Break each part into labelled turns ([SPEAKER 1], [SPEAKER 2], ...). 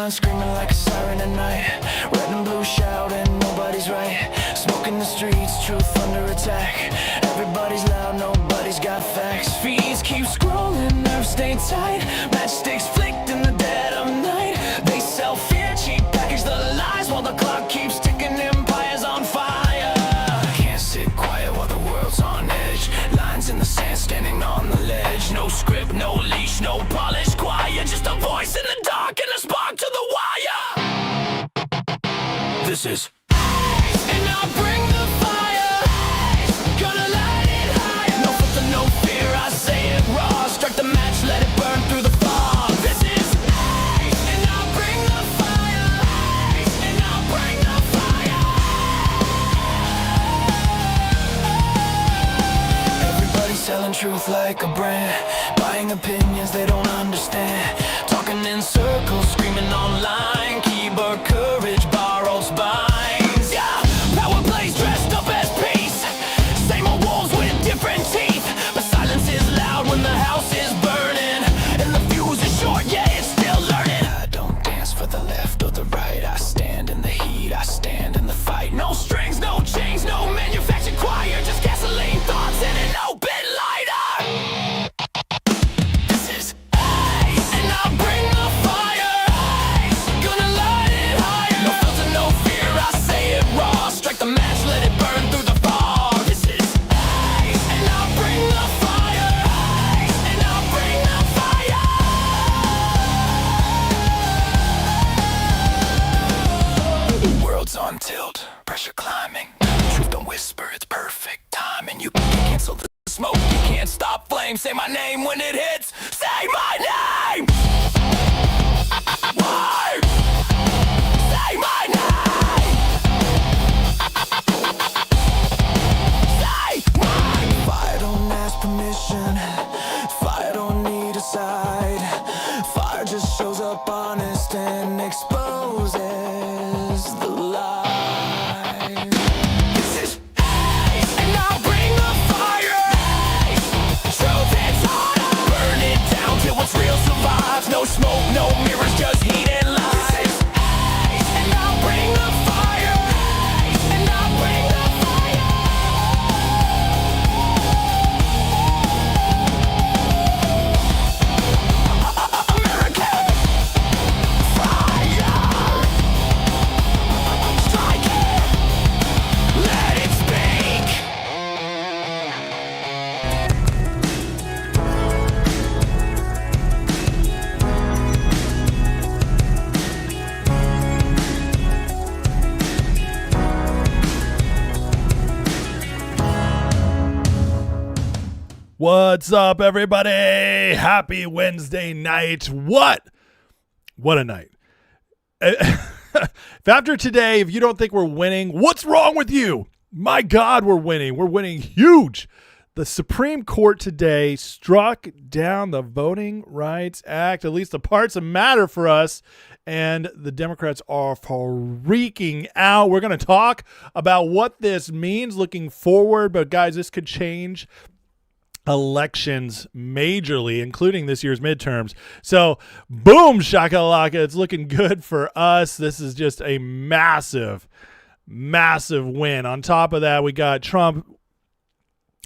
[SPEAKER 1] line screaming like a siren at night. Red and blue shouting, nobody's right. Smoke in the streets, truth under attack. Everybody's loud, nobody's got facts. Fees keep scrolling, nerves stay tight. Matchsticks flicked in the dead of night. They sell fear, cheap package the lies, while the clock keeps ticking, empires on fire. Can't sit quiet while the world's on edge. Lines in the sand, standing on the ledge. No script, no leash, no polish, quiet. Just a voice in the dark and a spark to the wire. This is and I'll bring the fire. Gonna light it higher. No filter, no fear, I say it raw. Strike the match, let it burn through the fog. This is and I'll bring the fire. And I'll bring the fire. Everybody's selling truth like a brand, buying opinions they don't understand. Talking in circles, screaming online. Keyboard courage, borrowed spines. Yeah, power plays dressed up as peace. Same old wolves with different teeth. But silence is loud when the house is burning. And the fuse is short, yeah, it's still learning. I don't dance for the left or the right. I stand in the heat, I stand in the fight. No strings, no chains, no manufactured choir. Just gasoline thoughts and an open lighter. This is and I'll bring the fire. Gonna light it higher. No filter, no fear, I say it raw. Strike the match, let it burn through the fog. This is and I'll bring the fire. And I'll bring the fire. The world's on tilt, pressure climbing. Truth don't whisper, it's perfect timing. You can't cancel the smoke, you can't stop flame. Say my name when it hits. Say my name. Why? Say my name. Say my name. Fire don't ask permission. Fire don't need a side. Fire just shows up honest and exposes the lie. This is and I'll bring the fire. Truth is harder. Burn it down till what's real survives. No smoke, no mirrors, just heat and lies. And I'll bring the fire. And I'll bring the fire. American fire. Strike it. Let it speak.
[SPEAKER 2] What's up, everybody? Happy Wednesday night. What a night. If after today, if you don't think we're winning, what's wrong with you? My God, we're winning. We're winning huge. The Supreme Court today struck down the Voting Rights Act, at least the parts that matter for us, and the Democrats are freaking out. We're going to talk about what this means looking forward, but guys, this could change elections majorly, including this year's midterms. So boom, shakalaka, it's looking good for us. This is just a massive win. On top of that, we got Trump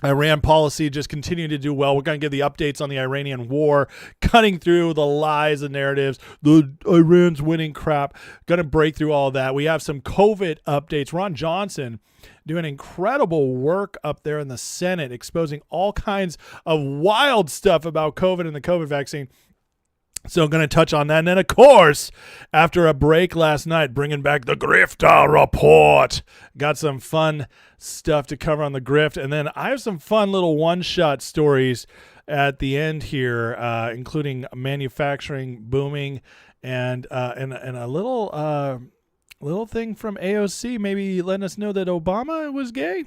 [SPEAKER 2] Iran policy just continuing to do well. We're going to give the updates on the Iranian war, cutting through the lies and narratives, the Iran's winning crap. Going to break through all that. We have some COVID updates. Ron Johnson doing incredible work up there in the Senate, exposing all kinds of wild stuff about COVID and the COVID vaccine. So I'm going to touch on that. And then, of course, after a break last night, bringing back the Grifter Report. Got some fun stuff to cover on the grift. And then I have some fun little one-shot stories at the end here, including manufacturing booming and a little thing from AOC maybe letting us know that Obama was gay.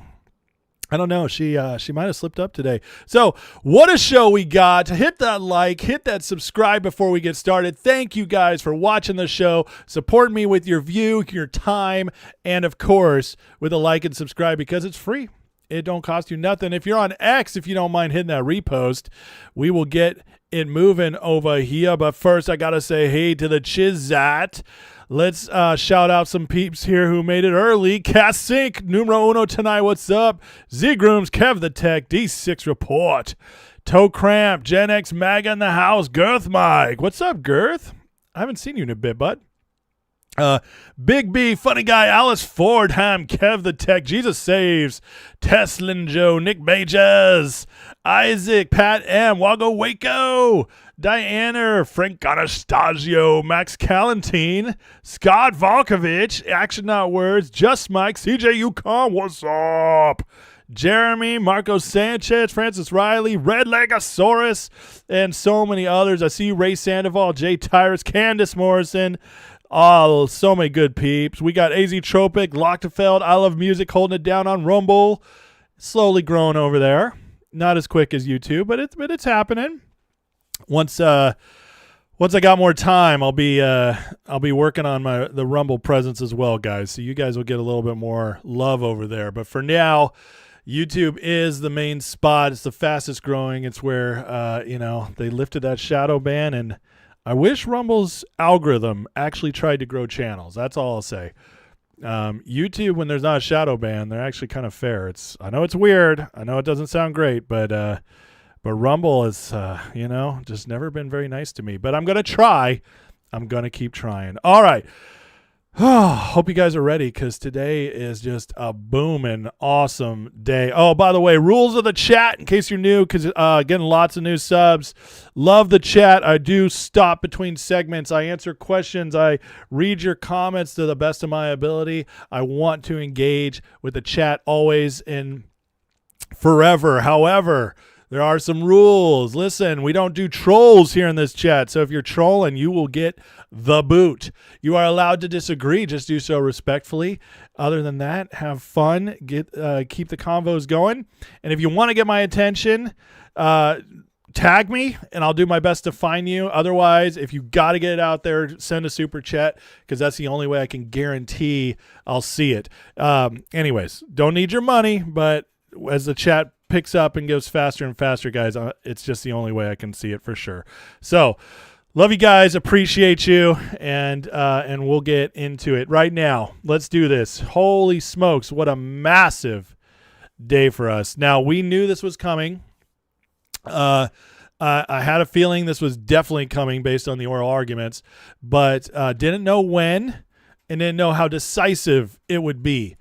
[SPEAKER 2] I don't know. She might have slipped up today. So what a show we got. Hit that like, hit that subscribe before we get started. Thank you guys for watching the show. Support me with your view, your time, and of course with a like and subscribe because it's free. It don't cost you nothing. If you're on X, if you don't mind hitting that repost, we will get it moving over here. But first, I got to say hey to the Chizat. Let's shout out some peeps here who made it early. Cast Sync, Numero Uno tonight, what's up? Z-Grooms, Kev the Tech, D6 Report, Toe Cramp, Gen X Maga in the house, Girth Mike. What's up, Girth? I haven't seen you in a bit, bud. Big B, Funny Guy, Alice Fordham, Kev the Tech, Jesus Saves, Teslin Joe, Nick Bajas, Isaac, Pat M, Wago Waco, Diana, Frank Anastasio, Max Calentine, Scott Volkovich, Action Not Words, Just Mike, CJ Yukon, what's up? Jeremy, Marco Sanchez, Francis Riley, Red Legosaurus, and so many others. I see you, Ray Sandoval, Jay Tyrus, Candace Morrison. Oh, so many good peeps. We got AZ Tropic, Lochtefeld, I Love Music holding it down on Rumble. Slowly growing over there. Not as quick as YouTube, but it's happening. Once I got more time, I'll be working on the Rumble presence as well, guys. So you guys will get a little bit more love over there. But for now, YouTube is the main spot. It's the fastest growing. It's where they lifted that shadow ban, and I wish Rumble's algorithm actually tried to grow channels. That's all I'll say. YouTube, when there's not a shadow ban, they're actually kind of fair. I know it's weird. I know it doesn't sound great, but Rumble is, just never been very nice to me. But I'm going to try. I'm going to keep trying. All right. Hope you guys are ready, because today is just a booming awesome day. Oh, by the way, rules of the chat, in case you're new, because getting lots of new subs. Love the chat. I do stop between segments. I answer questions. I read your comments to the best of my ability. I want to engage with the chat always and forever. However, there are some rules. Listen, we don't do trolls here in this chat. So if you're trolling, you will get the boot. You are allowed to disagree. Just do so respectfully. Other than that, have fun. Keep the convos going. And if you want to get my attention, tag me, and I'll do my best to find you. Otherwise, if you got to get it out there, send a super chat, because that's the only way I can guarantee I'll see it. Anyways, don't need your money, but as the chat picks up and goes faster and faster, guys, it's just the only way I can see it for sure. So love you guys, appreciate you, and we'll get into it right now. Let's do this. Holy smokes, what a massive day for us. Now, we knew this was coming. I had a feeling this was definitely coming based on the oral arguments, but didn't know when and didn't know how decisive it would be.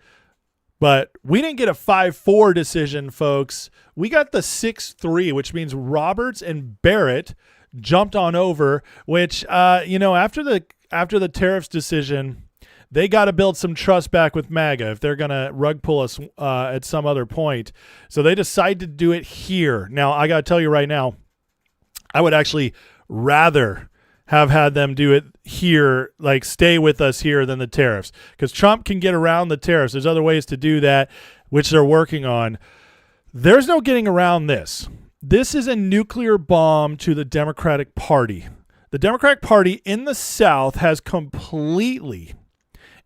[SPEAKER 2] But we didn't get a 5-4 decision, folks. We got the 6-3, which means Roberts and Barrett jumped on over, which, after the tariffs decision, they got to build some trust back with MAGA if they're going to rug pull us at some other point. So they decided to do it here. Now, I got to tell you right now, I would actually rather have had them do it here, like stay with us here, than the tariffs, because Trump can get around the tariffs. There's other ways to do that, which they're working on. There's no getting around this. This is a nuclear bomb to the Democratic Party. The Democratic Party in the South has completely,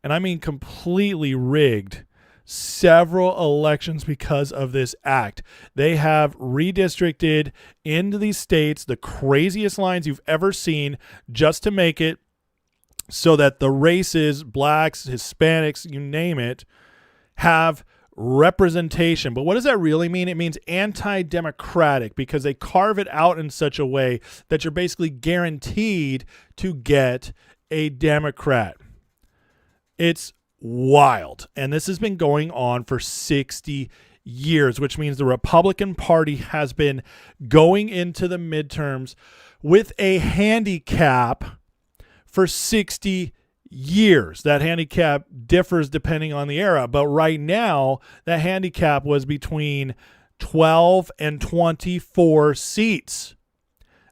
[SPEAKER 2] and I mean completely, rigged several elections because of this act. They have redistricted into these states the craziest lines you've ever seen just to make it so that the races, blacks, Hispanics, you name it, have representation. But what does that really mean? It means anti-democratic, because they carve it out in such a way that you're basically guaranteed to get a Democrat. It's wild. And this has been going on for 60 years, which means the Republican Party has been going into the midterms with a handicap for 60 years. That handicap differs depending on the era, but right now that handicap was between 12 and 24 seats.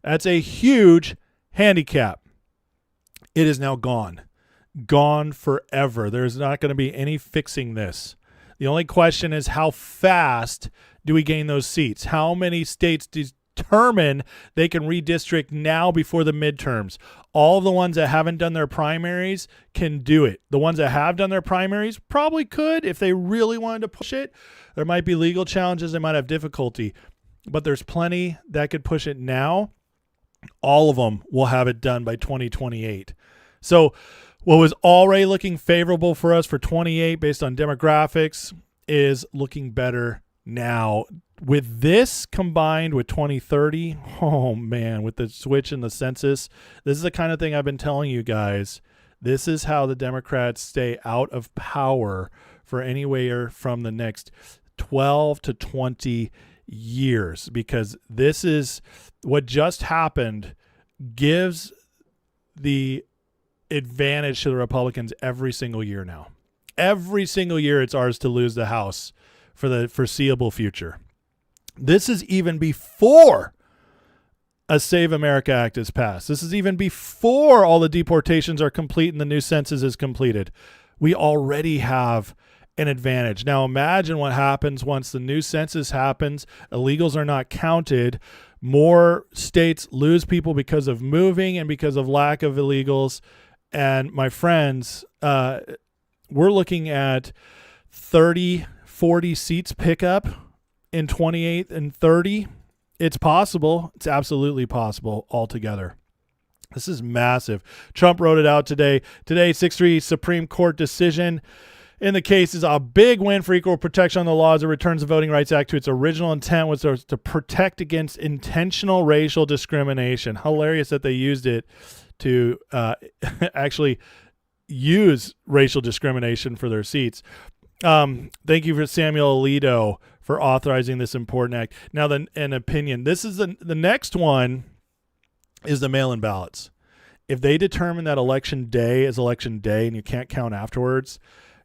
[SPEAKER 2] That's a huge handicap. It is now gone. Gone forever. There's not going to be any fixing this. The only question is, how fast do we gain those seats? How many states determine they can redistrict now before the midterms? All the ones that haven't done their primaries can do it. The ones that have done their primaries probably could if they really wanted to push it. There might be legal challenges. They might have difficulty, but there's plenty that could push it now. All of them will have it done by 2028. So what was already looking favorable for us for 28 based on demographics is looking better now. With this combined with 2030, oh man, with the switch in the census, this is the kind of thing I've been telling you guys. This is how the Democrats stay out of power for anywhere from the next 12 to 20 years, because this is what just happened gives the advantage to the Republicans every single year now. Every single year it's ours to lose the House for the foreseeable future. This is even before a Save America Act is passed. This is even before all the deportations are complete and the new census is completed. We already have an advantage. Now imagine what happens once the new census happens. Illegals are not counted. More states lose people because of moving and because of lack of illegals. And my friends, we're looking at 30, 40 seats pickup in 28 and 30. It's possible. It's absolutely possible altogether. This is massive. Trump wrote it out today. Today, 6-3 Supreme Court decision in the case is a big win for equal protection on the laws. It returns the Voting Rights Act to its original intent, which was to protect against intentional racial discrimination. Hilarious that they used it to actually use racial discrimination for their seats. Thank you for Samuel Alito for authorizing this important act. Now, an opinion. This is the next one is the mail-in ballots. If they determine that election day is election day and you can't count afterwards,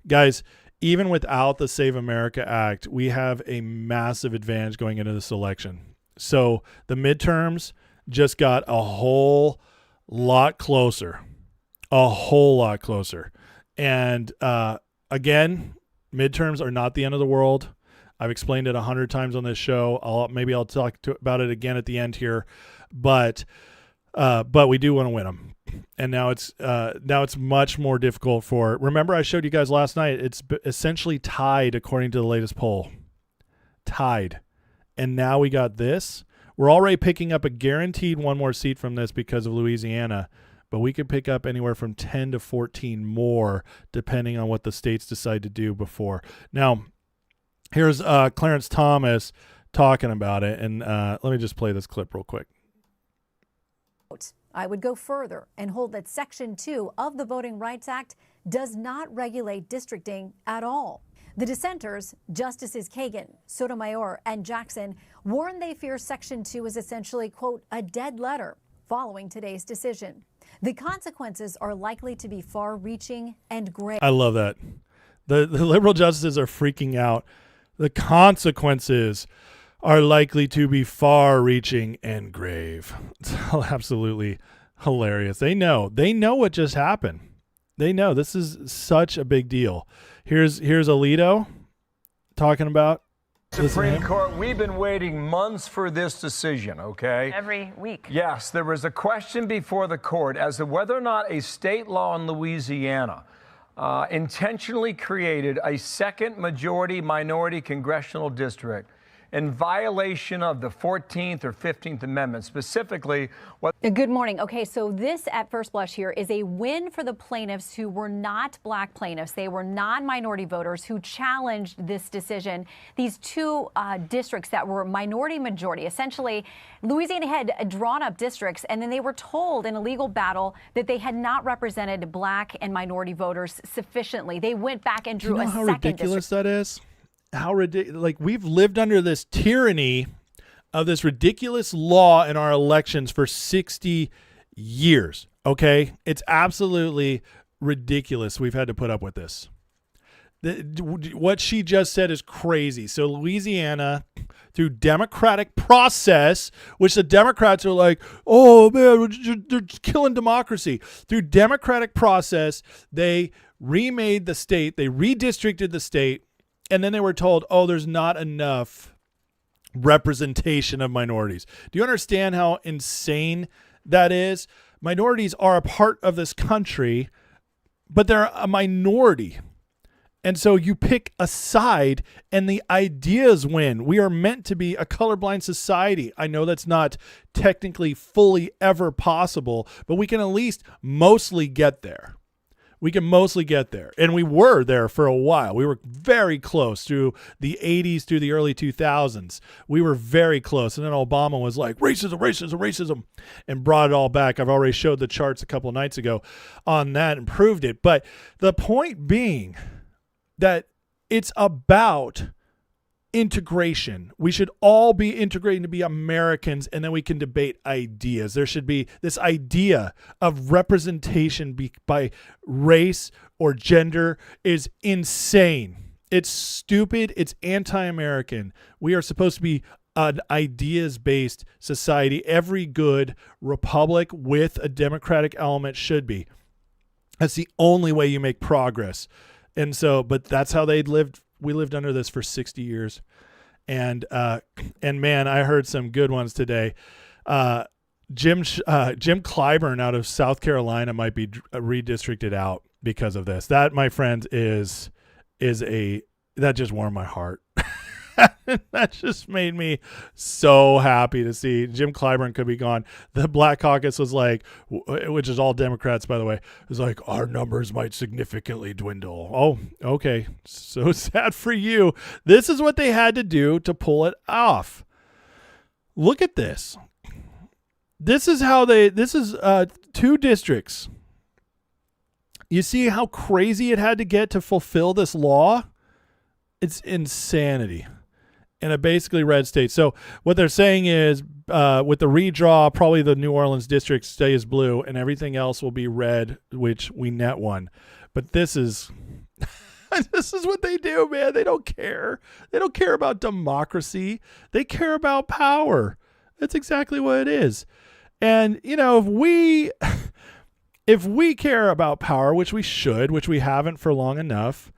[SPEAKER 2] guys, even without the Save America Act, we have a massive advantage going into this election. So the midterms just got a whole lot closer. A whole lot closer. And again, midterms are not the end of the world. I've explained it 100 times on this show. Maybe I'll talk about it again at the end here, but we do want to win them. And now it's much more difficult for. Remember, I showed you guys last night. It's essentially tied according to the latest poll. Tied, and now we got this. We're already picking up a guaranteed one more seat from this because of Louisiana. But we could pick up anywhere from 10 to 14 more, depending on what the states decide to do before. Now, here's Clarence Thomas talking about it. And let me just play this clip real quick.
[SPEAKER 3] I would go further and hold that Section 2 of the Voting Rights Act does not regulate districting at all. The dissenters, Justices Kagan, Sotomayor, and Jackson, warn they fear Section 2 is essentially, quote, a dead letter following today's decision. The consequences are likely to be far-reaching and grave. I
[SPEAKER 2] love that. The liberal justices are freaking out. The consequences are likely to be far-reaching and grave. It's absolutely hilarious. They know what just happened. They know this is such a big deal. Here's Alito talking about
[SPEAKER 4] Supreme Court, we've been waiting months for this decision, okay?
[SPEAKER 5] Every week.
[SPEAKER 4] Yes, there was a question before the court as to whether or not a state law in Louisiana intentionally created a second majority-minority congressional district in violation of the 14th or 15th Amendment, specifically what...
[SPEAKER 3] Good morning. Okay, so this at first blush here is a win for the plaintiffs who were not black plaintiffs. They were non-minority voters who challenged this decision. These two districts that were minority majority, essentially Louisiana had drawn up districts and then they were told in a legal battle that they had not represented black and minority voters sufficiently. They went back and drew a second district.
[SPEAKER 2] How ridiculous that is? How ridiculous! Like, we've lived under this tyranny of this ridiculous law in our elections for 60 years. Okay, it's absolutely ridiculous. We've had to put up with this. What she just said is crazy. So Louisiana, through democratic process, which the Democrats are like, oh man, they're killing democracy. Through democratic process, they remade the state. They redistricted the state. And then they were told, oh, there's not enough representation of minorities. Do you understand how insane that is? Minorities are a part of this country, but they're a minority. And so you pick a side and the ideas win. We are meant to be a colorblind society. I know that's not technically fully ever possible, but we can at least mostly get there. We can mostly get there. And we were there for a while. We were very close through the 80s, through the early 2000s. We were very close. And then Obama was like, racism, racism, racism, and brought it all back. I've already showed the charts a couple of nights ago on that and proved it. But the point being that it's about integration. We should all be integrating to be Americans, and then we can debate ideas. There should be this idea of representation by race or gender is insane. It's stupid. It's anti-American. We are supposed to be an ideas-based society. Every good republic with a democratic element should be. That's the only way you make progress. And so, but that's how they lived. We lived under this for 60 years. And man, I heard some good ones today. Jim Clyburn out of South Carolina might be redistricted out because of this. That, my friend, that just warmed my heart. That just made me so happy to see Jim Clyburn could be gone. The Black Caucus was like, which is all Democrats, by the way, was like, our numbers might significantly dwindle. Oh, okay. So sad for you. This is what they had to do to pull it off. Look at this. This is two districts. You see how crazy it had to get to fulfill this law? It's insanity. In a basically red state. So what they're saying is with the redraw, probably the New Orleans district stays blue and everything else will be red, which we net one. But this is this is what they do, man. They don't care. They don't care about democracy. They care about power. That's exactly what it is. And, you know, if we care about power, which we should, which we haven't for long enough,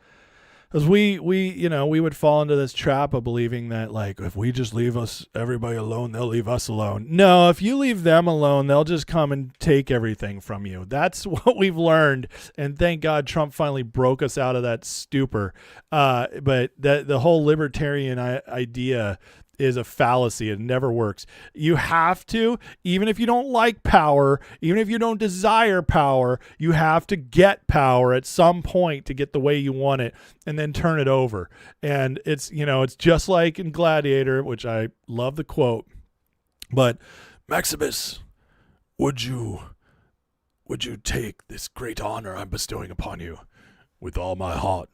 [SPEAKER 2] because we would fall into this trap of believing that, like, if we just leave everybody alone, they'll leave us alone. No, if you leave them alone, they'll just come and take everything from you. That's what we've learned. And thank God Trump finally broke us out of that stupor. But the whole libertarian idea is a fallacy. It never works. You have to, even if you don't like power, even if you don't desire power, you have to get power at some point to get the way you want it and then turn it over. And it's just like in Gladiator, which I love the quote, but Maximus, would you take this great honor I'm bestowing upon you? With all my heart.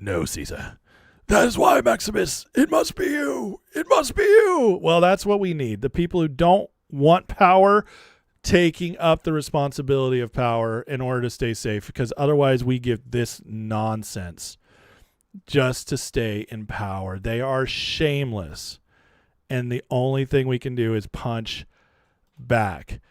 [SPEAKER 2] No, Caesar. That is why, Maximus, it must be you. It must be you. Well, that's what we need. The people who don't want power taking up the responsibility of power in order to stay safe, because otherwise we give this nonsense just to stay in power. They are shameless. And the only thing we can do is punch back,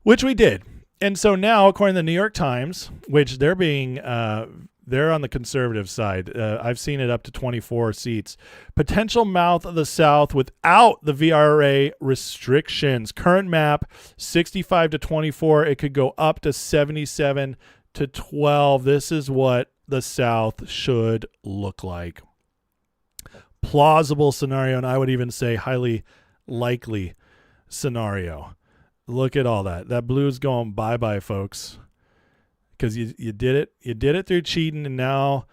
[SPEAKER 2] which we did. And so now, according to the New York Times, which they're on the conservative side. I've seen it up to 24 seats. Potential mouth of the South without the VRA restrictions. Current map, 65 to 24. It could go up to 77 to 12. This is what the South should look like. Plausible scenario, and I would even say highly likely scenario. Look at all that. That blue's going bye-bye, folks. Because you did it. You did it through cheating, and now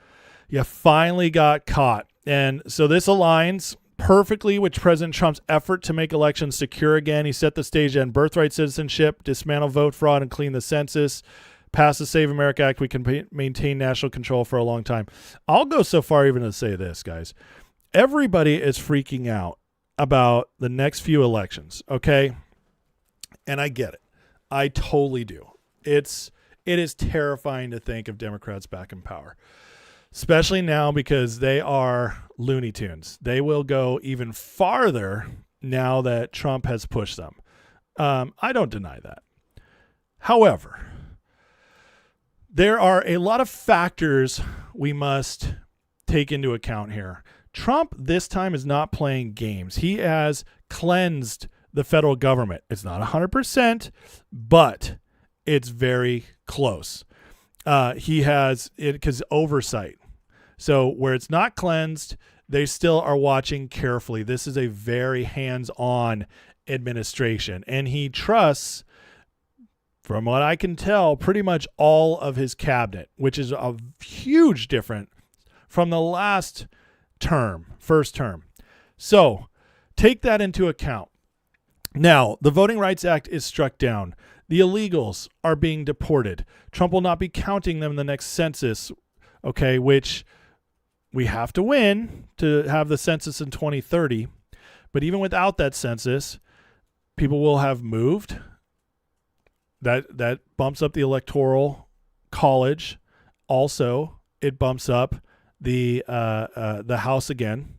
[SPEAKER 2] you finally got caught. And so this aligns perfectly with President Trump's effort to make elections secure again. He set the stage to end birthright citizenship, dismantle vote fraud, and clean the census. Pass the Save America Act. We can maintain national control for a long time. I'll go so far even to say this, guys. Everybody is freaking out about the next few elections, okay? And I get it. I totally do. It is terrifying to think of Democrats back in power, especially now because they are Looney Tunes. They will go even farther now that Trump has pushed them. I don't deny that. However, there are a lot of factors we must take into account here. Trump this time is not playing games. He has cleansed the federal government. It's not 100%, but it's very close. He has it because oversight. So where it's not cleansed, they still are watching carefully. This is a very hands-on administration, and he trusts, from what I can tell, pretty much all of his cabinet, which is a huge difference from the last term, first term. So take that into account. Now, the Voting Rights Act is struck down. The illegals are being deported. Trump will not be counting them in the next census, okay, which we have to win to have the census in 2030. But even without that census, people will have moved. That bumps up the electoral college. Also, it bumps up the House again.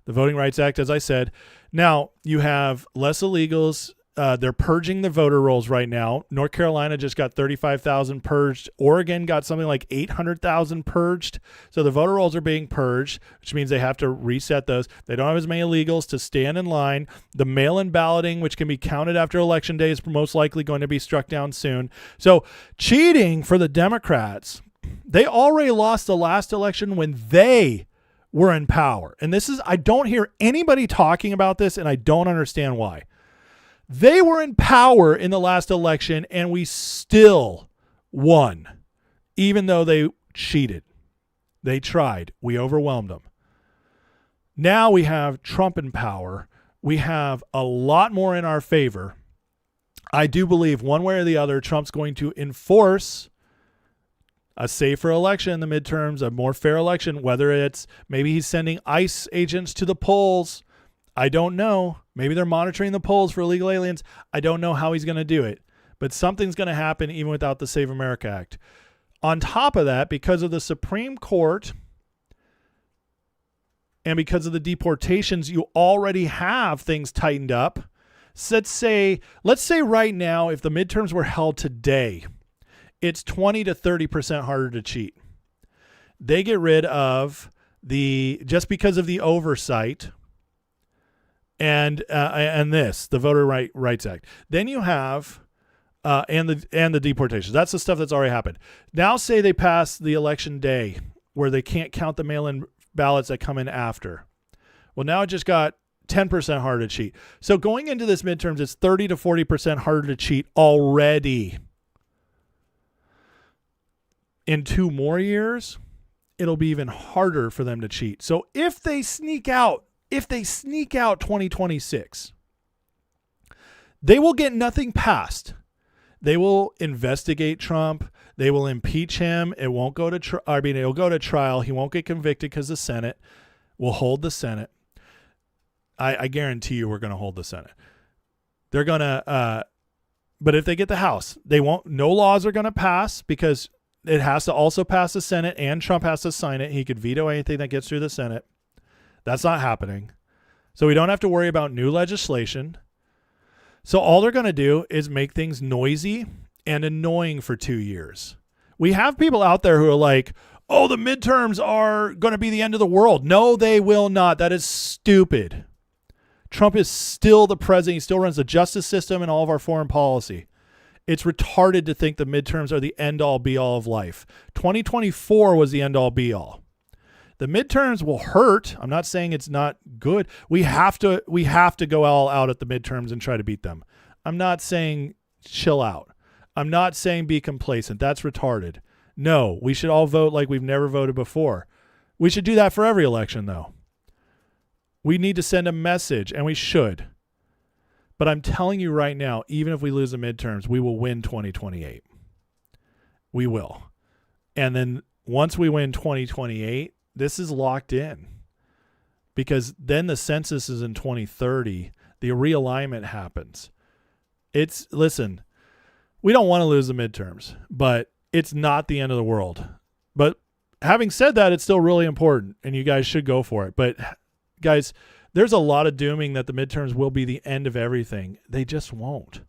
[SPEAKER 2] The Voting Rights Act, as I said. Now, you have less illegals. They're purging the voter rolls right now. North Carolina just got 35,000 purged. Oregon got something like 800,000 purged. So the voter rolls are being purged, which means they have to reset those. They don't have as many illegals to stand in line. The mail-in balloting, which can be counted after Election Day, is most likely going to be struck down soon. So cheating for the Democrats, they already lost the last election when they were in power. And this is, I don't hear anybody talking about this, and I don't understand why. They were in power in the last election, and we still won, even though they cheated. They tried. We overwhelmed them. Now we have Trump in power. We have a lot more in our favor. I do believe one way or the other, Trump's going to enforce a safer election in the midterms, a more fair election, whether it's maybe he's sending ICE agents to the polls. I don't know. Maybe they're monitoring the polls for illegal aliens. I don't know how he's going to do it, but something's going to happen even without the Save America Act. On top of that, because of the Supreme Court and because of the deportations, you already have things tightened up. So let's say right now, if the midterms were held today, it's 20 to 30% harder to cheat. They get rid of just because of the oversight and the Voter Rights Act. Then you have and the deportations. That's the stuff that's already happened. Now say they pass the election day where they can't count the mail-in ballots that come in after. Well, now it just got 10% harder to cheat. So going into this midterms, it's 30 to 40% harder to cheat already. In 2 more years, it'll be even harder for them to cheat. So if they sneak out 2026, they will get nothing passed. They will investigate Trump. They will impeach him. It won't go to it'll go to trial. He won't get convicted because the Senate will hold the Senate. I guarantee you we're going to hold the Senate. They're going to, but if they get the House, no laws are going to pass because it has to also pass the Senate and Trump has to sign it. He could veto anything that gets through the Senate. That's not happening. So we don't have to worry about new legislation. So all they're going to do is make things noisy and annoying for 2 years. We have people out there who are like, oh, the midterms are going to be the end of the world. No, they will not. That is stupid. Trump is still the president. He still runs the justice system and all of our foreign policy. It's retarded to think the midterms are the end-all, be-all of life. 2024 was the end-all, be-all. The midterms will hurt. I'm not saying it's not good. We have to go all out at the midterms and try to beat them. I'm not saying chill out. I'm not saying be complacent. That's retarded. No, we should all vote like we've never voted before. We should do that for every election, though. We need to send a message, and we should. But I'm telling you right now, even if we lose the midterms, we will win 2028. We will. And then once we win 2028, this is locked in. Because then the census is in 2030. The realignment happens. Listen, we don't want to lose the midterms, but it's not the end of the world. But having said that, it's still really important, and you guys should go for it. But guys, there's a lot of dooming that the midterms will be the end of everything. They just won't.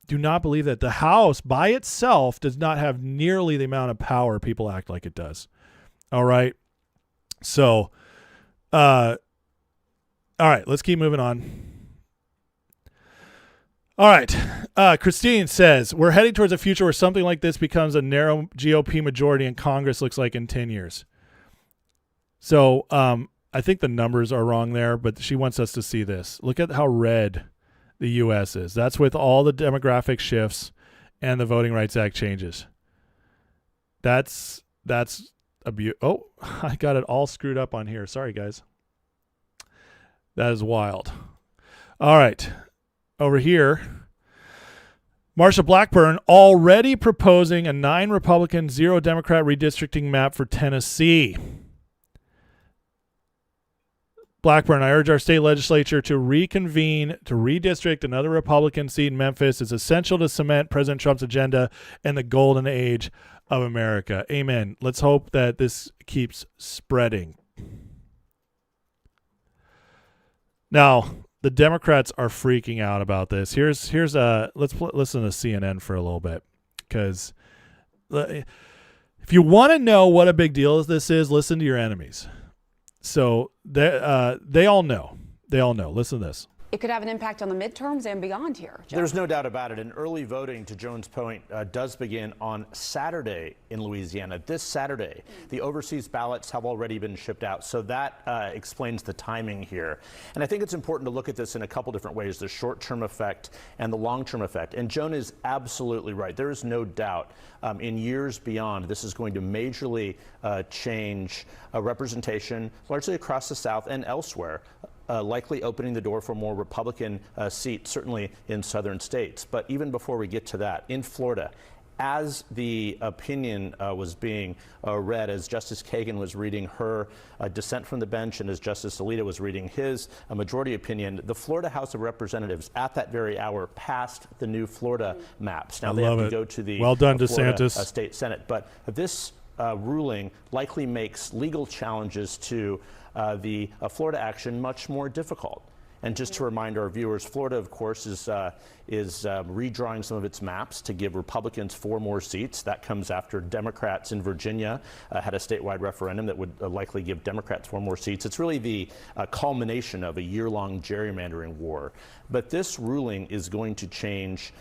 [SPEAKER 2] Do not believe that. The House by itself does not have nearly the amount of power people act like it does. All right. So, all right, let's keep moving on. All right. Christine says, we're heading towards a future where something like this becomes a narrow GOP majority in Congress looks like in 10 years. So I think the numbers are wrong there, but she wants us to see this. Look at how red the U.S. is. That's with all the demographic shifts and the Voting Rights Act changes. That's a oh, I got it all screwed up on here. Sorry, guys. That is wild. All right. Over here, Marsha Blackburn already proposing a 9 Republican, 0 Democrat redistricting map for Tennessee. Blackburn, I urge our state legislature to reconvene to redistrict another Republican seat in Memphis. It's essential to cement President Trump's agenda and the golden age of America. Amen. Let's hope that this keeps spreading. Now, the Democrats are freaking out about this. Here's let's listen to CNN for a little bit, because if you want to know what a big deal this is, listen to your enemies. So they all know. They all know. Listen to this.
[SPEAKER 5] It could have an impact on the midterms and beyond here. Jeff.
[SPEAKER 6] There's no doubt about it. And early voting, to Joan's point, does begin on Saturday in Louisiana. This Saturday, the overseas ballots have already been shipped out. So that explains the timing here. And I think it's important to look at this in a couple different ways, the short-term effect and the long-term effect. And Joan is absolutely right. There is no doubt in years beyond, this is going to majorly change representation largely across the South and elsewhere. Likely opening the door for more Republican seats, certainly in southern states. But even before we get to that, in Florida, as the opinion was being read, as Justice Kagan was reading her dissent from the bench and as Justice Alito was reading his majority opinion, the Florida House of Representatives at that very hour passed the new Florida maps. Now they have to go to the
[SPEAKER 2] well done,
[SPEAKER 6] Florida
[SPEAKER 2] DeSantis.
[SPEAKER 6] State Senate. But this ruling likely makes legal challenges to the Florida action much more difficult. And just to remind our viewers, Florida, of course, is redrawing some of its maps to give Republicans 4 more seats. That comes after Democrats in Virginia had a statewide referendum that would likely give Democrats 4 more seats. It's really the culmination of a year-long gerrymandering war. But this ruling is going to change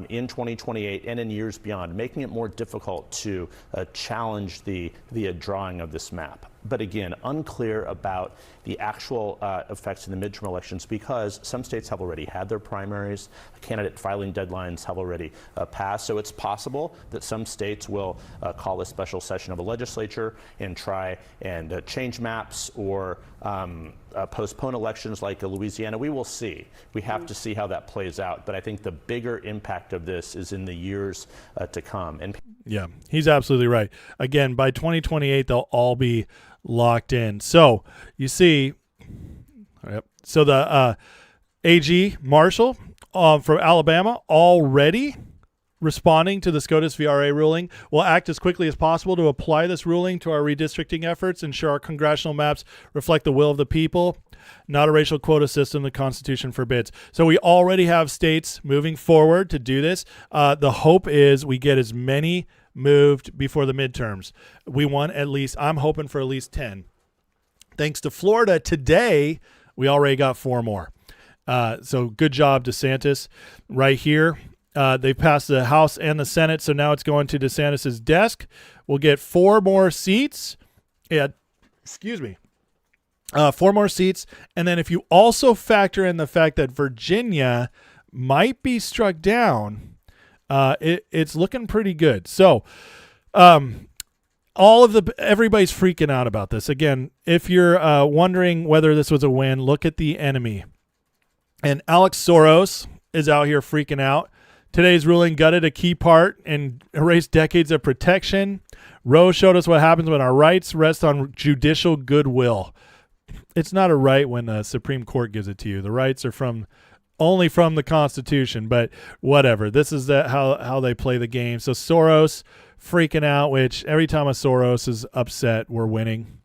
[SPEAKER 6] in 2028 and in years beyond, making it more difficult to challenge the drawing of this map. But again, unclear about the actual effects in the midterm elections because some states have already had their primaries. Candidate filing deadlines have already passed. So it's possible that some states will call a special session of a legislature and try and change maps or postpone elections like Louisiana. We will see. We have to see how that plays out. But I think the bigger impact of this is in the years to come. And
[SPEAKER 2] yeah, he's absolutely right. Again, by 2028, they'll all be locked in. So you see, so the AG Marshall from Alabama already responding to the SCOTUS VRA ruling. Will act as quickly as possible to apply this ruling to our redistricting efforts, ensure our congressional maps reflect the will of the people, not a racial quota system the Constitution forbids. So we already have states moving forward to do this. The hope is we get as many moved before the midterms. We want at least, I'm hoping for at least 10. Thanks to Florida today, we already got 4 more. So good job, DeSantis. Right here, they passed the House and the Senate, so now it's going to DeSantis's desk. We'll get 4 more seats. Yeah, excuse me. 4 more seats. And then if you also factor in the fact that Virginia might be struck down, it's looking pretty good. So everybody's freaking out about this. Again, if you're wondering whether this was a win, look at the enemy. And Alex Soros is out here freaking out. Today's ruling gutted a key part and erased decades of protection. Roe showed us what happens when our rights rest on judicial goodwill. It's not a right when the Supreme Court gives it to you. The rights are only from the Constitution, but whatever. This is how they play the game. So Soros freaking out, which every time a Soros is upset, we're winning.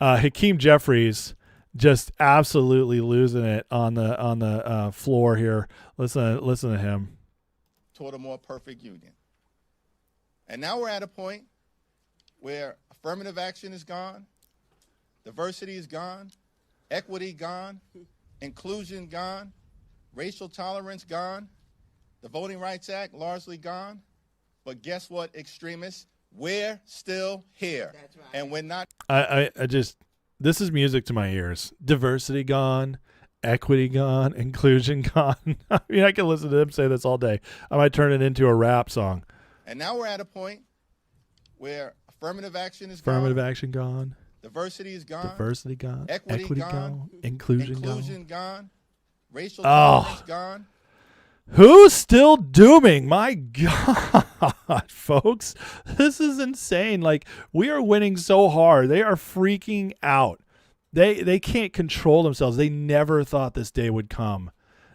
[SPEAKER 2] Hakeem Jeffries just absolutely losing it on the floor here. Listen to him.
[SPEAKER 7] Toward a more perfect union. And now we're at a point where affirmative action is gone, diversity is gone, equity gone, inclusion gone, racial tolerance gone, the Voting Rights Act largely gone. But guess what, extremists? We're still here. That's right. And we're not.
[SPEAKER 2] this is music to my ears. Diversity gone, equity gone, inclusion gone. I mean, I can listen to them say this all day. I might turn it into a rap song.
[SPEAKER 7] And now we're at a point where affirmative action is
[SPEAKER 2] Affirmative
[SPEAKER 7] gone.
[SPEAKER 2] action gone.
[SPEAKER 7] Diversity is gone.
[SPEAKER 2] Diversity gone.
[SPEAKER 7] Equity
[SPEAKER 2] gone. Inclusion
[SPEAKER 7] gone. Racial
[SPEAKER 2] Oh.
[SPEAKER 7] tolerance gone.
[SPEAKER 2] Who's still dooming? My God, folks, this is insane. Like, we are winning so hard. They are freaking out. They can't control themselves. They never thought this day would come.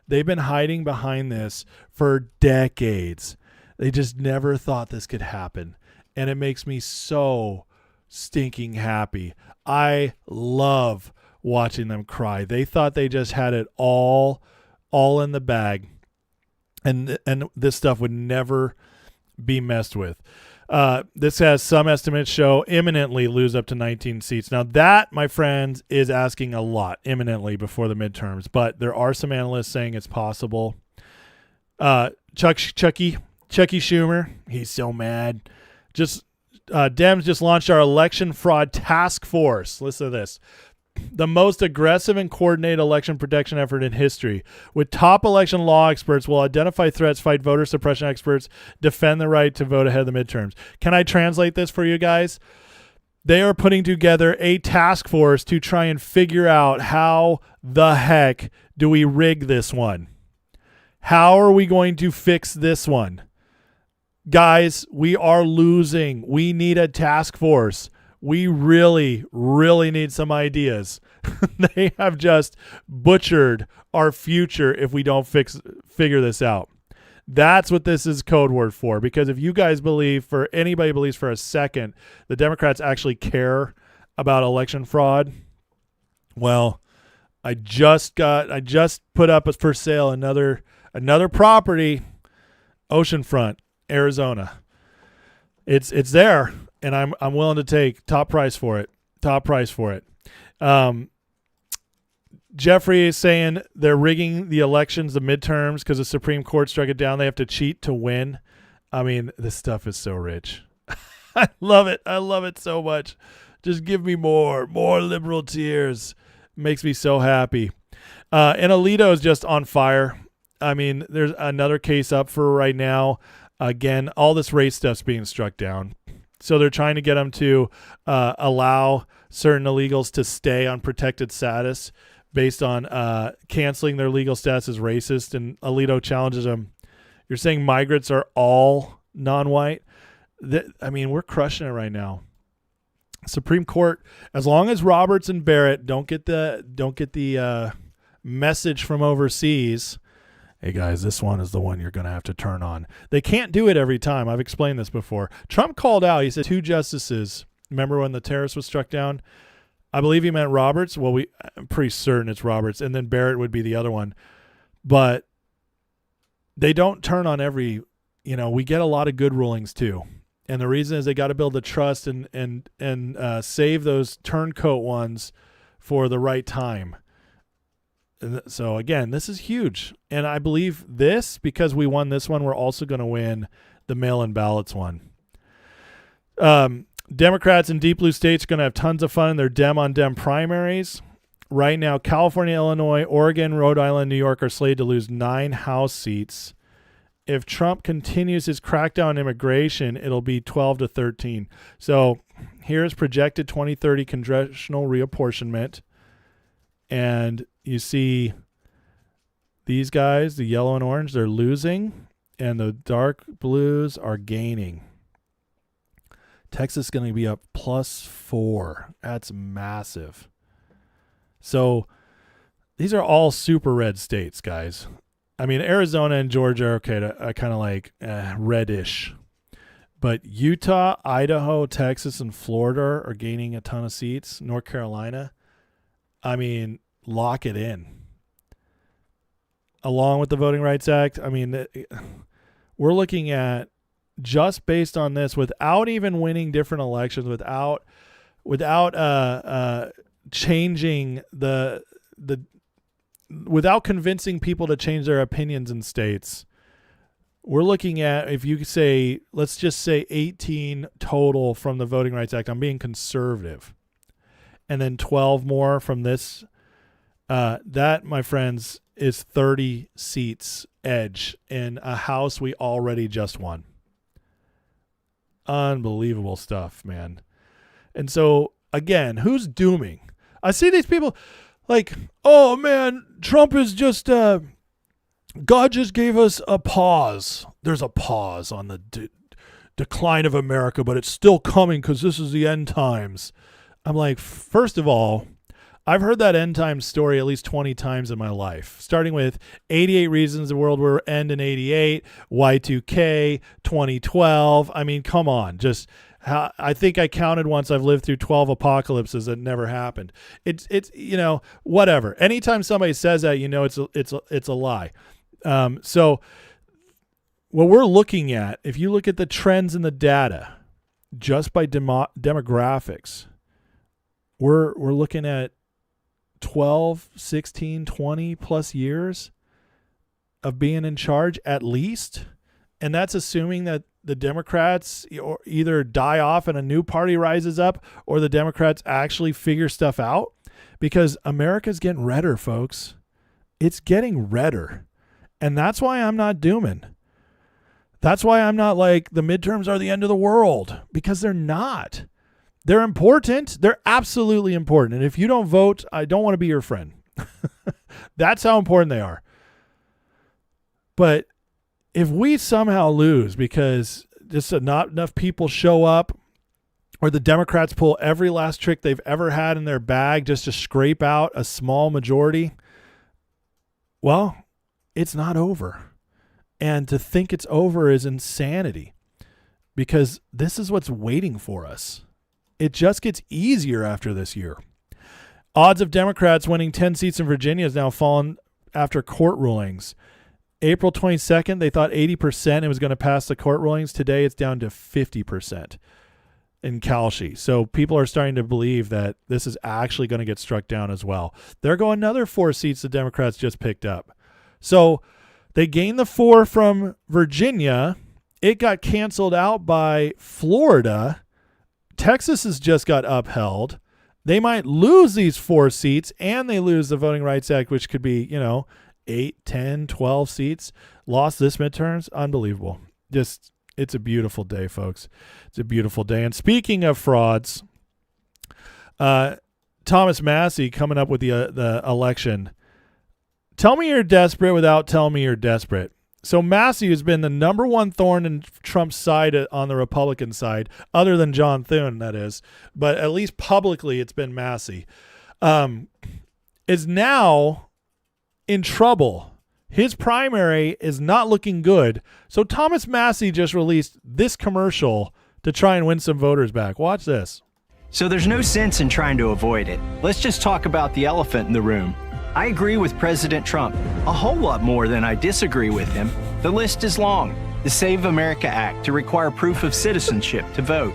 [SPEAKER 2] They've been hiding behind this for decades. They just never thought this could happen. And it makes me so stinking happy. I love watching them cry. They thought they just had it all in the bag. And this stuff would never be messed with. This has some estimates show imminently lose up to 19 seats. Now that, my friends, is asking a lot imminently before the midterms. But there are some analysts saying it's possible. Chucky Schumer, he's so mad. Dems just launched our election fraud task force. Listen to this. The most aggressive and coordinated election protection effort in history. With top election law experts will identify threats, fight voter suppression experts, defend the right to vote ahead of the midterms. Can I translate this for you guys? They are putting together a task force to try and figure out how the heck do we rig this one? How are we going to fix this one? Guys, we are losing. We need a task force. We really, really need some ideas. They have just butchered our future if we don't figure this out. That's what this is code word for. Because if you guys anybody believes for a second the Democrats actually care about election fraud, well, I just put up for sale another property, oceanfront, Arizona. It's there. And I'm willing to take top price for it. Jeffrey is saying they're rigging the elections, the midterms, because the Supreme Court struck it down. They have to cheat to win. I mean, this stuff is so rich. I love it. I love it so much. Just give me more liberal tears. Makes me so happy. And Alito is just on fire. I mean, there's another case up for right now. Again, all this race stuff's being struck down. So they're trying to get them to allow certain illegals to stay on protected status based on canceling their legal status as racist. And Alito challenges them. You're saying migrants are all non-white? I mean, we're crushing it right now. Supreme Court, as long as Roberts and Barrett don't get the message from overseas, hey guys, this one is the one you're going to have to turn on. They can't do it every time. I've explained this before. Trump called out. He said 2 justices. Remember when the terrorist was struck down? I believe he meant Roberts. Well, I'm pretty certain it's Roberts. And then Barrett would be the other one. But they don't turn on every, we get a lot of good rulings too. And the reason is they got to build the trust and save those turncoat ones for the right time. So, again, this is huge. And I believe this, because we won this one, we're also going to win the mail-in ballots one. Democrats in deep blue states are going to have tons of fun in their Dem-on-Dem primaries. Right now, California, Illinois, Oregon, Rhode Island, New York are slated to lose 9 House seats. If Trump continues his crackdown on immigration, it'll be 12 to 13. So here's projected 2030 congressional reapportionment. And you see these guys, the yellow and orange, they're losing, and the dark blues are gaining. Texas is going to be up +4. That's massive. So these are all super red states, guys. I mean, Arizona and Georgia are okay, kind of like reddish. But Utah, Idaho, Texas, and Florida are gaining a ton of seats. North Carolina, I mean, lock it in. Along with the Voting Rights Act, I mean, we're looking at, just based on this, without even winning different elections, without changing without convincing people to change their opinions in states, we're looking at, if you say, let's just say 18 total from the Voting Rights Act. I'm being conservative. and then 12 more from this. That, my friends, is 30 seats edge in a House we already just won. Unbelievable stuff, man. And so, again, who's dooming? I see these people like, oh, man, Trump is just, God just gave us a pause. There's a pause on the decline of America, but it's still coming because this is the end times. I'm like, first of all, I've heard that end times story at least 20 times in my life, starting with 88 Reasons the World Will End in 88, Y2K, 2012. I mean, come on. Just I think I counted once I've lived through 12 apocalypses that never happened. It's whatever. Anytime somebody says that, it's a lie. So what we're looking at, if you look at the trends in the data, just by demographics, we're looking at 12, 16, 20 plus years of being in charge at least. And that's assuming that the Democrats either die off and a new party rises up, or the Democrats actually figure stuff out, because America's getting redder, folks. It's getting redder. And that's why I'm not dooming. That's why I'm not like the midterms are the end of the world, because they're not. They're important. They're absolutely important. And if you don't vote, I don't want to be your friend. That's how important they are. But if we somehow lose because just not enough people show up, or the Democrats pull every last trick they've ever had in their bag just to scrape out a small majority, well, it's not over. And to think it's over is insanity, because this is what's waiting for us. It just gets easier after this year. Odds of Democrats winning 10 seats in Virginia has now fallen after court rulings. April 22nd, they thought 80% it was going to pass the court rulings. Today, it's down to 50% in Callais. So people are starting to believe that this is actually going to get struck down as well. There go another 4 seats the Democrats just picked up. So they gained the 4 from Virginia. It got canceled out by Florida. Texas has just got upheld. They might lose these 4 seats, and they lose the Voting Rights Act, which could be, 8, 10, 12 seats. Lost this midterms. Unbelievable. Just, it's a beautiful day, folks. It's a beautiful day. And speaking of frauds, Thomas Massey coming up with the election. Tell me you're desperate without telling me you're desperate. So Massey has been the number one thorn in Trump's side on the Republican side, other than John Thune, that is. But at least publicly, it's been Massey. Is now in trouble. His primary is not looking good. So Thomas Massey just released this commercial to try and win some voters back. Watch this.
[SPEAKER 8] So there's no sense in trying to avoid it. Let's just talk about the elephant in the room. I agree with President Trump a whole lot more than I disagree with him. The list is long. The Save America Act to require proof of citizenship to vote,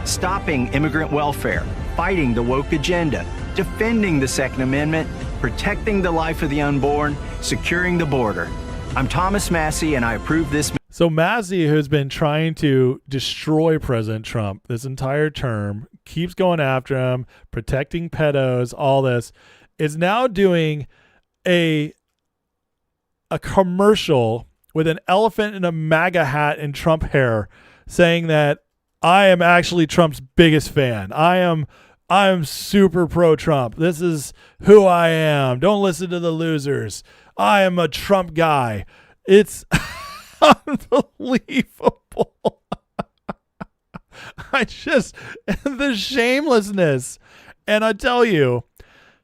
[SPEAKER 8] stopping immigrant welfare, fighting the woke agenda, defending the Second Amendment, protecting the life of the unborn, securing the border. I'm Thomas Massey, and I approve this.
[SPEAKER 2] So Massey, who's been trying to destroy President Trump this entire term, keeps going after him, protecting pedos, all this, is now doing a commercial with an elephant in a MAGA hat and Trump hair, saying that I am actually Trump's biggest fan. I am super pro-Trump. This is who I am. Don't listen to the losers. I am a Trump guy. It's unbelievable. The shamelessness. And I tell you,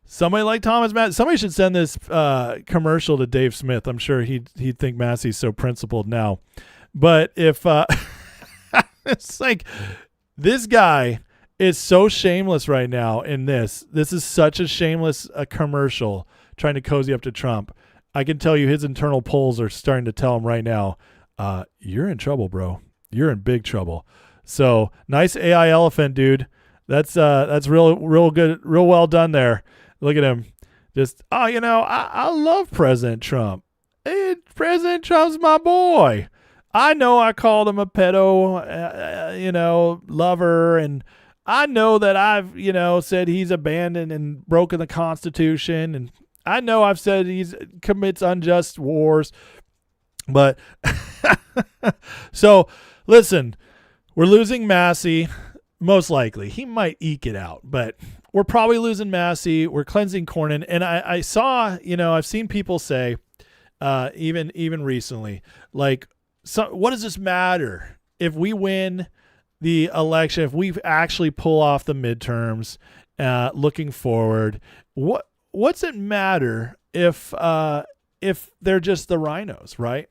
[SPEAKER 2] somebody like Thomas Massey, somebody should send this commercial to Dave Smith. I'm sure he'd think Massey's so principled now. But if it's like, this guy is so shameless right now in this. This is such a shameless commercial trying to cozy up to Trump. I can tell you his internal polls are starting to tell him right now, you're in trouble, bro. You're in big trouble. So nice AI elephant, dude. That's real good, real well done there. Look at him. Just, I love President Trump. Hey, President Trump's my boy. I know I called him a pedo, lover, and I know that I've, said he's abandoned and broken the Constitution, and I know I've said he commits unjust wars, but so listen, we're losing Massey, most likely. He might eke it out, but we're probably losing Massey. We're cleansing Cornyn, and I saw, I've seen people say, even recently, like, so what does this matter if we win the election, if we actually pull off the midterms, looking forward? What's it matter if they're just the rhinos, right?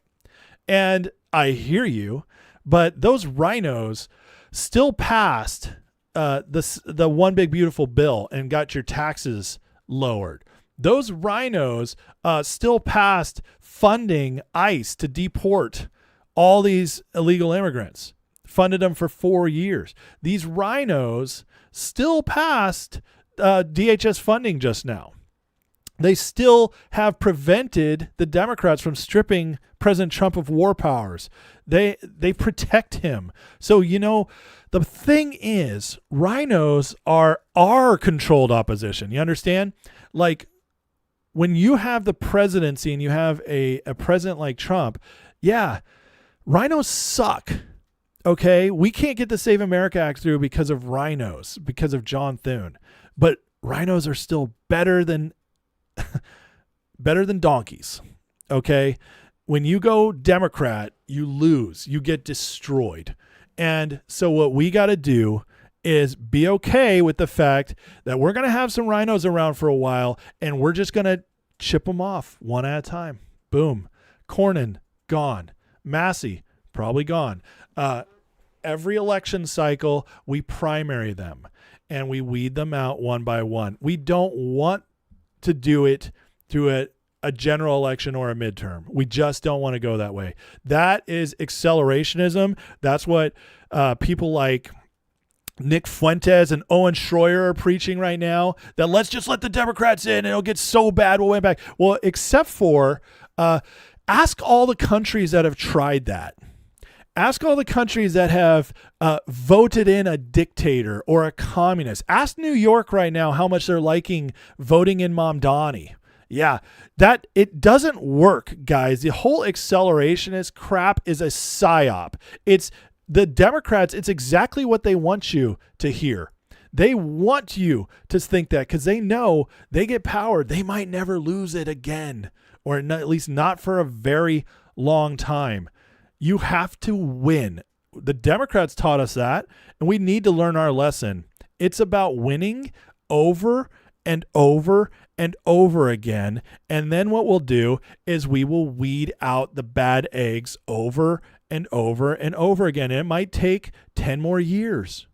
[SPEAKER 2] And I hear you, but those rhinos still passed the one big beautiful bill and got your taxes lowered. Those rhinos still passed funding ICE to deport all these illegal immigrants, funded them for 4 years. These rhinos still passed DHS funding just now. They still have prevented the Democrats from stripping President Trump of war powers. They protect him. So, the thing is, rhinos are our controlled opposition. You understand? Like, when you have the presidency and you have a president like Trump, yeah, rhinos suck. Okay? We can't get the Save America Act through because of rhinos, because of John Thune. But rhinos are still better than donkeys. Okay? When you go Democrat, you lose. You get destroyed. And so what we got to do is be okay with the fact that we're going to have some rhinos around for a while, and we're just going to chip them off one at a time. Boom. Cornyn, gone. Massey, probably gone. Every election cycle, we primary them, and we weed them out one by one. We don't want to do it through a general election or a midterm. We just don't want to go that way. That is accelerationism. That's what people like Nick Fuentes and Owen Schroyer are preaching right now, that let's just let the Democrats in and it'll get so bad we'll win back. Well, except for ask all the countries that have tried that. Ask all the countries that have voted in a dictator or a communist. Ask New York right now how much they're liking voting in Mamdani. Yeah, that it doesn't work, guys. The whole accelerationist crap is a psyop. It's the Democrats. It's exactly what they want you to hear. They want you to think that because they know they get power. They might never lose it again, or at least not for a very long time. You have to win. The Democrats taught us that, and we need to learn our lesson. It's about winning over and over and over again. And then what we'll do is we will weed out the bad eggs over and over and over again. And it might take 10 more years.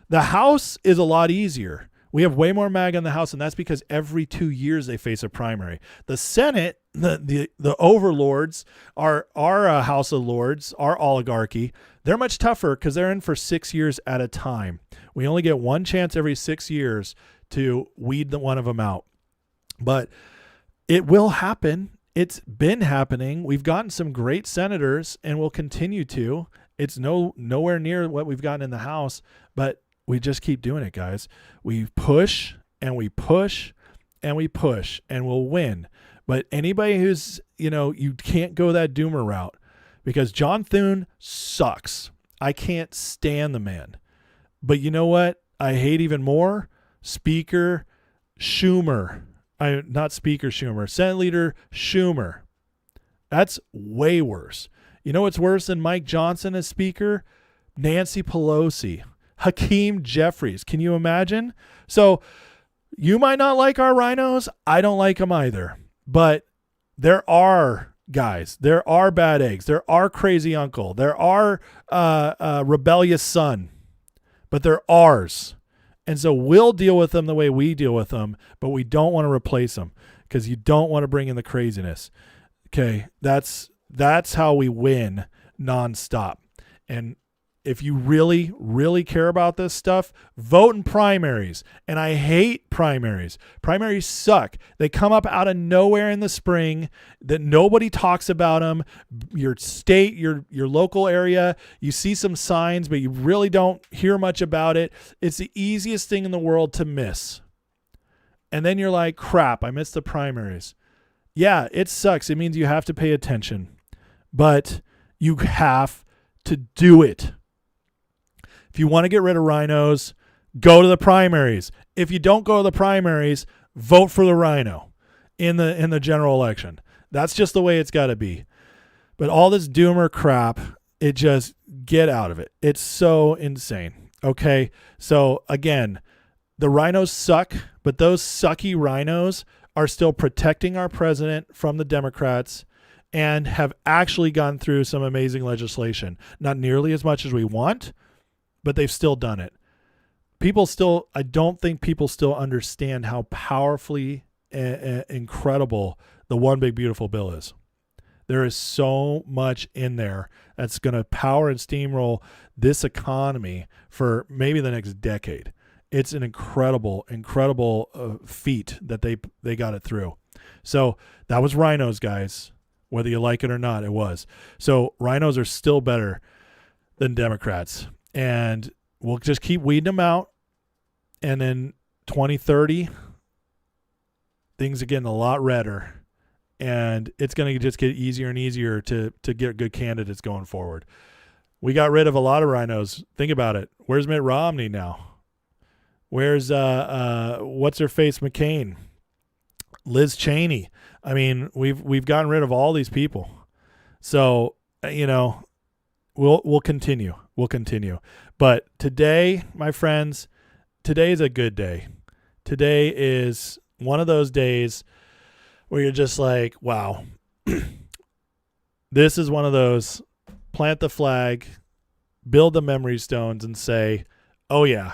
[SPEAKER 2] The House is a lot easier. We have way more MAGA in the House, and that's because every 2 years they face a primary. The Senate, the overlords, our House of Lords, our oligarchy, they're much tougher because they're in for 6 years at a time. We only get one chance every 6 years to weed one of them out. But it will happen. It's been happening. We've gotten some great senators and we'll continue to. It's nowhere near what we've gotten in the House, but we just keep doing it, guys. We push and we push and we push and we'll win. But anybody who's, you can't go that doomer route because John Thune sucks. I can't stand the man. But you know what? I hate even more? Speaker Schumer. Not Speaker Schumer, Senate Leader Schumer. That's way worse. You know what's worse than Mike Johnson as Speaker? Nancy Pelosi, Hakeem Jeffries. Can you imagine? So you might not like our rhinos. I don't like them either. But there are guys. There are bad eggs. There are crazy uncle. There are rebellious son. But they're ours. And so we'll deal with them the way we deal with them, but we don't want to replace them because you don't want to bring in the craziness. Okay, that's how we win nonstop. And if you really, really care about this stuff, vote in primaries. And I hate primaries. Primaries suck. They come up out of nowhere in the spring that nobody talks about them. Your state, your local area, you see some signs, but you really don't hear much about it. It's the easiest thing in the world to miss. And then you're like, crap, I missed the primaries. Yeah, it sucks. It means you have to pay attention. But you have to do it. If you want to get rid of rhinos, go to the primaries. If you don't go to the primaries, vote for the rhino in the general election. That's just the way it's got to be. But all this doomer crap, it just get out of it. It's so insane. Okay? So again, the rhinos suck, but those sucky rhinos are still protecting our president from the Democrats and have actually gone through some amazing legislation. Not nearly as much as we want, but they've still done it. I don't think people still understand how powerfully incredible the One Big Beautiful Bill is. There is so much in there that's going to power and steamroll this economy for maybe the next decade. It's an incredible feat that they got it through. So that was rhinos, guys. Whether you like it or not, it was. So rhinos are still better than Democrats. And we'll just keep weeding them out. And then 2030, things are getting a lot redder. And it's going to just get easier and easier to get good candidates going forward. We got rid of a lot of rhinos. Think about it. Where's Mitt Romney now? Where's what's-her-face McCain? Liz Cheney. I mean, we've gotten rid of all these people. So, we'll continue. We'll continue. But today, my friends, today is a good day. Today is one of those days where you're just like, wow. This is one of those plant the flag, build the memory stones and say, oh yeah,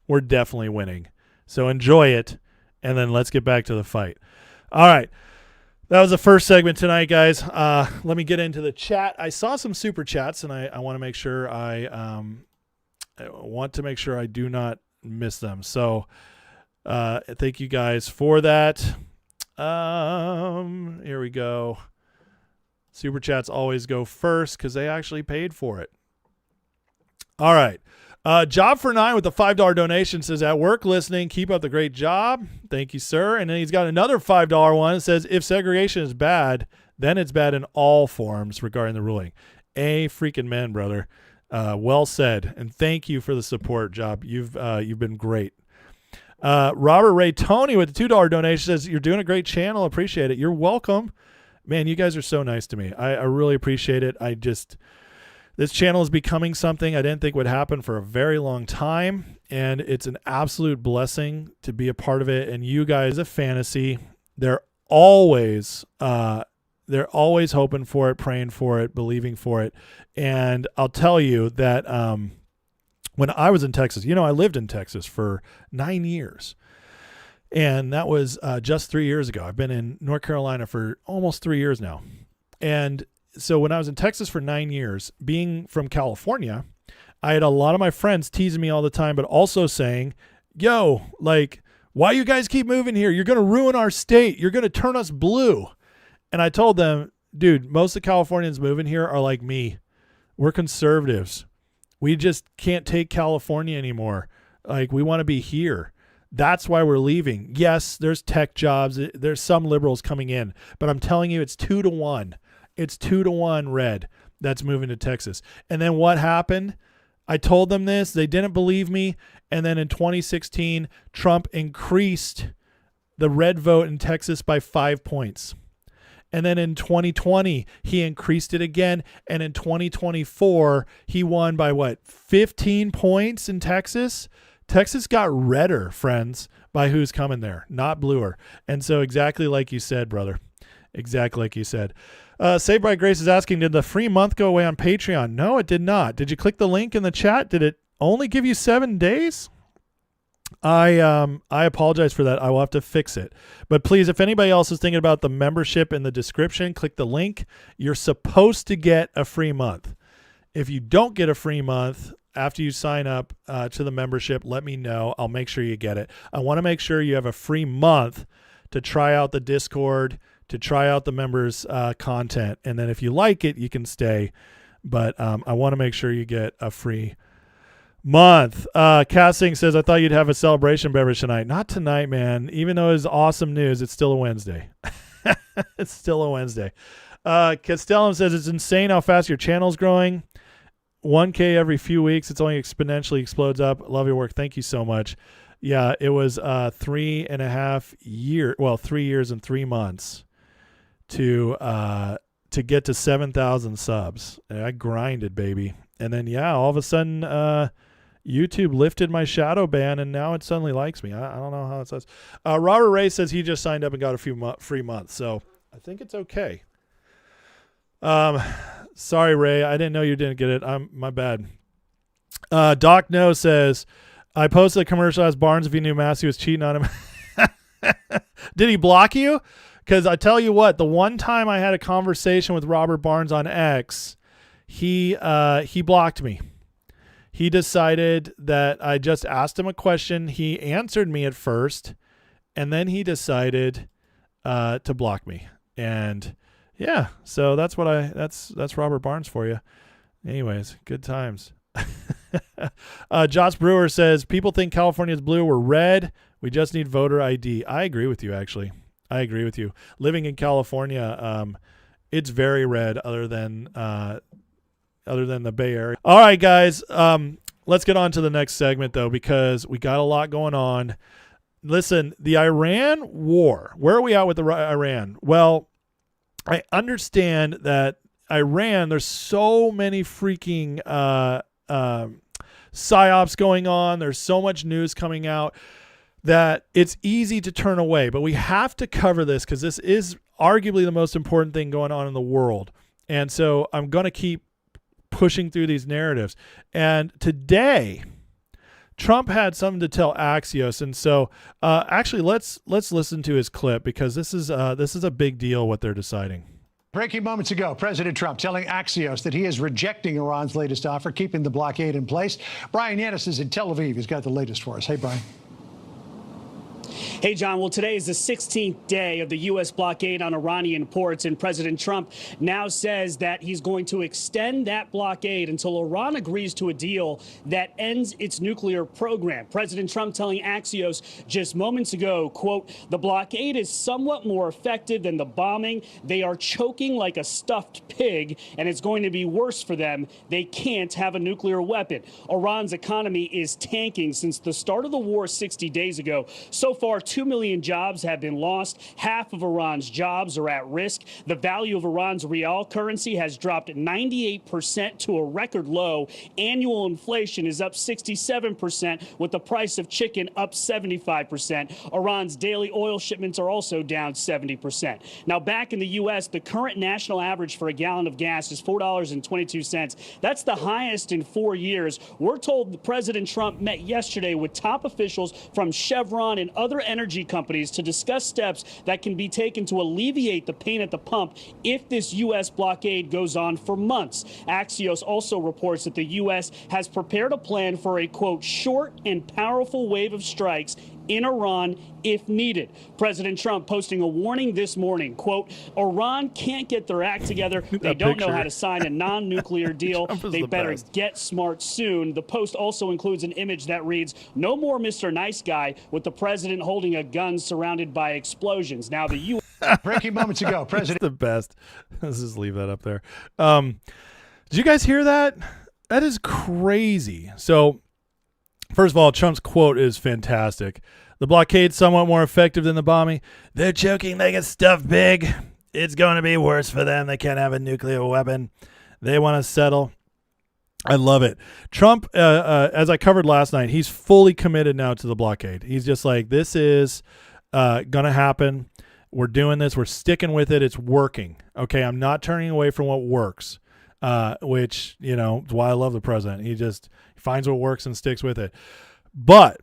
[SPEAKER 2] we're definitely winning. So enjoy it. And then let's get back to the fight. All right. That was the first segment tonight, guys. Let me get into the chat. I saw some super chats, and I want to make sure I do not miss them. So thank you guys for that. Here we go. Super chats always go first because they actually paid for it. All right. Job for 9 with the $5 donation says, at work listening, keep up the great job. Thank you, sir. And then he's got another $5 one that says, if segregation is bad, then it's bad in all forms regarding the ruling. Freaking man, brother. Well said. And thank you for the support, Job. You've been great. Robert Ray Tony with the $2 donation says, you're doing a great channel. Appreciate it. You're welcome. Man, you guys are so nice to me. I really appreciate it. This channel is becoming something I didn't think would happen for a very long time, and it's an absolute blessing to be a part of it. And you guys, a fantasy, they're always hoping for it, praying for it, believing for it. And I'll tell you that when I was in Texas, I lived in Texas for 9 years, and that was just 3 years ago. I've been in North Carolina for almost 3 years now, and so when I was in Texas for 9 years, being from California, I had a lot of my friends teasing me all the time, but also saying, yo, like, why you guys keep moving here? You're going to ruin our state. You're going to turn us blue. And I told them, dude, most of the Californians moving here are like me. We're conservatives. We just can't take California anymore. Like, we want to be here. That's why we're leaving. Yes, there's tech jobs. There's some liberals coming in, but I'm telling you, it's 2-to-1. It's 2-to-1 red that's moving to Texas. And then what happened? I told them this. They didn't believe me. And then in 2016, Trump increased the red vote in Texas by 5 points. And then in 2020, he increased it again. And in 2024, he won by 15 points in Texas? Texas got redder, friends, by who's coming there, not bluer. And so exactly like you said, brother. Exactly like you said. Saved by Grace is asking, did the free month go away on Patreon? No, it did not. Did you click the link in the chat? Did it only give you 7 days? I apologize for that. I will have to fix it. But please, if anybody else is thinking about the membership in the description, click the link. You're supposed to get a free month. If you don't get a free month, after you sign up to the membership, let me know. I'll make sure you get it. I want to make sure you have a free month to try out the Discord, to try out the members' content. And then if you like it, you can stay. But I want to make sure you get a free month. Casting says, I thought you'd have a celebration beverage tonight. Not tonight, man. Even though it's awesome news, it's still a Wednesday. It's still a Wednesday. Castellum says, it's insane how fast your channel's growing. 1K every few weeks. It's only exponentially explodes up. Love your work. Thank you so much. Yeah, it was 3.5 years. Well, 3 years and 3 months to get to 7,000 subs. And I grinded, baby. And then, yeah, all of a sudden, YouTube lifted my shadow ban, and now it suddenly likes me. I don't know how it says. Robert Ray says he just signed up and got a few free months, so I think it's okay. Sorry, Ray. I didn't know you didn't get it. My bad. Doc No says, I posted a commercial as Barnes if he knew Massey was cheating on him. Did he block you? Because I tell you what, the one time I had a conversation with Robert Barnes on X, he blocked me. He decided that I just asked him a question. He answered me at first, and then he decided to block me. And yeah, so that's Robert Barnes for you. Anyways, good times. Josh Brewer says, people think California is blue. We're red. We just need voter ID. I agree with you, actually. I agree with you. Living in California, it's very red other than the Bay Area. All right, guys, let's get on to the next segment, though, because we got a lot going on. Listen, the Iran war, where are we at with the Iran? Well, I understand that Iran, there's so many freaking psyops going on. There's so much news coming out that it's easy to turn away. But we have to cover this because this is arguably the most important thing going on in the world. And so I'm going to keep pushing through these narratives. And today, Trump had something to tell Axios. And so actually, let's listen to his clip because this is a big deal what they're deciding.
[SPEAKER 9] Breaking moments ago, President Trump telling Axios that he is rejecting Iran's latest offer, keeping the blockade in place. Brian Yanis is in Tel Aviv. He's got the latest for us. Hey, Brian.
[SPEAKER 10] Hey, John. Well, today is the 16th day of the U.S. blockade on Iranian ports, and President Trump now says that he's going to extend that blockade until Iran agrees to a deal that ends its nuclear program. President Trump telling Axios just moments ago, quote, the blockade is somewhat more effective than the bombing. They are choking like a stuffed pig, and it's going to be worse for them. They can't have a nuclear weapon. Iran's economy is tanking since the start of the war 60 days ago. So far, 2 million jobs have been lost. Half of Iran's jobs are at risk. The value of Iran's real currency has dropped 98% to a record low. Annual inflation is up 67%, with the price of chicken up 75%. Iran's daily oil shipments are also down 70%. Now, back in the U.S., the current national average for a gallon of gas is $4.22. That's the highest in 4 years. We're told that President Trump met yesterday with top officials from Chevron and other energy companies to discuss steps that can be taken to alleviate the pain at the pump if this U.S. blockade goes on for months. Axios also reports that the U.S. has prepared a plan for a, quote, short and powerful wave of strikes in Iran if needed. President Trump posting a warning this morning, quote, Iran can't get their act together. They don't know how to sign a non-nuclear deal. They better get smart soon. The post also includes an image that reads, no more Mr. Nice Guy, with the president holding a gun surrounded by explosions. Now the U.S.
[SPEAKER 9] Breaking moments ago, President.
[SPEAKER 2] The best. Let's just leave that up there. Did you guys hear that? That is crazy. So, first of all, Trump's quote is fantastic. The blockade's somewhat more effective than the bombing. They're choking like a stuffed pig. It's going to be worse for them. They can't have a nuclear weapon. They want to settle. I love it. Trump, as I covered last night, he's fully committed now to the blockade. He's just like, this is going to happen. We're doing this. We're sticking with it. It's working. Okay, I'm not turning away from what works, which, you know, is why I love the president. He just finds what works and sticks with it. But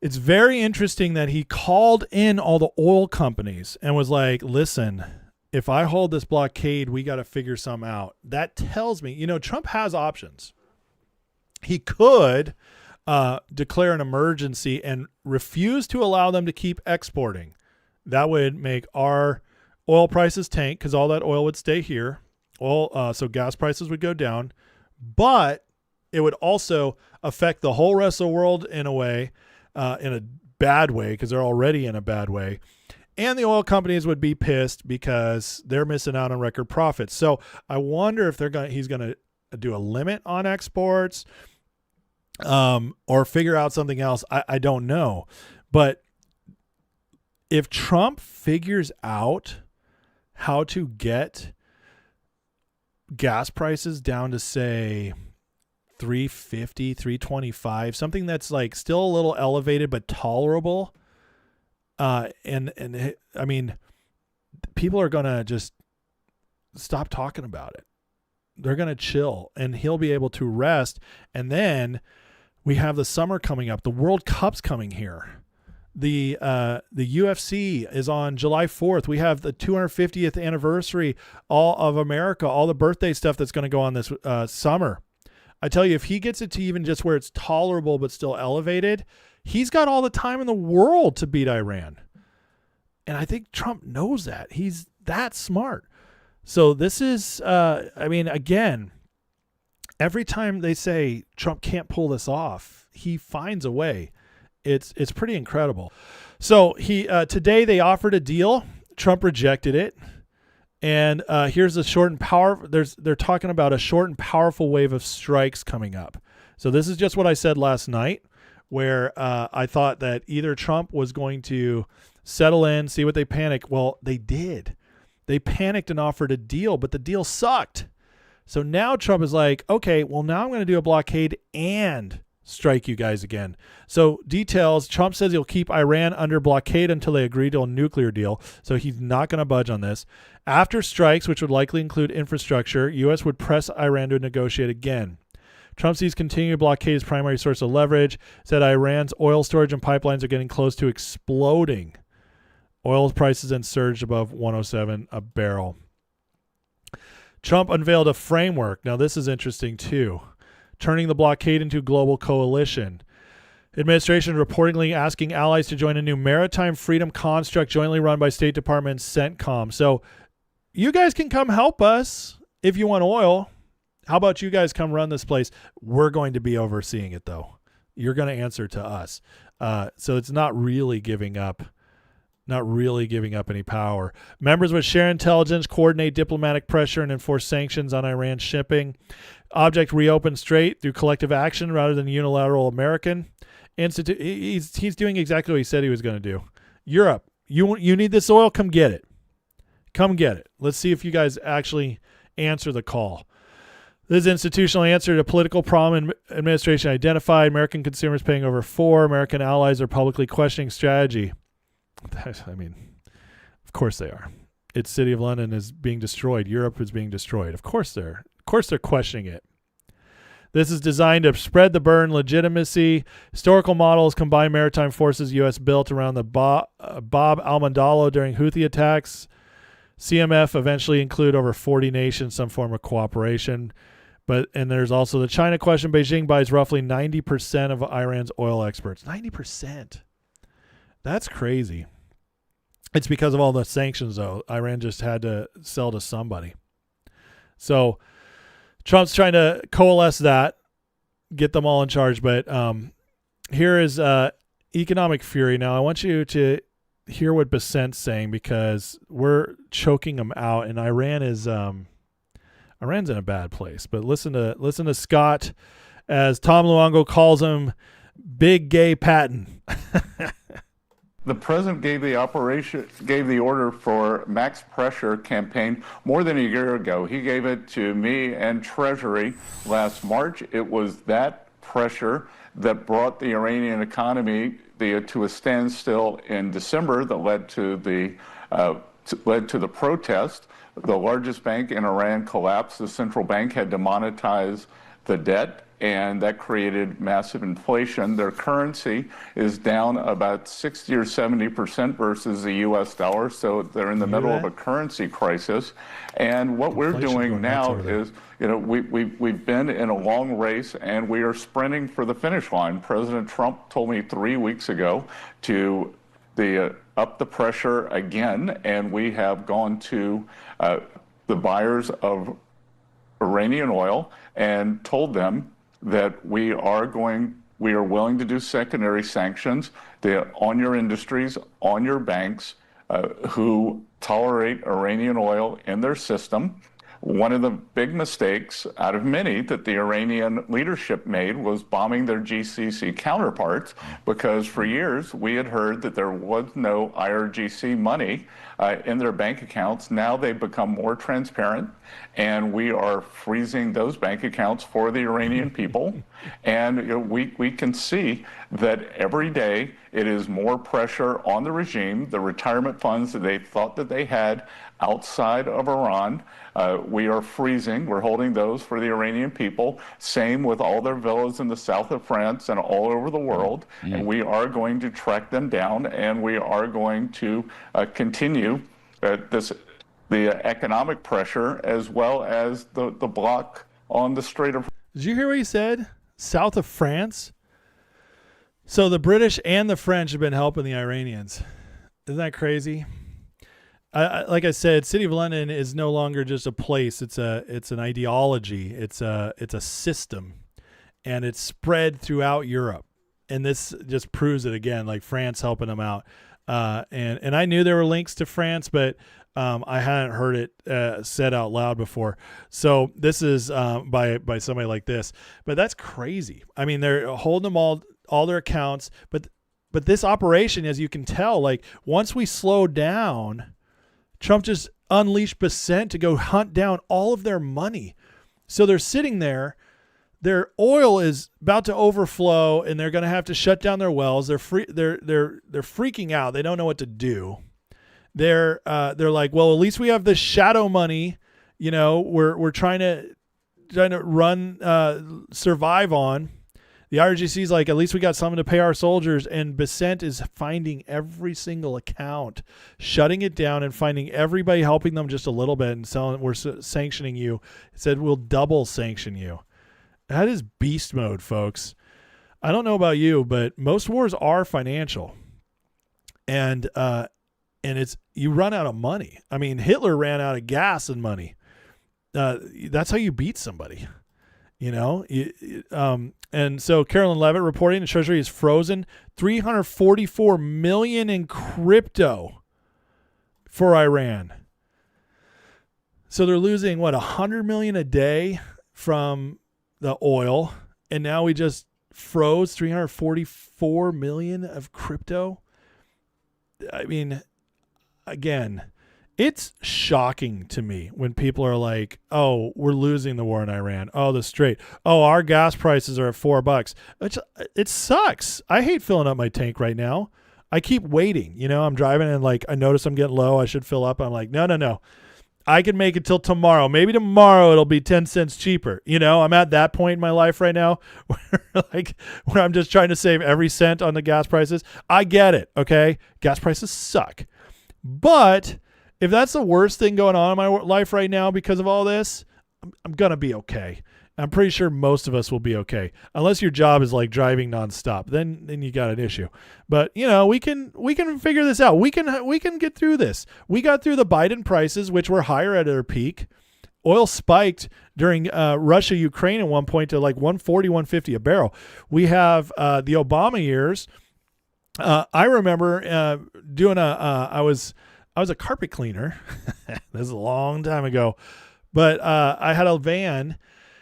[SPEAKER 2] it's very interesting that he called in all the oil companies and was like, listen, if I hold this blockade, we got to figure some out. That tells me, you know, Trump has options. he could declare an emergency and refuse to allow them to keep exporting. That would make our oil prices tank because all that oil would stay here. So gas prices would go down, but it would also affect the whole rest of the world in a way, in a bad way, because they're already in a bad way. And the oil companies would be pissed because they're missing out on record profits. So I wonder if he's going to do a limit on exports, or figure out something else. I don't know. But if Trump figures out how to get gas prices down to, say, $3.50, $3.25, something that's like still a little elevated but tolerable, and I mean, people are gonna just stop talking about it. They're gonna chill, and he'll be able to rest. And then we have the summer coming up. The World Cup's coming here. The UFC is on July 4th. We have the 250th anniversary of America, all the birthday stuff that's going to go on this summer. I tell you, if he gets it to even just where it's tolerable but still elevated, he's got all the time in the world to beat Iran. And I think Trump knows that. He's that smart. So this is, I mean, again, every time they say Trump can't pull this off, he finds a way. It's pretty incredible. So today they offered a deal. Trump rejected it. And here's a short and powerful. They're talking about a short and powerful wave of strikes coming up. So this is just what I said last night, where I thought that either Trump was going to settle in, see what they panic. Well, they did. They panicked and offered a deal, but the deal sucked. So now Trump is like, okay, well, now I'm going to do a blockade and strike you guys again. So details, Trump says he'll keep Iran under blockade until they agree to a nuclear deal. So he's not going to budge on this. After strikes, which would likely include infrastructure, U.S. would press Iran to negotiate again. Trump sees continued blockade as primary source of leverage, said Iran's oil storage and pipelines are getting close to exploding. Oil prices then surged above $107 a barrel. Trump unveiled a framework. Now, this is interesting, too. Turning the blockade into a global coalition. Administration reportedly asking allies to join a new maritime freedom construct jointly run by State Department and CENTCOM. So you guys can come help us if you want oil. How about you guys come run this place? We're going to be overseeing it, though. You're going to answer to us. So it's not really giving up any power. Members would share intelligence, coordinate diplomatic pressure, and enforce sanctions on Iran shipping. Object reopen Strait through collective action rather than unilateral American institute. He's doing exactly what he said he was going to do. Europe, you need this oil? Come get it. Come get it. Let's see if you guys actually answer the call. This institutional answer to a political problem administration identified. American consumers paying over $4. American allies are publicly questioning strategy. I mean, of course they are. Its city of London is being destroyed. Europe is being destroyed. Of course they're questioning it. This is designed to spread the burden, legitimacy. Historical models combine maritime forces U.S. built around the Bab al-Mandalo during Houthi attacks. CMF eventually include over 40 nations, some form of cooperation. And there's also the China question. Beijing buys roughly 90% of Iran's oil exports. 90%. That's crazy. It's because of all the sanctions, though. Iran just had to sell to somebody. So Trump's trying to coalesce that, get them all in charge. But here is economic fury. Now, I want you to hear what Besant's saying because we're choking them out, and Iran's in a bad place. But listen to Scott as Tom Luongo calls him Big Gay Patton.
[SPEAKER 11] The president gave the order for max pressure campaign more than a year ago. He gave it to me and Treasury last March. It was that pressure that brought the Iranian economy to a standstill in December that led to the protest. The largest bank in Iran collapsed. The central bank had to monetize the debt. and that created massive inflation. Their currency is down about 60 or 70% versus the U.S. dollar, so they're in the middle of a currency crisis. And what we're doing now is, we've been in a long race, and we are sprinting for the finish line. President Trump told me 3 weeks ago to up the pressure again, and we have gone to the buyers of Iranian oil and told them that we are willing to do secondary sanctions on your industries, on your banks who tolerate Iranian oil in their system. One of the big mistakes out of many that the Iranian leadership made was bombing their GCC counterparts, because for years we had heard that there was no IRGC money in their bank accounts. Now they've become more transparent, and we are freezing those bank accounts for the Iranian people. And we can see that every day it is more pressure on the regime. The retirement funds that they thought that they had outside of Iran, we are freezing. We're holding those for the Iranian people. Same with all their villas in the south of France and all over the world. And we are going to track them down, and we are going to continue the economic pressure, as well as the block on the Strait of Hormuz.
[SPEAKER 2] Did you hear what he said? South of France? So the British and the French have been helping the Iranians. Isn't that crazy? Like I said, City of London is no longer just a place. It's an ideology. It's a system, and it's spread throughout Europe. And this just proves it again. Like France helping them out, and I knew there were links to France, but I hadn't heard it said out loud before. So this is by somebody like this. But that's crazy. I mean, they're holding them all their accounts, but this operation, as you can tell, like once we slow down, Trump just unleashed Basent to go hunt down all of their money. So they're sitting there. Their oil is about to overflow, and they're going to have to shut down their wells. They're freaking out. They don't know what to do. They're like, well, at least we have this shadow money. We're trying to run survive on. The IRGC's like, at least we got something to pay our soldiers. And Basent is finding every single account, shutting it down, and finding everybody helping them just a little bit and selling, we're sanctioning you. It said, we'll double sanction you. That is beast mode, folks. I don't know about you, but most wars are financial. And it's, you run out of money. I mean, Hitler ran out of gas and money. That's how you beat somebody. And so Carolyn Levitt reporting the Treasury is frozen $344 million in crypto for Iran. So they're losing $100 million a day from the oil, and now we just froze $344 million of crypto. I mean, again, it's shocking to me when people are like, oh, we're losing the war in Iran. Oh, the Strait. Oh, our gas prices are at $4. It sucks. I hate filling up my tank right now. I keep waiting. I'm driving and I notice I'm getting low. I should fill up. I'm like, no. I can make it till tomorrow. Maybe tomorrow it'll be 10 cents cheaper. I'm at that point in my life right now where I'm just trying to save every cent on the gas prices. I get it. Okay. Gas prices suck. But if that's the worst thing going on in my life right now because of all this, I'm going to be okay. I'm pretty sure most of us will be okay. Unless your job is like driving nonstop, then you got an issue. But we can figure this out. We can get through this. We got through the Biden prices, which were higher at their peak. Oil spiked during Russia, Ukraine at one point to like $140, $150 a barrel. We have the Obama years. I remember doing I was a carpet cleaner. This is a long time ago, but I had a van,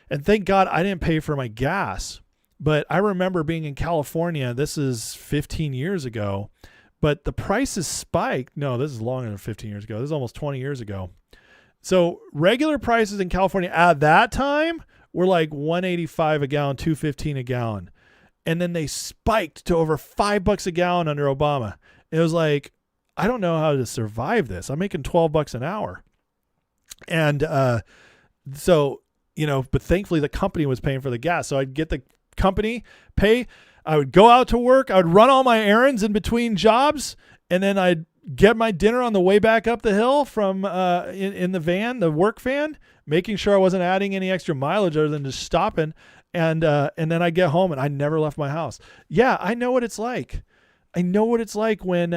[SPEAKER 2] and thank God I didn't pay for my gas. But I remember being in California. This is 15 years ago, but the prices spiked. No, this is longer than 15 years ago. This is almost 20 years ago. So regular prices in California at that time were like $1.85 a gallon, $2.15 a gallon. And then they spiked to over $5 a gallon under Obama. It was like, I don't know how to survive this. I'm making $12 an hour. And so but thankfully the company was paying for the gas. So I'd get the company pay. I would go out to work. I would run all my errands in between jobs, and then I'd get my dinner on the way back up the hill from in the van, the work van, making sure I wasn't adding any extra mileage other than just stopping. And then I get home and I never left my house. Yeah, I know what it's like. I know what it's like when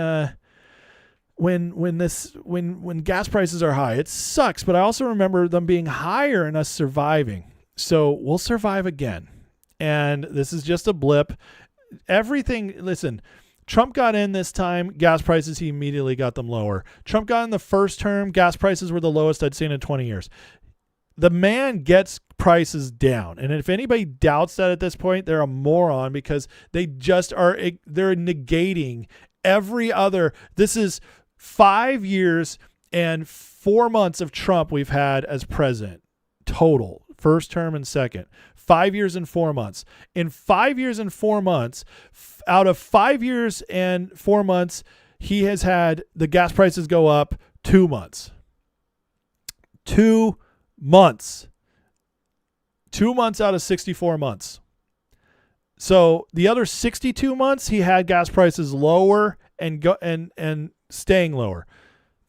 [SPEAKER 2] gas prices are high. It sucks, but I also remember them being higher and us surviving. So we'll survive again. And this is just a blip. Listen, Trump got in this time, gas prices, he immediately got them lower. Trump got in the first term, gas prices were the lowest I'd seen in 20 years. The man gets prices down. And if anybody doubts that at this point, they're a moron, because they're negating every other. This is 5 years and 4 months of Trump we've had as president total, first term and second. 5 years and 4 months. In 5 years and 4 months, out of 5 years and 4 months, he has had the gas prices go up 2 months. 2 months. 2 months out of 64 months. So the other 62 months, he had gas prices lower and staying lower.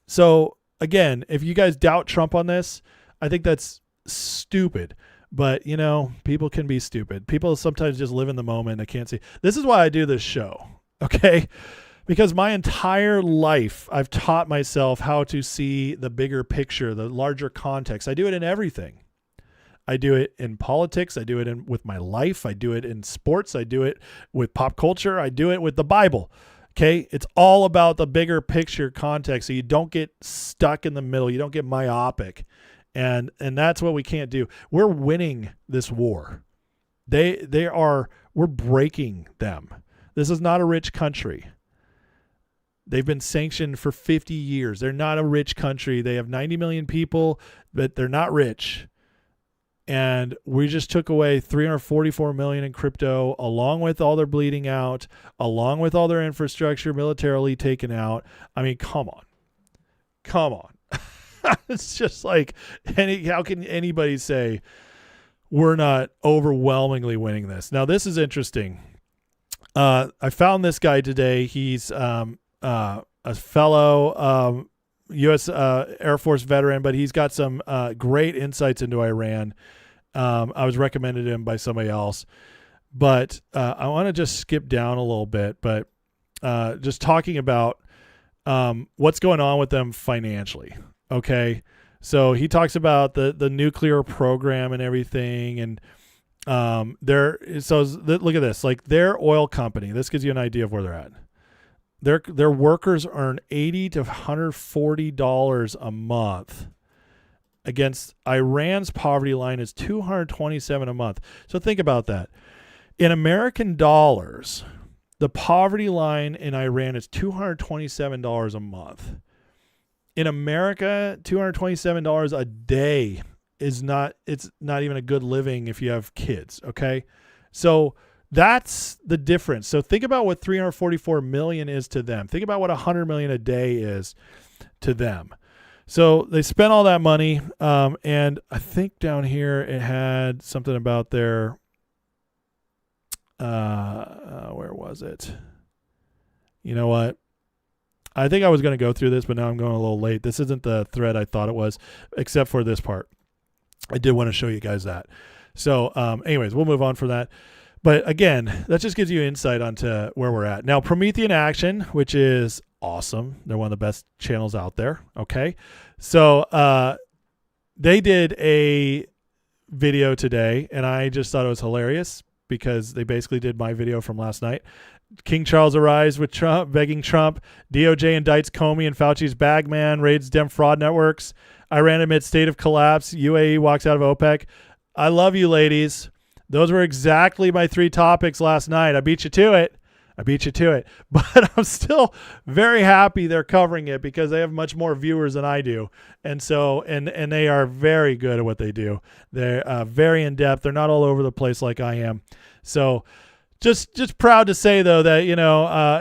[SPEAKER 2] So again, if you guys doubt Trump on this, I think that's stupid. But, people can be stupid. People sometimes just live in the moment. They can't see. This is why I do this show, okay? Because my entire life, I've taught myself how to see the bigger picture, the larger context. I do it in everything. I do it in politics. I do it with my life. I do it in sports. I do it with pop culture. I do it with the Bible. Okay? It's all about the bigger picture context, so you don't get stuck in the middle. You don't get myopic. And that's what we can't do. We're winning this war. We're breaking them. This is not a rich country. They've been sanctioned for 50 years. They're not a rich country. They have 90 million people, but they're not rich. And we just took away 344 million in crypto, along with all their bleeding out, along with all their infrastructure militarily taken out. I mean, come on. It's just like, how can anybody say we're not overwhelmingly winning this? Now, this is interesting. I found this guy today. He's a fellow U.S. Air Force veteran, but he's got some great insights into Iran. I was recommended him by somebody else. But I want to just skip down a little bit, but just talking about what's going on with them financially. Okay, so he talks about the nuclear program and everything, and look at this, like their oil company. This gives you an idea of where they're at. Their workers earn $80 to $140 a month, against Iran's poverty line is $227 a month. So think about that. In American dollars, the poverty line in Iran is $227 a month. In America, $227 a day it's not even a good living if you have kids, okay? So that's the difference. So think about what 344 million is to them. Think about what 100 million a day is to them. So they spent all that money, and I think down here it had something about their where was it? You know what? I think I was going to go through this, but now I'm going a little late. This isn't the thread I thought it was, except for this part. I did want to show you guys that. So anyways, we'll move on from that. But again, that just gives you insight onto where we're at. Now, Promethean Action, which is awesome. They're one of the best channels out there. Okay. So they did a video today, and I just thought it was hilarious because they basically did my video from last night. King Charles arrives with Trump, begging Trump. DOJ indicts Comey and Fauci's bagman, raids Dem fraud networks. Iran amidst state of collapse. UAE walks out of OPEC. I love you, ladies. Those were exactly my 3 topics last night. I beat you to it. But I'm still very happy they're covering it because they have much more viewers than I do. And so, and they are very good at what they do. They're very in depth. They're not all over the place like I am. So Just proud to say though that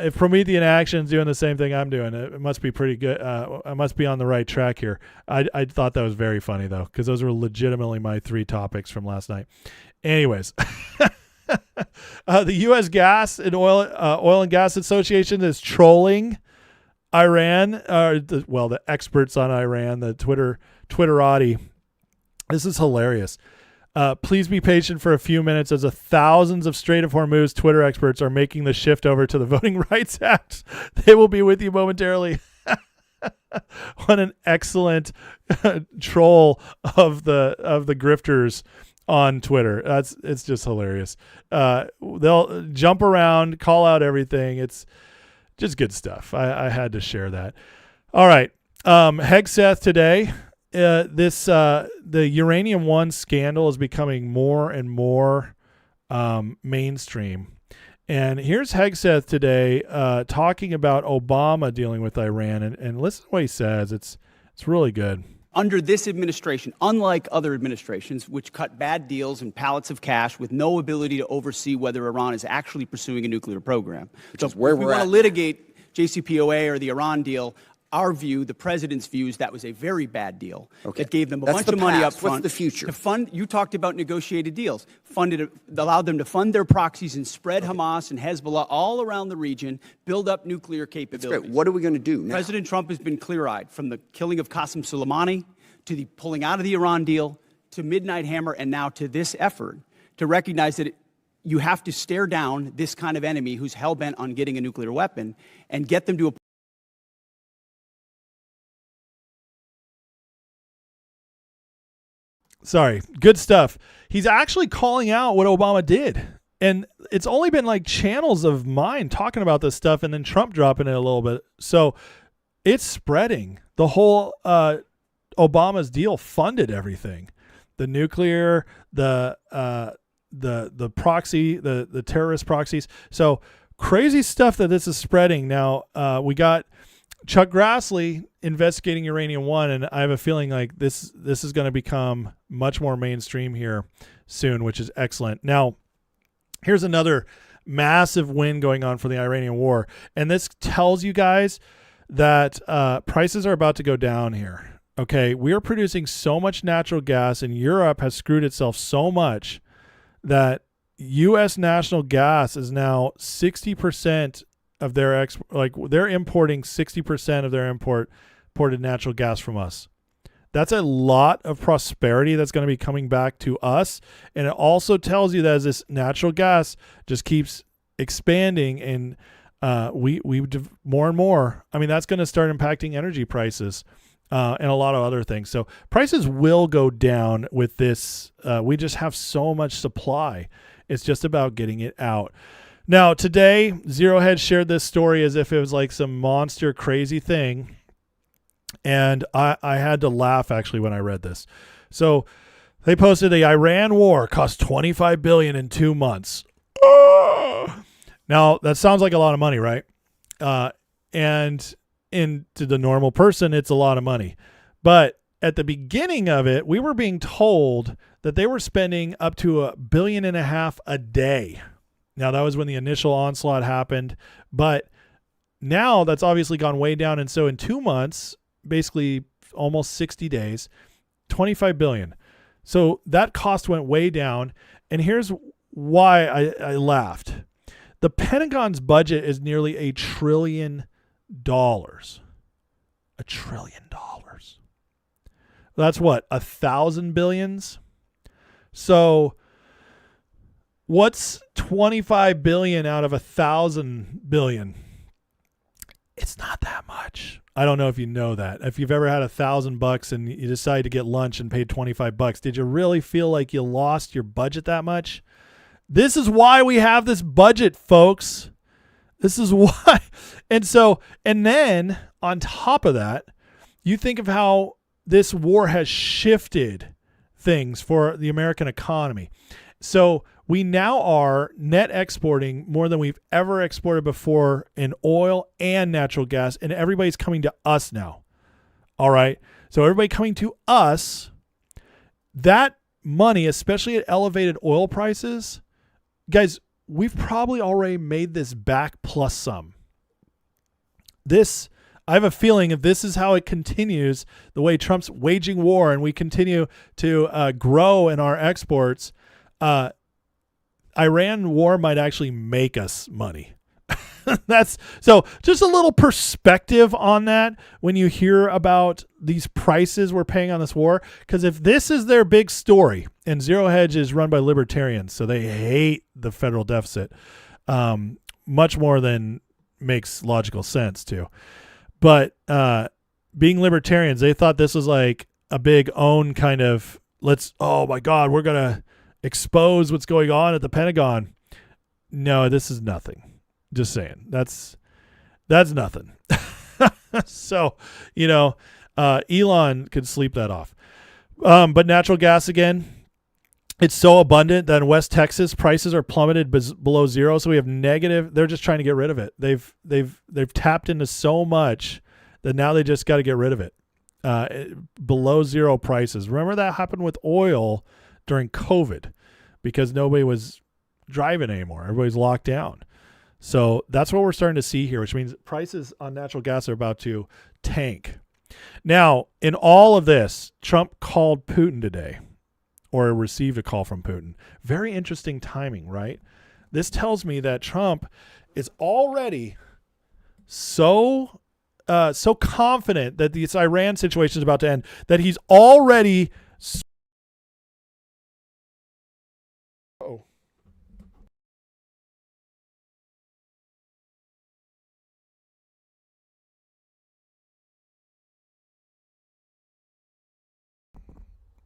[SPEAKER 2] if Promethean Action's doing the same thing I'm doing, it must be pretty good. I must be on the right track here. I thought that was very funny though, because those were legitimately my 3 topics from last night. Anyways, the U.S. Gas and Oil and Gas Association is trolling Iran. The experts on Iran, the Twitterati. This is hilarious. Please be patient for a few minutes as thousands of Strait of Hormuz Twitter experts are making the shift over to the Voting Rights Act. They will be with you momentarily. What an excellent troll of the grifters on Twitter. It's just hilarious. They'll jump around, call out everything. It's just good stuff. I had to share that. All right. Hegseth today. The Uranium One scandal is becoming more and more mainstream. And here's Hegseth today talking about Obama dealing with Iran. And listen to what he says. It's really good.
[SPEAKER 12] Under this administration, unlike other administrations, which cut bad deals and pallets of cash with no ability to oversee whether Iran is actually pursuing a nuclear program.
[SPEAKER 13] Which is where
[SPEAKER 12] we
[SPEAKER 13] we're
[SPEAKER 12] want
[SPEAKER 13] at.
[SPEAKER 12] to litigate JCPOA or the Iran deal. Our view, the president's view, is that was a very bad deal.
[SPEAKER 13] Okay.
[SPEAKER 12] That gave them a
[SPEAKER 13] That's
[SPEAKER 12] bunch
[SPEAKER 13] the
[SPEAKER 12] of money up
[SPEAKER 13] past.
[SPEAKER 12] front.
[SPEAKER 13] What's the future?
[SPEAKER 12] To fund, you talked about negotiated deals. Allowed them to fund their proxies and spread Hamas and Hezbollah all around the region, build up nuclear capabilities.
[SPEAKER 13] Great. What are we going to do now?
[SPEAKER 12] President Trump has been clear-eyed, from the killing of Qasem Soleimani to the pulling out of the Iran deal to Midnight Hammer and now to this effort to recognize that you have to stare down this kind of enemy who's hell-bent on getting a nuclear weapon and get them to a
[SPEAKER 2] Sorry. Good stuff. He's actually calling out what Obama did. And it's only been like channels of mine talking about this stuff and then Trump dropping it a little bit. So it's spreading. The whole Obama's deal funded everything. The nuclear, the proxy, the terrorist proxies. So crazy stuff that this is spreading. Now we got Chuck Grassley investigating Uranium One, and I have a feeling like this is going to become much more mainstream here soon, which is excellent. Now, here's another massive win going on for the Iranian war, and this tells you guys that prices are about to go down here. Okay, we are producing so much natural gas, and Europe has screwed itself so much that U.S. national gas is now 60% of their they're importing 60% of their imported natural gas from us. That's a lot of prosperity that's going to be coming back to us. And it also tells you that as this natural gas just keeps expanding and we more and more, I mean, that's going to start impacting energy prices and a lot of other things. So prices will go down with this. We just have so much supply. It's just about getting it out. Now, today, Zero Hedge shared this story as if it was like some monster crazy thing. And I had to laugh, actually, when I read this. So they posted the Iran war cost $25 billion in 2 months. Now, that sounds like a lot of money, right? And to the normal person, it's a lot of money. But at the beginning of it, we were being told that they were spending up to $1.5 billion a day. Now, that was when the initial onslaught happened, but now that's obviously gone way down. And so in 2 months, basically almost 60 days, $25 billion. So that cost went way down. And here's why I laughed. The Pentagon's budget is nearly $1 trillion. $1 trillion. That's what, 1,000 billions? So what's 25 billion out of 1,000 billion? It's not that much. I don't know if you know that. If you've ever had $1,000 and you decide to get lunch and paid $25, did you really feel like you lost your budget that much? This is why we have this budget, folks. This is why. And then on top of that, you think of how this war has shifted things for the American economy. So we now are net exporting more than we've ever exported before in oil and natural gas, and everybody's coming to us now. All right. So everybody coming to us, that money, especially at elevated oil prices, guys, we've probably already made this back plus some. I have a feeling if this is how it continues, the way Trump's waging war and we continue to grow in our exports, Iran war might actually make us money. That's so just a little perspective on that when you hear about these prices we're paying on this war. Because if this is their big story, and Zero Hedge is run by libertarians, so they hate the federal deficit much more than makes logical sense too. But being libertarians, they thought this was like a big own kind of oh my God, we're going to expose what's going on at the Pentagon. No, this is nothing. Just saying. That's nothing. So, Elon could sleep that off. But natural gas again, it's so abundant that in West Texas prices are plummeted below zero. So we have negative. They're just trying to get rid of it. They've tapped into so much that now they just got to get rid of it. Below zero prices. Remember that happened with oil during COVID because nobody was driving anymore. Everybody's locked down. So that's what we're starting to see here, which means prices on natural gas are about to tank. Now, in all of this, Trump called Putin today, or received a call from Putin. Very interesting timing, right? This tells me that Trump is already so confident that this Iran situation is about to end that he's already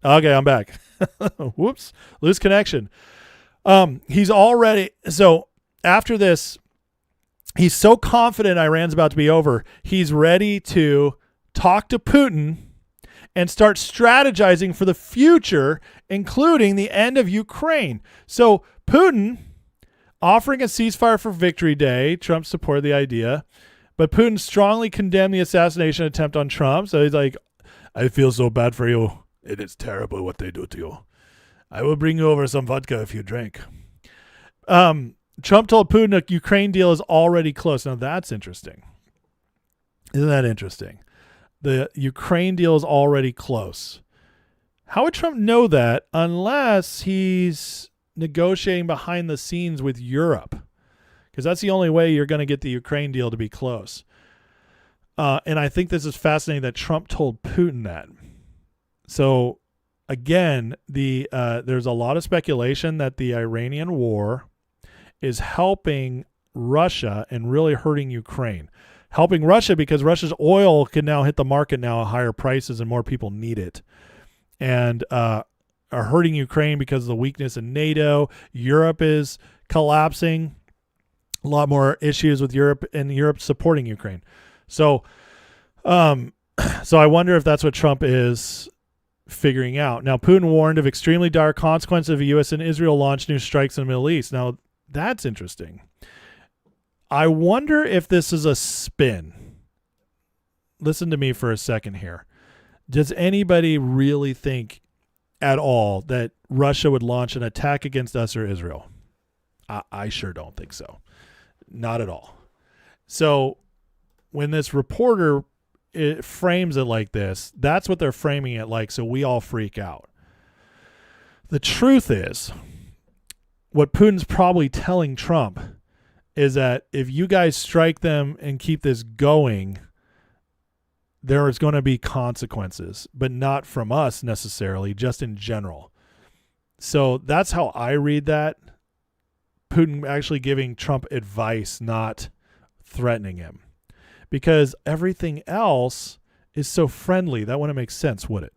[SPEAKER 2] Okay, I'm back. Whoops, lose connection. He's already, so after this, he's so confident Iran's about to be over, he's ready to talk to Putin and start strategizing for the future, including the end of Ukraine. So Putin offering a ceasefire for Victory Day, Trump supported the idea, but Putin strongly condemned the assassination attempt on Trump. So he's like, I feel so bad for you. It is terrible what they do to you. I will bring you over some vodka if you drink. Trump told Putin a Ukraine deal is already close. Now that's interesting. Isn't that interesting? The Ukraine deal is already close. How would Trump know that unless he's negotiating behind the scenes with Europe? Because that's the only way you're going to get the Ukraine deal to be close. And I think this is fascinating that Trump told Putin that. So, again, there's a lot of speculation that the Iranian war is helping Russia and really hurting Ukraine. Helping Russia because Russia's oil can now hit the market now at higher prices and more people need it. And are hurting Ukraine because of the weakness in NATO. Europe is collapsing. A lot more issues with Europe and Europe supporting Ukraine. So, so I wonder if that's what Trump is figuring out. Now, Putin warned of extremely dire consequences if the U.S. and Israel launch new strikes in the Middle East. Now, that's interesting. I wonder if this is a spin. Listen to me for a second here. Does anybody really think at all that Russia would launch an attack against us or Israel? I sure don't think so. Not at all. So when this reporter frames it like this, that's what they're framing it like, so we all freak out. The truth is, what Putin's probably telling Trump is that if you guys strike them and keep this going, there is going to be consequences, but not from us necessarily, just in general. So that's how I read that. Putin actually giving Trump advice, not threatening him. Because everything else is so friendly. That wouldn't make sense, would it?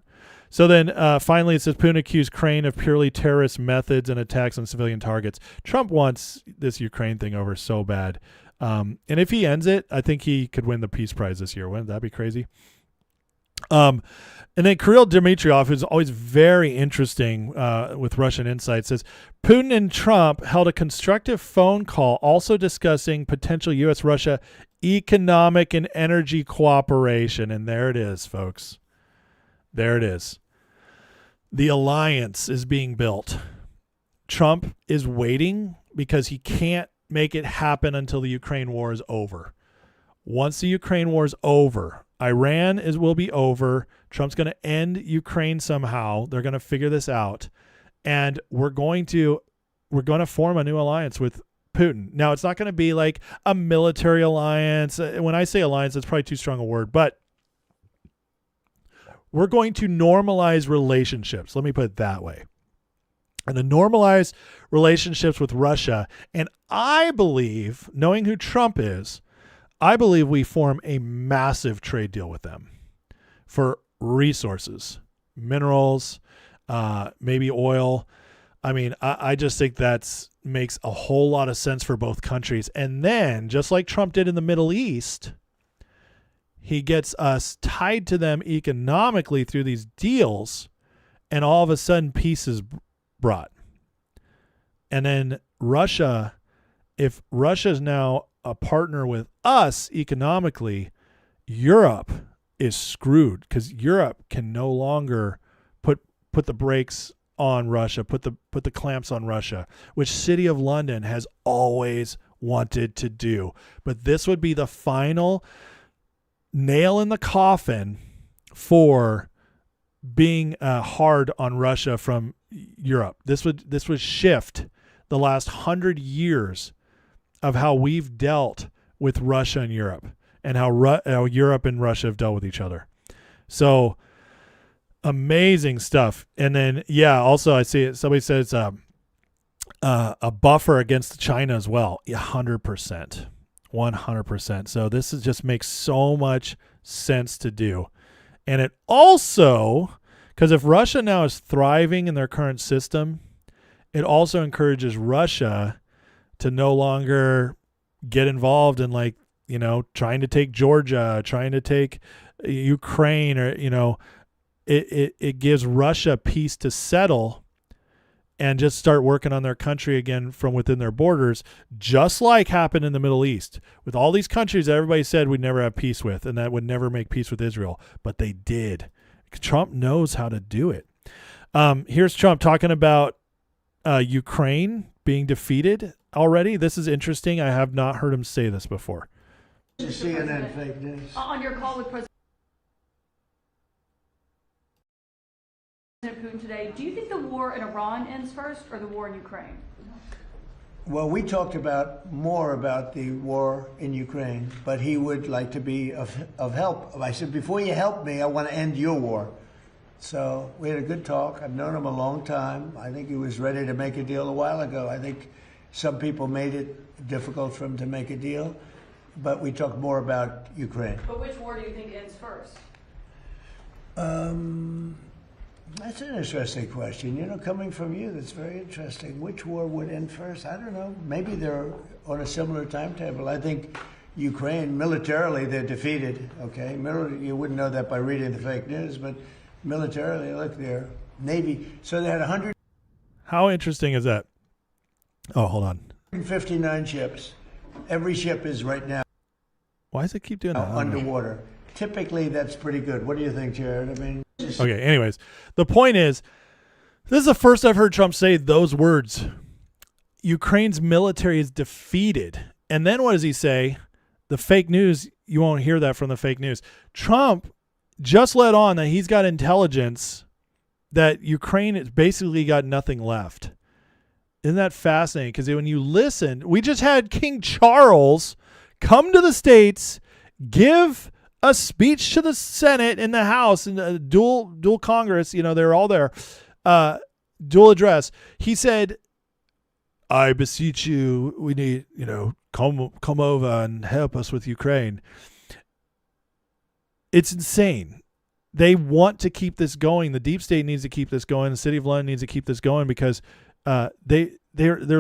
[SPEAKER 2] So then finally it says Putin accused Ukraine of purely terrorist methods and attacks on civilian targets. Trump wants this Ukraine thing over so bad. And if he ends it, I think he could win the Peace Prize this year. Wouldn't that be crazy? And then Kirill Dmitriev, who's always very interesting with Russian insight, says Putin and Trump held a constructive phone call also discussing potential U.S.-Russia economic and energy cooperation. And there it is, folks. There it is. The alliance is being built. Trump is waiting because he can't make it happen until the Ukraine war is over. Once the Ukraine war is over, Iran will be over. Trump's going to end Ukraine somehow. They're going to figure this out, and we're going to form a new alliance with Putin. Now, it's not going to be like a military alliance. When I say alliance, that's probably too strong a word, but we're going to normalize relationships. Let me put it that way. And to normalize relationships with Russia. And I believe, knowing who Trump is, I believe we form a massive trade deal with them for resources, minerals, maybe oil. I mean, I just think that makes a whole lot of sense for both countries. And then, just like Trump did in the Middle East, he gets us tied to them economically through these deals, and all of a sudden peace is brought. And then Russia, if Russia is now a partner with us economically, Europe is screwed, because Europe can no longer put the brakes on Russia, put the clamps on Russia, which City of London has always wanted to do. But this would be the final nail in the coffin for being hard on Russia from Europe. This would shift the last 100 years of how we've dealt with Russia and Europe, and how Europe and Russia have dealt with each other. So amazing stuff. And then, yeah, also I see it. Somebody says a buffer against China as well. 100%. 100%. So this just makes so much sense to do. And it also, because if Russia now is thriving in their current system, it also encourages Russia to no longer get involved in, like, you know, trying to take Georgia, trying to take Ukraine, or, you know, it gives Russia peace to settle and just start working on their country again from within their borders, just like happened in the Middle East with all these countries that everybody said we'd never have peace with and that would never make peace with Israel, but they did. Trump knows how to do it. Here's Trump talking about Ukraine being defeated already. This is interesting. I have not heard him say this before.
[SPEAKER 13] CNN fake news. On your call with President Putin today, do you think the war in Iran ends first, or the war in Ukraine?
[SPEAKER 14] Well, we talked more about the war in Ukraine, but he would like to be of help. I said, before you help me, I want to end your war. So we had a good talk. I've known him a long time. I think he was ready to make a deal a while ago. I think some people made it difficult for him to make a deal, but we talked more about Ukraine.
[SPEAKER 13] But which war do you think ends first?
[SPEAKER 14] That's an interesting question. You know, coming from you, that's very interesting. Which war would end first? I don't know. Maybe they're on a similar timetable. I think Ukraine, militarily, they're defeated, okay? You wouldn't know that by reading the fake news, but militarily, look, their Navy. So they had 100.
[SPEAKER 2] How interesting is that? Oh, hold on.
[SPEAKER 14] 159 ships. Every ship is right now.
[SPEAKER 2] Why does it keep doing that?
[SPEAKER 14] Underwater. Typically, that's pretty good. What do you think, Jared? I mean,
[SPEAKER 2] okay, anyways, the point is, this is the first I've heard Trump say those words. Ukraine's military is defeated. And then what does he say? The fake news, you won't hear that from the fake news. Trump just let on that he's got intelligence that Ukraine has basically got nothing left. Isn't that fascinating? Because when you listen, we just had King Charles come to the States, give a speech to the Senate and the House and a dual Congress, you know, they're all there, dual address. He said, I beseech you, we need, you know, come over and help us with Ukraine. It's insane. They want to keep this going. The deep state needs to keep this going. The City of London needs to keep this going because they're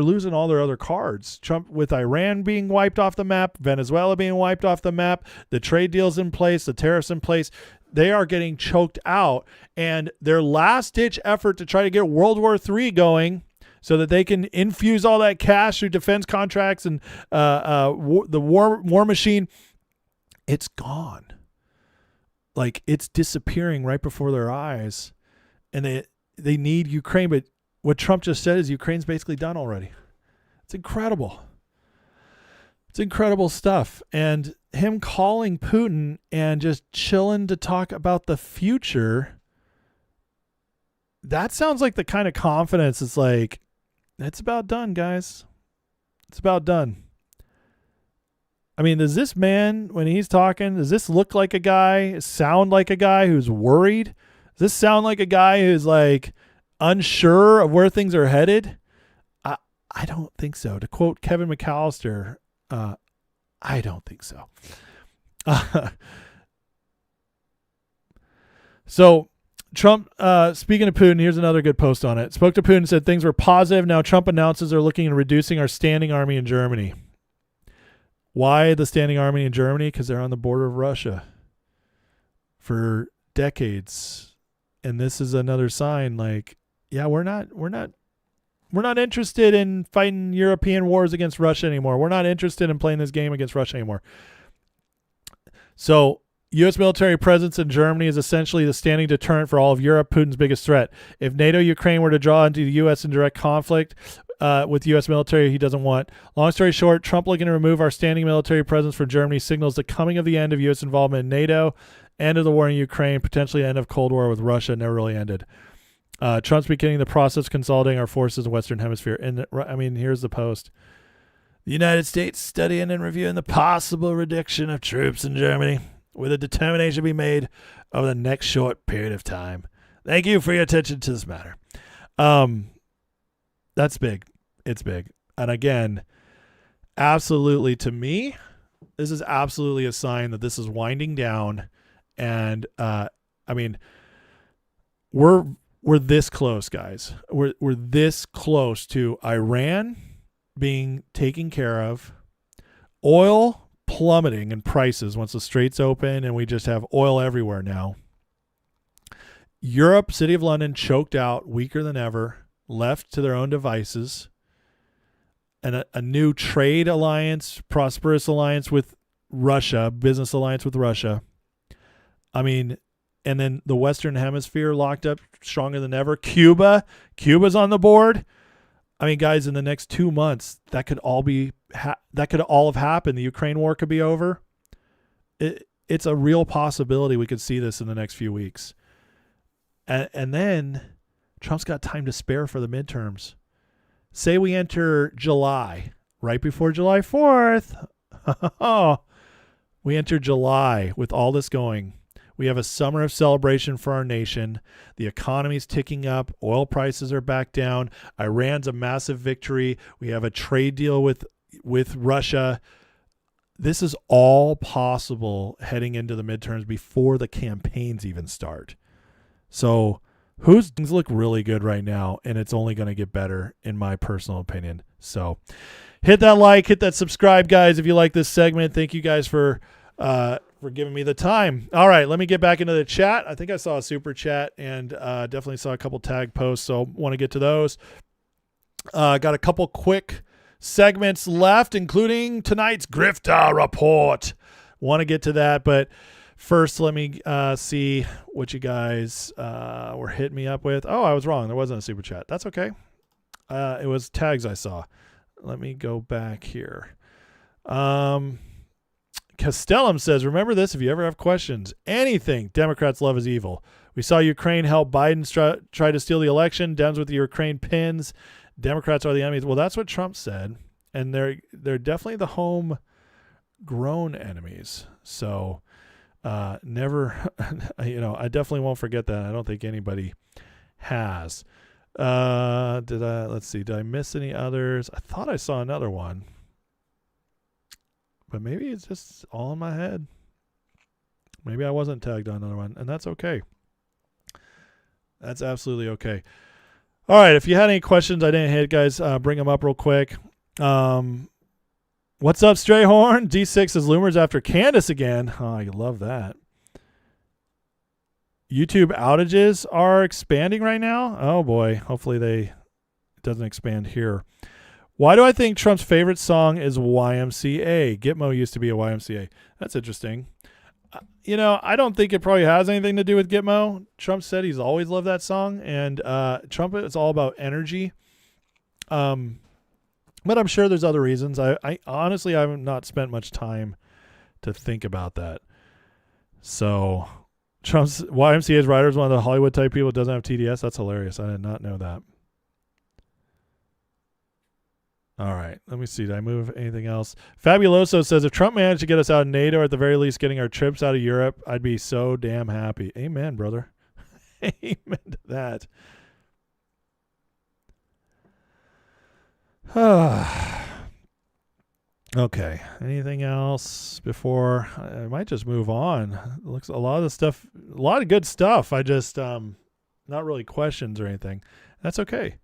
[SPEAKER 2] losing all their other cards. Trump, with Iran being wiped off the map, Venezuela being wiped off the map, the trade deals in place, the tariffs in place, they are getting choked out. And their last-ditch effort to try to get World War III going so that they can infuse all that cash through defense contracts and the war machine, it's gone. Like, it's disappearing right before their eyes. And they need Ukraine, but what Trump just said is Ukraine's basically done already. It's incredible. It's incredible stuff. And him calling Putin and just chilling to talk about the future, that sounds like the kind of confidence. It's like, it's about done, guys. It's about done. I mean, does this man, when he's talking, does this look like a guy, sound like a guy who's worried? Does this sound like a guy who's like unsure of where things are headed? I don't think so. To quote Kevin McAllister, I don't think so. So Trump, speaking of Putin, here's another good post on it. Spoke to Putin, said things were positive. Now Trump announces they're looking at reducing our standing army in Germany. Why the standing army in Germany? Because they're on the border of Russia for decades. And this is another sign like, yeah, we're not interested in fighting European wars against Russia anymore. We're not interested in playing this game against Russia anymore. So U.S. military presence in Germany is essentially the standing deterrent for all of Europe, Putin's biggest threat. If NATO Ukraine were to draw into the U.S. in direct conflict with U.S. military he doesn't want. Long story short, Trump looking to remove our standing military presence from Germany signals the coming of the end of U.S. involvement in NATO, end of the war in Ukraine, potentially end of Cold War with Russia. Never really ended. Trump's beginning the process of consolidating our forces in the Western Hemisphere. And I mean, here's the post. The United States studying and reviewing the possible reduction of troops in Germany with a determination to be made over the next short period of time. Thank you for your attention to this matter. That's big. It's big. And again, absolutely, to me, this is absolutely a sign that this is winding down. And I mean, we're this close, guys. We're this close to Iran being taken care of, oil plummeting in prices once the straits open and we just have oil everywhere now. Europe, City of London, choked out, weaker than ever, left to their own devices. And a new trade alliance, prosperous alliance with Russia, business alliance with Russia. I mean, and then the Western Hemisphere locked up stronger than ever. Cuba's on the board. I mean, guys, in the next 2 months, that could all have happened. The Ukraine war could be over. It's a real possibility we could see this in the next few weeks. And then Trump's got time to spare for the midterms. Say we enter July, right before July 4th. We enter July with all this going. We have a summer of celebration for our nation. The economy's ticking up. Oil prices are back down. Iran's a massive victory. We have a trade deal with Russia. This is all possible heading into the midterms before the campaigns even start. So things look really good right now, and it's only going to get better, in my personal opinion. So hit that like, hit that subscribe, guys, if you like this segment. Thank you guys for giving me the time. All right, let me get back into the chat. I think I saw a super chat and definitely saw a couple tag posts, so want to get to those. Got a couple quick segments left, including tonight's Grifter Report. Want to get to that, but first, let me see what you guys were hitting me up with. Oh, I was wrong. There wasn't a super chat. That's okay. It was tags I saw. Let me go back here. Castellum says, remember this if you ever have questions. Anything Democrats love is evil. We saw Ukraine help Biden try to steal the election. Dems with the Ukraine pins. Democrats are the enemies. Well, that's what Trump said. And they're definitely the homegrown enemies. So never, I definitely won't forget that. I don't think anybody has. Let's see. Did I miss any others? I thought I saw another one. But maybe it's just all in my head. Maybe I wasn't tagged on another one, and that's okay. That's absolutely okay. All right, if you had any questions I didn't hit, guys, bring them up real quick. What's up, Strayhorn? D6 is Loomers after Candace again. Oh, I love that. YouTube outages are expanding right now. Oh, boy. Hopefully it doesn't expand here. Why do I think Trump's favorite song is YMCA? Gitmo used to be a YMCA. That's interesting. I don't think it probably has anything to do with Gitmo. Trump said he's always loved that song, and Trump is all about energy. But I'm sure there's other reasons. I honestly, I have not spent much time to think about that. So Trump's YMCA's writer is one of the Hollywood type people that doesn't have TDS. That's hilarious. I did not know that. All right. Let me see. Did I move anything else? Fabuloso says, if Trump managed to get us out of NATO, or at the very least getting our troops out of Europe, I'd be so damn happy. Amen, brother. Amen to that. Okay. Anything else before I might just move on? It looks a lot of the stuff, a lot of good stuff. I just not really questions or anything. That's okay.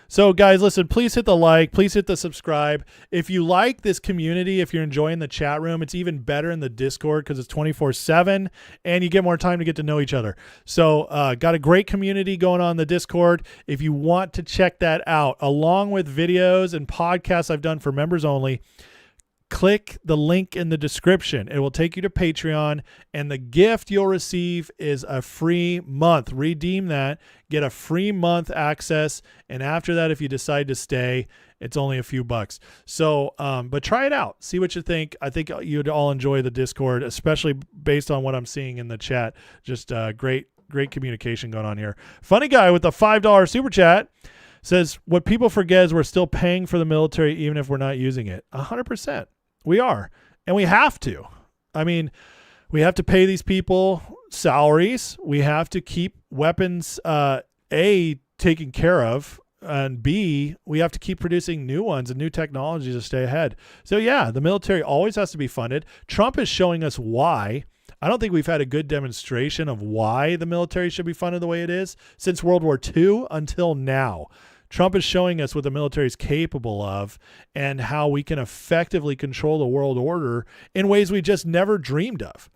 [SPEAKER 2] So guys, listen, please hit the like, please hit the subscribe. If you like this community, if you're enjoying the chat room, it's even better in the Discord because it's 24/7 and you get more time to get to know each other. So got a great community going on in the Discord. If you want to check that out, along with videos and podcasts I've done for members only, click the link in the description. It will take you to Patreon, and the gift you'll receive is a free month. Redeem that, get a free month access, and after that, if you decide to stay, it's only a few bucks. So, but try it out. See what you think. I think you'd all enjoy the Discord, especially based on what I'm seeing in the chat. Just great communication going on here. Funny guy with the $5 super chat says, what people forget is we're still paying for the military even if we're not using it. 100%. We are. And we have to. I mean, we have to pay these people salaries. We have to keep weapons, A, taken care of, and B, we have to keep producing new ones and new technologies to stay ahead. So yeah, the military always has to be funded. Trump is showing us why. I don't think we've had a good demonstration of why the military should be funded the way it is since World War II until now. Trump is showing us what the military is capable of and how we can effectively control the world order in ways we just never dreamed of.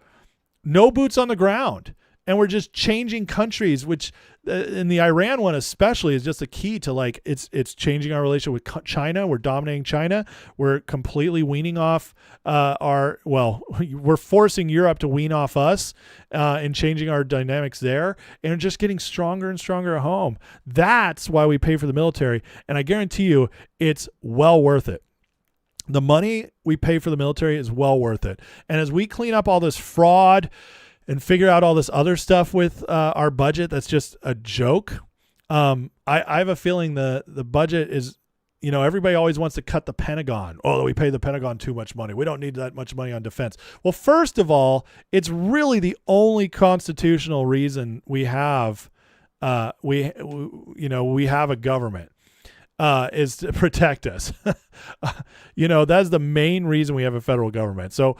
[SPEAKER 2] No boots on the ground. And we're just changing countries, which in the Iran one especially is just a key to, like, it's changing our relationship with China. We're dominating China. We're completely weaning off we're forcing Europe to wean off us and changing our dynamics there, and just getting stronger and stronger at home. That's why we pay for the military. And I guarantee you it's well worth it. The money we pay for the military is well worth it. And as we clean up all this fraud and figure out all this other stuff with our budget that's just a joke, I have a feeling the budget is, everybody always wants to cut the Pentagon. Oh, we pay the Pentagon too much money. We don't need that much money on defense. Well, first of all, it's really the only constitutional reason we have we have a government. Is to protect us. That's the main reason we have a federal government. So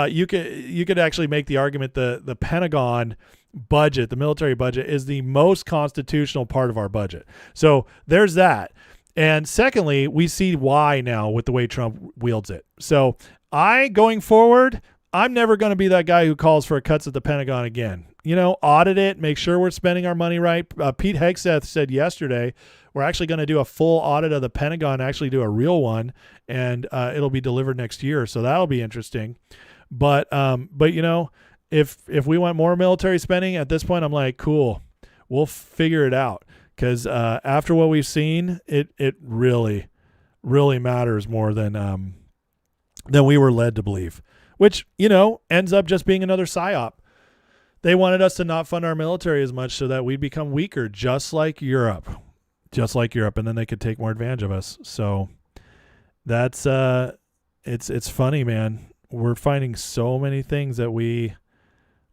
[SPEAKER 2] you could actually make the argument the Pentagon budget, the military budget, is the most constitutional part of our budget. So there's that. And secondly, we see why now with the way Trump wields it. So going forward, I'm never going to be that guy who calls for cuts at the Pentagon again. Audit it, make sure we're spending our money right. Pete Hegseth said yesterday, we're actually going to do a full audit of the Pentagon, actually do a real one, and it'll be delivered next year. So that'll be interesting. But if we want more military spending at this point, I'm like, cool, we'll figure it out. Because after what we've seen, it really, really matters more than we were led to believe, which, ends up just being another psyop. They wanted us to not fund our military as much so that we'd become weaker, just like Europe, and then they could take more advantage of us. So that's it's funny, man. We're finding so many things that we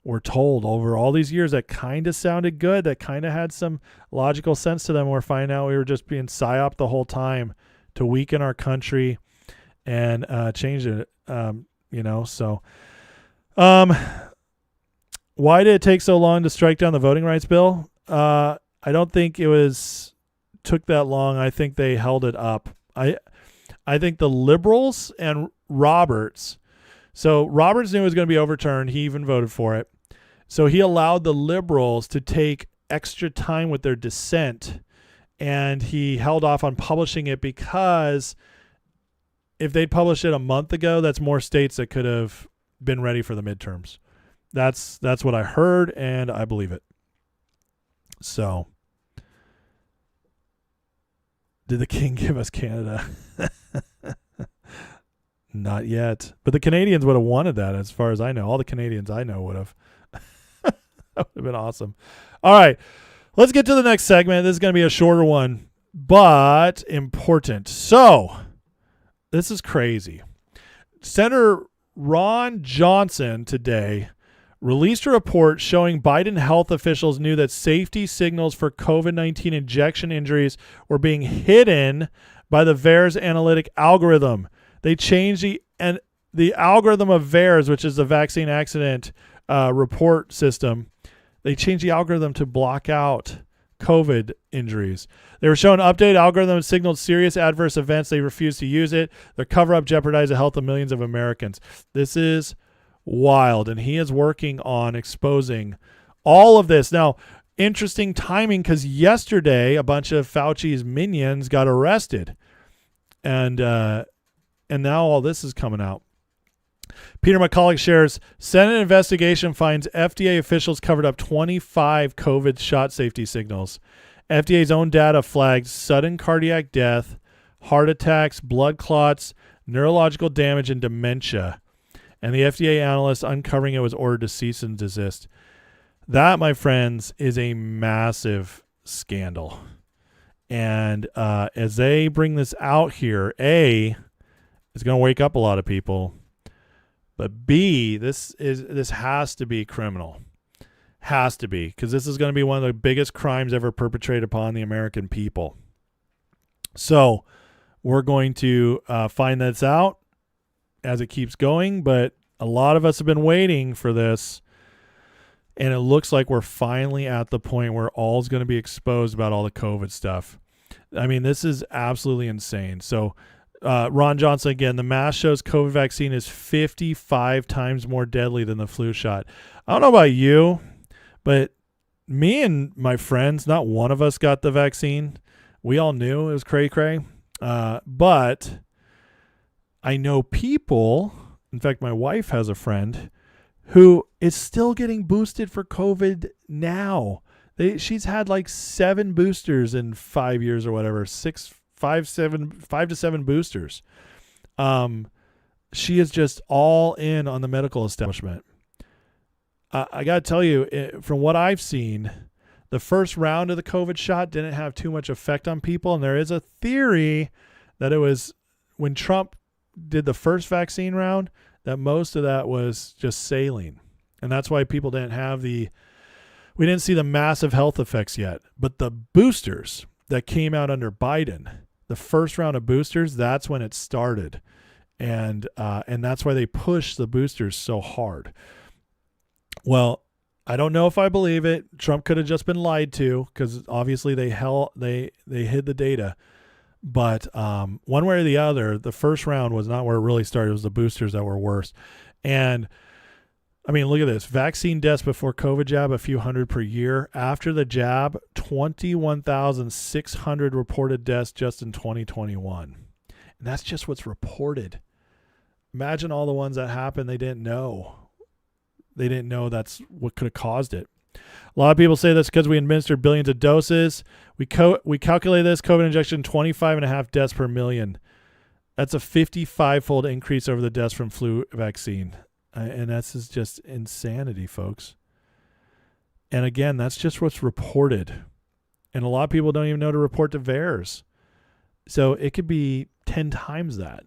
[SPEAKER 2] were told over all these years that kind of sounded good, that kind of had some logical sense to them. We're finding out we were just being psyoped the whole time to weaken our country and change it. So why did it take so long to strike down the voting rights bill? I don't think took that long. I think they held it up. I think the liberals and Roberts. So Roberts knew it was going to be overturned. He even voted for it. So he allowed the liberals to take extra time with their dissent, and he held off on publishing it because if they'd published it a month ago, that's more states that could have been ready for the midterms. That's what I heard, and I believe it. So Did the king give us Canada? Not yet. But the Canadians would have wanted that, as far as I know. All the Canadians I know would have. That would have been awesome. All right. Let's get to the next segment. This is going to be a shorter one, but important. So, this is crazy. Senator Ron Johnson today released a report showing Biden health officials knew that safety signals for COVID-19 injection injuries were being hidden by the VAERS analytic algorithm. They changed the algorithm of VAERS, which is the vaccine accident report system. They changed the algorithm to block out COVID injuries. They were shown updated algorithm and signaled serious adverse events. They refused to use it. Their cover-up jeopardized the health of millions of Americans. This is wild, and he is working on exposing all of this. Now, interesting timing, because yesterday a bunch of Fauci's minions got arrested, and now all this is coming out. Peter McCulloch shares, Senate investigation finds FDA officials covered up 25 COVID shot safety signals. FDA's own data flagged sudden cardiac death, heart attacks, blood clots, neurological damage, and dementia. And the FDA analyst uncovering it was ordered to cease and desist. That, my friends, is a massive scandal. And as they bring this out here, A, it's going to wake up a lot of people. But B, this has to be criminal. Has to be, because this is going to be one of the biggest crimes ever perpetrated upon the American people. So we're going to find this out as it keeps going, but a lot of us have been waiting for this, and it looks like we're finally at the point where all's going to be exposed about all the COVID stuff. I mean, this is absolutely insane. So Ron Johnson, again, the math shows COVID vaccine is 55 times more deadly than the flu shot. I don't know about you, but me and my friends, not one of us got the vaccine. We all knew it was cray-cray. But I know people, in fact, my wife has a friend who is still getting boosted for COVID now. She's had like 7 boosters in 5 years or whatever, 5 to 7 boosters. She is just all in on the medical establishment. I got to tell you, from what I've seen, the first round of the COVID shot didn't have too much effect on people. And there is a theory that it was when Trump did the first vaccine round, that most of that was just saline. And that's why people didn't have we didn't see the massive health effects yet. But the boosters that came out under Biden, the first round of boosters, that's when it started. And that's why they pushed the boosters so hard. Well, I don't know if I believe it. Trump could have just been lied to, because obviously they hid the data. But one way or the other, the first round was not where it really started. It was the boosters that were worse. And I mean, look at this. Vaccine deaths before COVID jab, a few hundred per year. After the jab, 21,600 reported deaths just in 2021. And that's just what's reported. Imagine all the ones that happened they didn't know. They didn't know that's what could have caused it. A lot of people say that's because we administered billions of doses. We calculate this COVID injection 25.5 deaths per million. That's a 55-fold increase over the deaths from flu vaccine. And that's just insanity, folks. And again, that's just what's reported. And a lot of people don't even know to report to VAERS. So it could be 10 times that.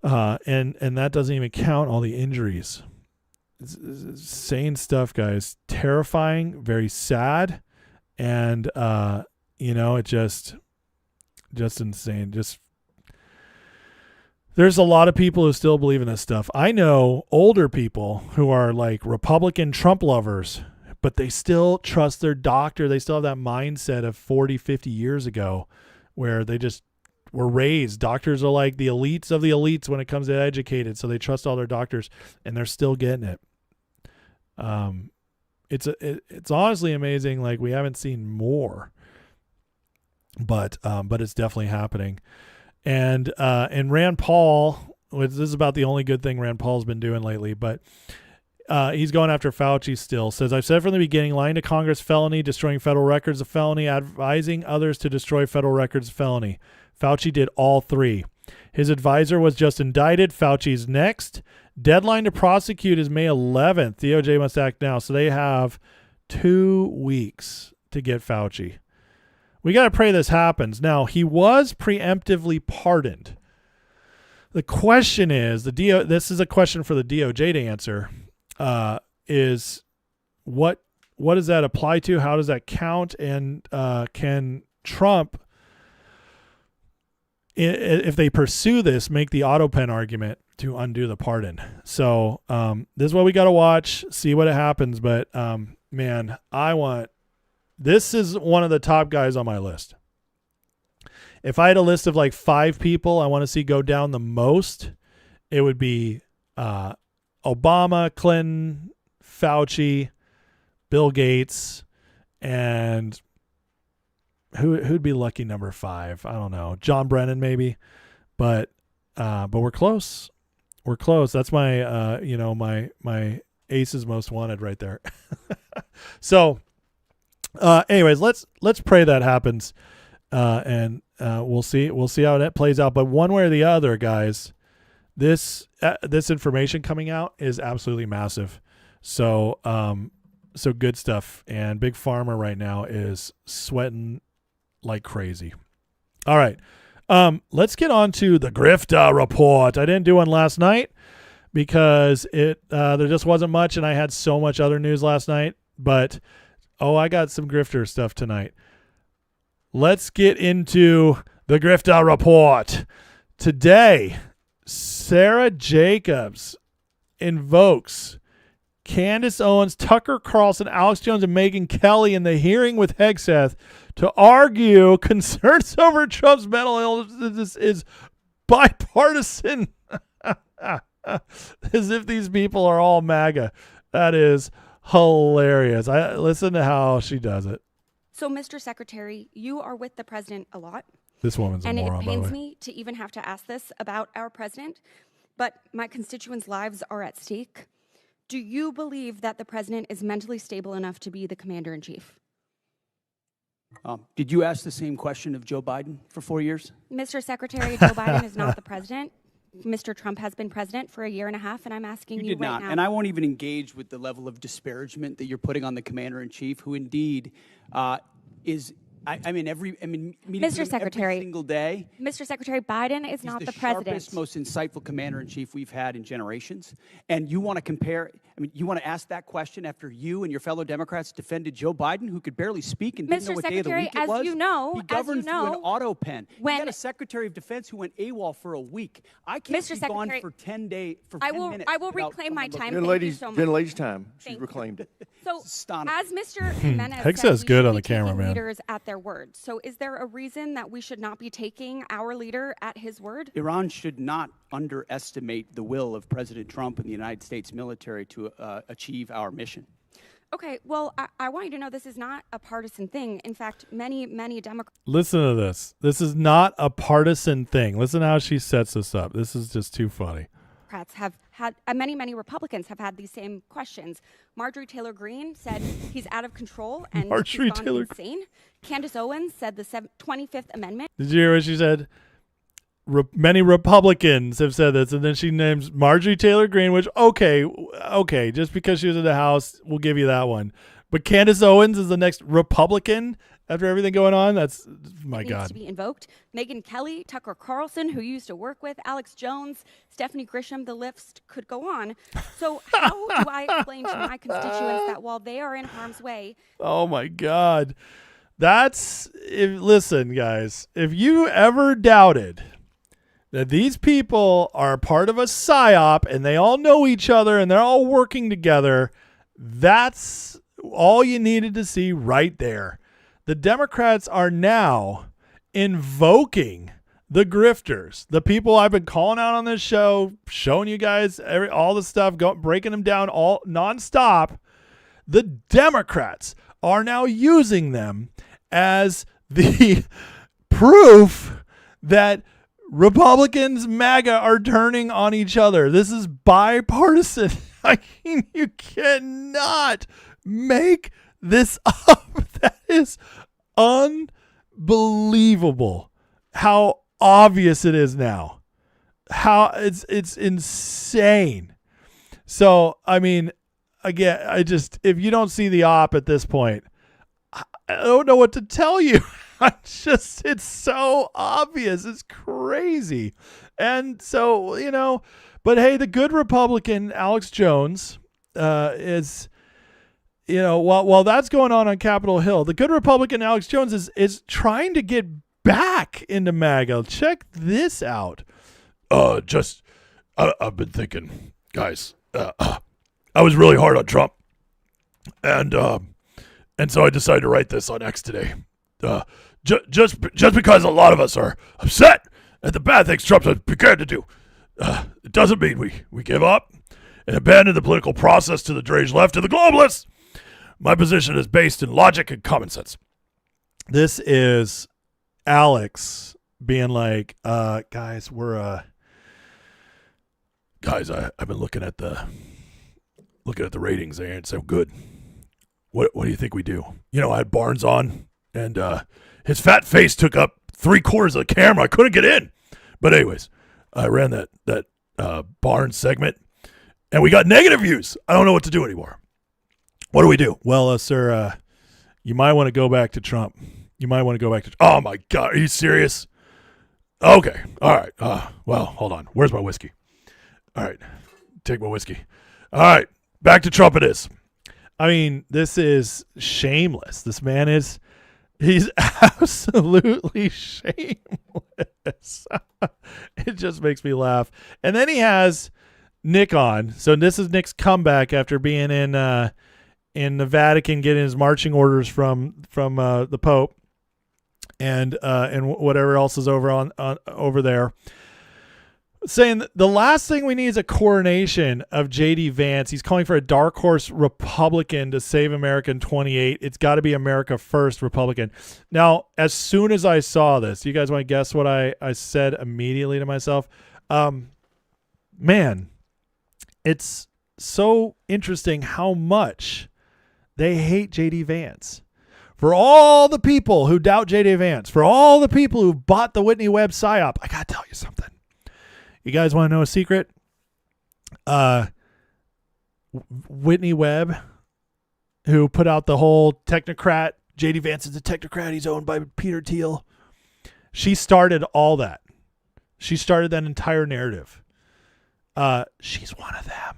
[SPEAKER 2] And that doesn't even count all the injuries. It's insane stuff, guys. Terrifying, very sad, and it just insane. There's a lot of people who still believe in this stuff. I know older people who are like Republican Trump lovers, but they still trust their doctor. They still have that mindset of 40, 50 years ago where they just were raised. Doctors are like the elites of the elites when it comes to educated, so they trust all their doctors, and they're still getting it. It's honestly amazing. Like, we haven't seen more, but it's definitely happening. And Rand Paul, this is about the only good thing Rand Paul's been doing lately, but he's going after Fauci still. Says, I've said from the beginning, lying to Congress, felony, destroying federal records, a felony, advising others to destroy federal records, felony. Fauci did all three. His advisor was just indicted. Fauci's next. Deadline to prosecute is May 11th. DOJ must act now. So they have 2 weeks to get Fauci. We got to pray this happens. Now, he was preemptively pardoned. The question is, this is a question for the DOJ to answer, is what does that apply to? How does that count? And can Trump, if they pursue this, make the auto pen argument to undo the pardon? So this is what we got to watch, see what happens. But man, this is one of the top guys on my list. If I had a list of like 5 people I want to see go down the most, it would be Obama, Clinton, Fauci, Bill Gates, and who'd be lucky number 5? I don't know. John Brennan maybe, but we're close. We're close. That's my my Aces Most Wanted right there. So, anyways, let's pray that happens, and we'll see how it plays out. But one way or the other, guys, this information coming out is absolutely massive. So so good stuff. And Big Pharma right now is sweating like crazy. All right, let's get on to the Grifter Report. I didn't do one last night because there just wasn't much, and I had so much other news last night. But I got some Grifter stuff tonight. Let's get into the Grifter Report. Today, Sarah Jacobs invokes Candace Owens, Tucker Carlson, Alex Jones, and Megyn Kelly in the hearing with Hegseth to argue concerns over Trump's mental illness is bipartisan. As if these people are all MAGA. That is hilarious. Listen to how she does it.
[SPEAKER 15] So, Mr. Secretary, you are with the president a lot.
[SPEAKER 2] This woman's a moron, by the way.
[SPEAKER 15] And it pains me to even have to ask this about our president, but my constituents' lives are at stake. Do you believe that the president is mentally stable enough to be the commander-in-chief?
[SPEAKER 12] Did you ask the same question of Joe Biden for 4 years?
[SPEAKER 15] Mr. Secretary, Joe Biden is not the president. Mr. Trump has been president for a year and a half, and I'm asking you
[SPEAKER 12] did
[SPEAKER 15] right
[SPEAKER 12] not.
[SPEAKER 15] now.
[SPEAKER 12] And I won't even engage with the level of disparagement that you're putting on the commander-in-chief, who indeed is. Meeting
[SPEAKER 15] Mr. Secretary,
[SPEAKER 12] every single day.
[SPEAKER 15] Mr. Secretary, Biden is not the president.
[SPEAKER 12] Sharpest, most insightful commander-in-chief we've had in generations. And you want to compare? You want to ask that question after you and your fellow Democrats defended Joe Biden, who could barely speak and didn't know what day of the week it was?
[SPEAKER 15] As you know,
[SPEAKER 12] he governed through an auto pen. He
[SPEAKER 15] when
[SPEAKER 12] had a Secretary of Defense who went AWOL for a week. I can't
[SPEAKER 15] Mr.
[SPEAKER 12] be gone for 10 days. For 10 minutes.
[SPEAKER 15] I will reclaim my time.
[SPEAKER 16] Gentlelady's time. She reclaimed it.
[SPEAKER 15] So, as Mr. Jimenez
[SPEAKER 2] Hex
[SPEAKER 15] said,
[SPEAKER 2] is good on the
[SPEAKER 15] taking
[SPEAKER 2] camera, man.
[SPEAKER 15] leaders at their word. So, is there a reason that we should not be taking our leader at his word?
[SPEAKER 12] Iran should not underestimate the will of President Trump and the United States military to achieve our mission.
[SPEAKER 15] Okay, well, I want you to know this is not a partisan thing. In fact, many Democrats.
[SPEAKER 2] Listen to this. This is not a partisan thing. Listen to how she sets this up. This is just too funny.
[SPEAKER 15] Have had many Republicans have had these same questions. Marjorie Taylor Greene said he's out of control and he's gone insane. Candace Owens said the 25th Amendment.
[SPEAKER 2] Did you hear what she said? Many Republicans have said this, and then she names Marjorie Taylor Greene, which okay, just because she was in the House, we'll give you that one. But Candace Owens is the next Republican after everything going on. That's my God.
[SPEAKER 15] Needs to be invoked. Megyn Kelly, Tucker Carlson, who you used to work with, Alex Jones, Stephanie Grisham. The list could go on. So how do I explain to my constituents that while they are in harm's way?
[SPEAKER 2] Oh my God, listen, guys. If you ever doubted that these people are part of a psyop and they all know each other and they're all working together, that's all you needed to see right there. The Democrats are now invoking the grifters, the people I've been calling out on this show, showing you guys all the stuff, breaking them down all nonstop. The Democrats are now using them as the proof that Republicans, MAGA are turning on each other. This is bipartisan. I mean, you cannot make this up. That is unbelievable how obvious it is now. How it's insane. So, I mean, again, if you don't see the op at this point, I don't know what to tell you. It's so obvious. It's crazy. And so, but hey, the good Republican, Alex Jones, is, while that's going on Capitol Hill, the good Republican, Alex Jones, is trying to get back into MAGA. Check this out. I've been thinking, guys, I was really hard on Trump. And so I decided to write this on X today. Just because a lot of us are upset at the bad things Trump's prepared to do, it doesn't mean we give up and abandon the political process to the deranged left and the globalists. My position is based in logic and common sense. This is Alex being like, guys, I've been looking at the ratings. They ain't so good. What do you think we do? I had Barnes on, and his fat face took up 3/4 of the camera. I couldn't get in. But anyways, I ran that Barnes segment, and we got negative views. I don't know what to do anymore. What do we do? Well, sir, you might want to go back to Trump. Oh, my God. Are you serious? Okay. All right. Well, hold on. Where's my whiskey? All right. Take my whiskey. All right. Back to Trump it is. I mean, this is shameless. This man he's absolutely shameless. It just makes me laugh. And then he has Nick on. So this is Nick's comeback after being in the Vatican, getting his marching orders from the Pope and whatever else is over there. Saying that the last thing we need is a coronation of J.D. Vance. He's calling for a dark horse Republican to save America in 28. It's got to be America First Republican. Now, as soon as I saw this, you guys want to guess what I said immediately to myself? Man, it's so interesting how much they hate J.D. Vance. For all the people who doubt J.D. Vance, for all the people who bought the Whitney Webb psyop, I got to tell you something. You guys want to know a secret? Whitney Webb, who put out the whole technocrat, J.D. Vance is a technocrat, he's owned by Peter Thiel. She started all that. She started that entire narrative. She's one of them.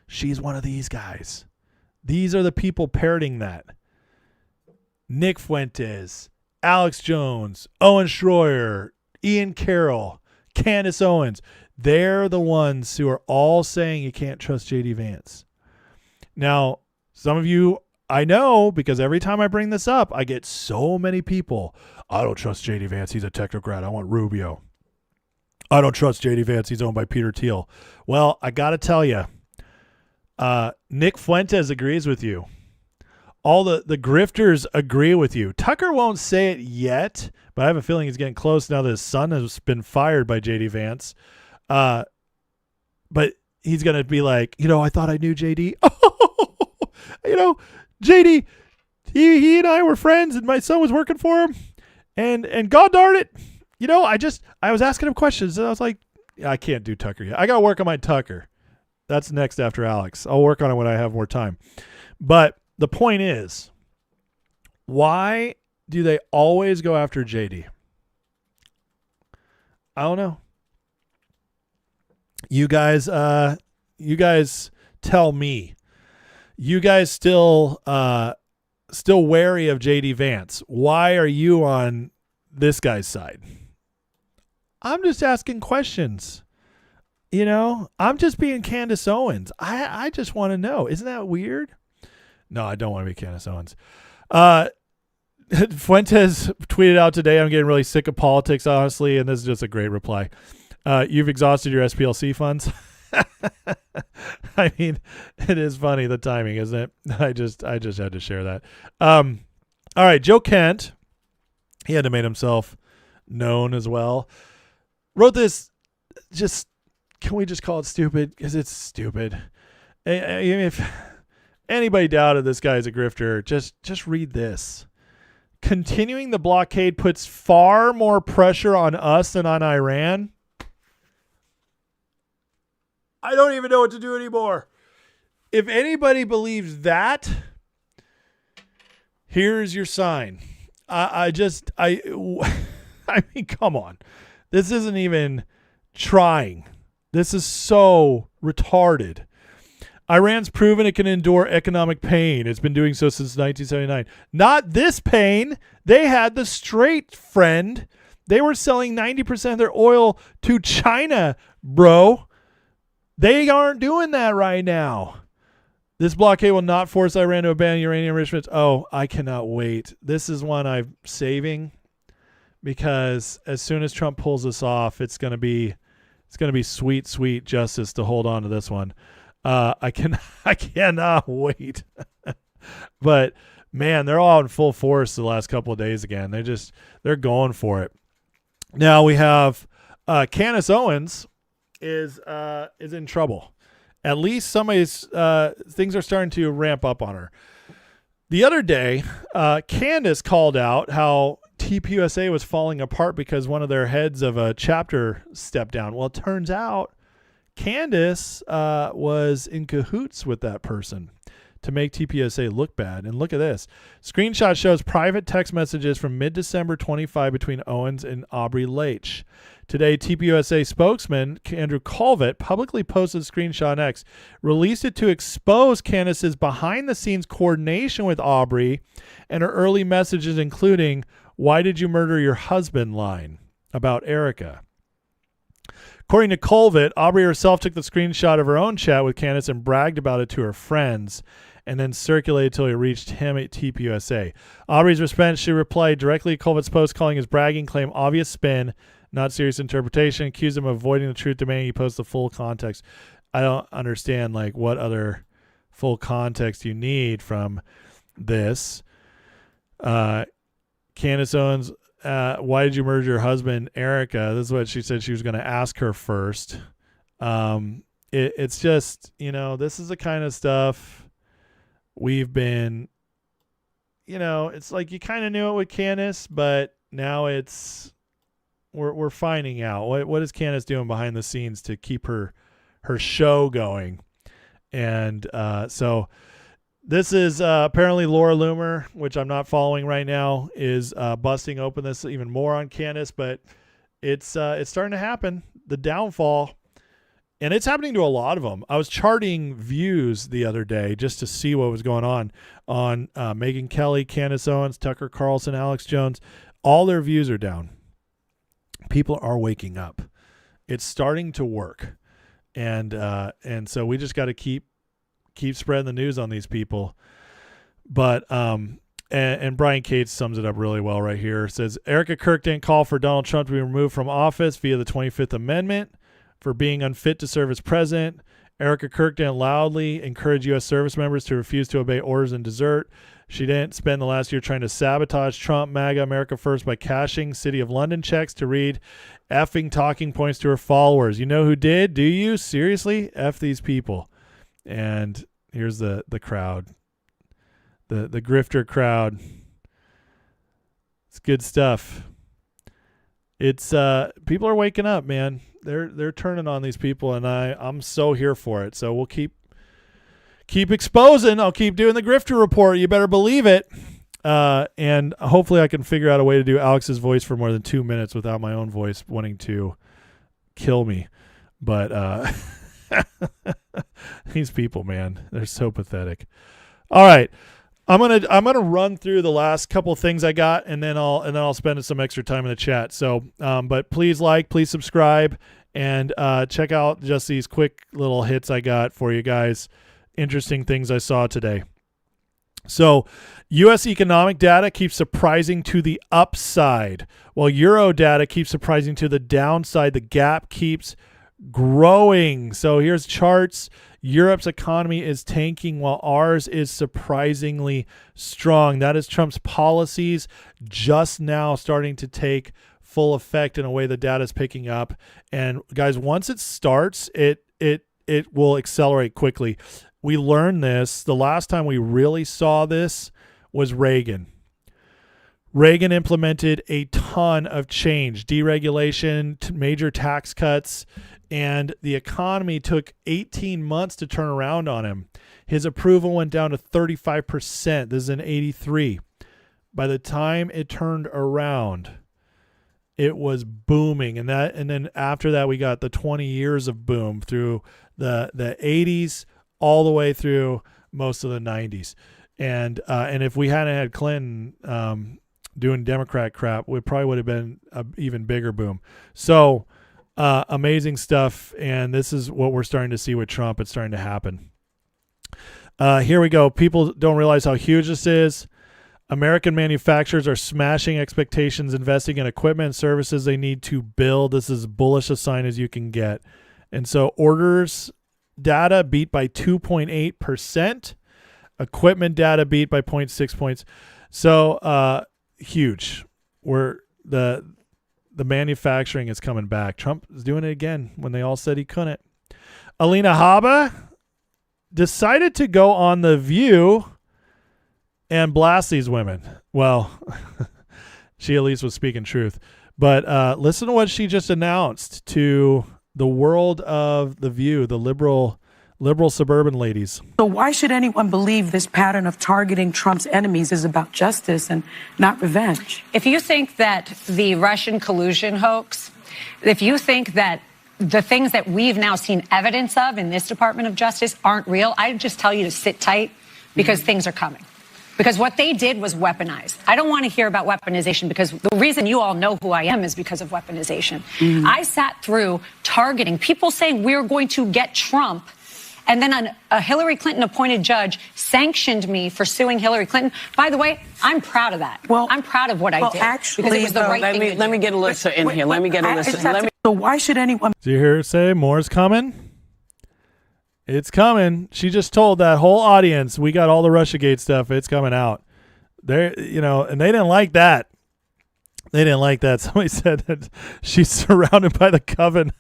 [SPEAKER 2] She's one of these guys. These are the people parroting that. Nick Fuentes, Alex Jones, Owen Schroyer, Ian Carroll, Candace Owens, they're the ones who are all saying you can't trust J.D. Vance. Now, some of you, I know, because every time I bring this up, I get so many people. I don't trust J.D. Vance. He's a technocrat. I want Rubio. I don't trust J.D. Vance. He's owned by Peter Thiel. Well, I got to tell you, Nick Fuentes agrees with you. All the grifters agree with you. Tucker won't say it yet, but I have a feeling he's getting close now that his son has been fired by J.D. Vance. But he's going to be like, I thought I knew J.D. J.D., he and I were friends, and my son was working for him. And God darn it, I was asking him questions, and I was like, I can't do Tucker yet. I got to work on my Tucker. That's next after Alex. I'll work on it when I have more time. But the point is, why do they always go after JD? I don't know. You guys tell me. You guys still wary of JD Vance. Why are you on this guy's side? I'm just asking questions. I'm just being Candace Owens. I just want to know. Isn't that weird? No, I don't want to be Candace Owens. Fuentes tweeted out today, I'm getting really sick of politics, honestly, and this is just a great reply. You've exhausted your SPLC funds. I mean, it is funny, the timing, isn't it? I just had to share that. All right, Joe Kent, he had to make himself known as well. wrote this. Just can we just call it stupid? Because it's stupid. If anybody doubted this guy's a grifter, just read this. Continuing the blockade puts far more pressure on us than on Iran. I don't even know what to do anymore. If anybody believes that, here's your sign. I mean, come on. This isn't even trying. This is so retarded. Iran's proven it can endure economic pain. It's been doing so since 1979. Not this pain. They had the Strait, friend. They were selling 90% of their oil to China, bro. They aren't doing that right now. This blockade will not force Iran to abandon uranium enrichment. Oh, I cannot wait. This is one I'm saving because as soon as Trump pulls this off, it's going to be sweet, sweet justice to hold on to this one. I cannot wait. But man, they're all in full force the last couple of days again. They're going for it. Now we have Candace Owens is in trouble. At least somebody's things are starting to ramp up on her. The other day, Candace called out how TPUSA was falling apart because one of their heads of a chapter stepped down. Well, it turns out Candace was in cahoots with that person to make TPUSA look bad. And look at this. Screenshot shows private text messages from mid-December 25 between Owens and Aubrey Leitch. Today, TPUSA spokesman Andrew Colvett publicly posted a screenshot on X, released it to expose Candace's behind-the-scenes coordination with Aubrey and her early messages, including, "Why did you murder your husband?" line about Erica. According to Colvett, Aubrey herself took the screenshot of her own chat with Candace and bragged about it to her friends, and then circulated till he reached him at TPUSA. Aubrey's response, she replied directly to Colvett's post, calling his bragging claim obvious spin, not serious interpretation, accused him of avoiding the truth, demanding he post the full context. I don't understand what other full context you need from this. Candace Owens, why did you murder your husband, Erica? This is what she said she was going to ask her first. It's just, this is the kind of stuff we've been, it's like you kind of knew it with Candace, but now we're finding out what is Candace doing behind the scenes to keep her show going. And so this is apparently Laura Loomer, which I'm not following right now, is busting open this even more on Candace, but it's starting to happen. The downfall, and it's happening to a lot of them. I was charting views the other day just to see what was going on Megyn Kelly, Candace Owens, Tucker Carlson, Alex Jones. All their views are down. People are waking up. It's starting to work, and so we just got to keep spreading the news on these people. But and Brian Cates sums it up really well right here. It says Erica Kirk didn't call for Donald Trump to be removed from office via the 25th Amendment for being unfit to serve as president. Erica Kirk didn't loudly encourage U.S. service members to refuse to obey orders and desert. She didn't spend the last year trying to sabotage Trump, MAGA, America First by cashing City of London checks to read effing talking points to her followers. You know who did? Do you? Seriously? F these people. And here's the crowd. The grifter crowd. It's good stuff. It's people are waking up, man. They're turning on these people, and I'm so here for it. So we'll keep exposing. I'll keep doing the Grifter Report. You better believe it. And hopefully I can figure out a way to do Alex's voice for more than 2 minutes without my own voice wanting to kill me. But these people, man, they're so pathetic. All right. I'm gonna run through the last couple of things I got, and then I'll spend some extra time in the chat. So, but please please subscribe, and check out just these quick little hits I got for you guys. Interesting things I saw today. So, U.S. economic data keeps surprising to the upside, while Euro data keeps surprising to the downside. The gap keeps growing. So here's charts. Europe's economy is tanking while ours is surprisingly strong. That is Trump's policies just now starting to take full effect in a way the data is picking up. And guys, once it starts, it will accelerate quickly. We learned this. The last time we really saw this was Reagan. Reagan implemented a ton of change, deregulation, major tax cuts, and the economy took 18 months to turn around on him. His approval went down to 35%. This is in 83. By the time it turned around, it was booming. And then after that, we got the 20 years of boom through the 80s all the way through most of the 90s. And if we hadn't had Clinton doing Democrat crap, it probably would have been an even bigger boom. So amazing stuff. And this is what we're starting to see with Trump. It's starting to happen. Here we go. People don't realize how huge this is. American manufacturers are smashing expectations, investing in equipment and services they need to build. This is as bullish a sign as you can get. And so orders data beat by 2.8%. Equipment data beat by 0.6 points. So huge. The manufacturing is coming back. Trump is doing it again when they all said he couldn't. Alina Habba decided to go on The View and blast these women. Well, she at least was speaking truth. But listen to what she just announced to the world of The View, the liberal suburban ladies.
[SPEAKER 17] So why should anyone believe this pattern of targeting Trump's enemies is about justice and not revenge?
[SPEAKER 18] If you think that the Russian collusion hoax, if you think that the things that we've now seen evidence of in this Department of Justice aren't real, I'd just tell you to sit tight because things are coming. Because what they did was weaponized. I don't want to hear about weaponization because the reason you all know who I am is because of weaponization. I sat through targeting, people saying we're going to get Trump, and then a Hillary Clinton appointed judge sanctioned me for suing Hillary Clinton. By the way, I'm proud of that. Well, I'm proud of what I did.
[SPEAKER 17] Actually,
[SPEAKER 18] because it was the right thing to do.
[SPEAKER 17] let me get Alyssa in here. Let me get Alyssa. So why should anyone?
[SPEAKER 2] Do you hear her say more's coming? It's coming. She just told that whole audience, we got all the Russiagate stuff. It's coming out. And they didn't like that. They didn't like that. Somebody said that she's surrounded by the coven.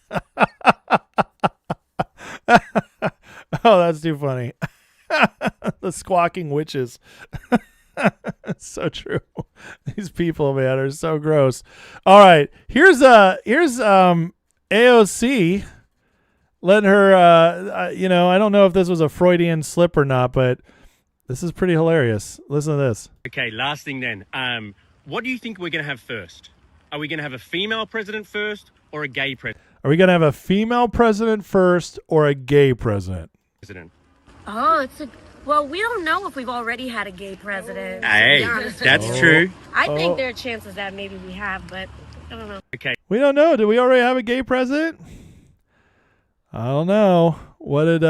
[SPEAKER 2] Oh, that's too funny. The squawking witches. It's so true. These people, man, are so gross. All right. Here's AOC letting her, I don't know if this was a Freudian slip or not, but this is pretty hilarious. Listen to this.
[SPEAKER 19] Okay, last thing then. What do you think we're going to have first? Are we going to have a female president first or a gay president?
[SPEAKER 2] Are we going to have a female president first or a gay president?
[SPEAKER 20] Oh, well, we don't know if we've already had a gay president.
[SPEAKER 19] Hey, that's true.
[SPEAKER 20] I think there are chances that maybe we have, but I don't know.
[SPEAKER 19] Okay.
[SPEAKER 2] We don't know. Did we already have a gay president? I don't know. What did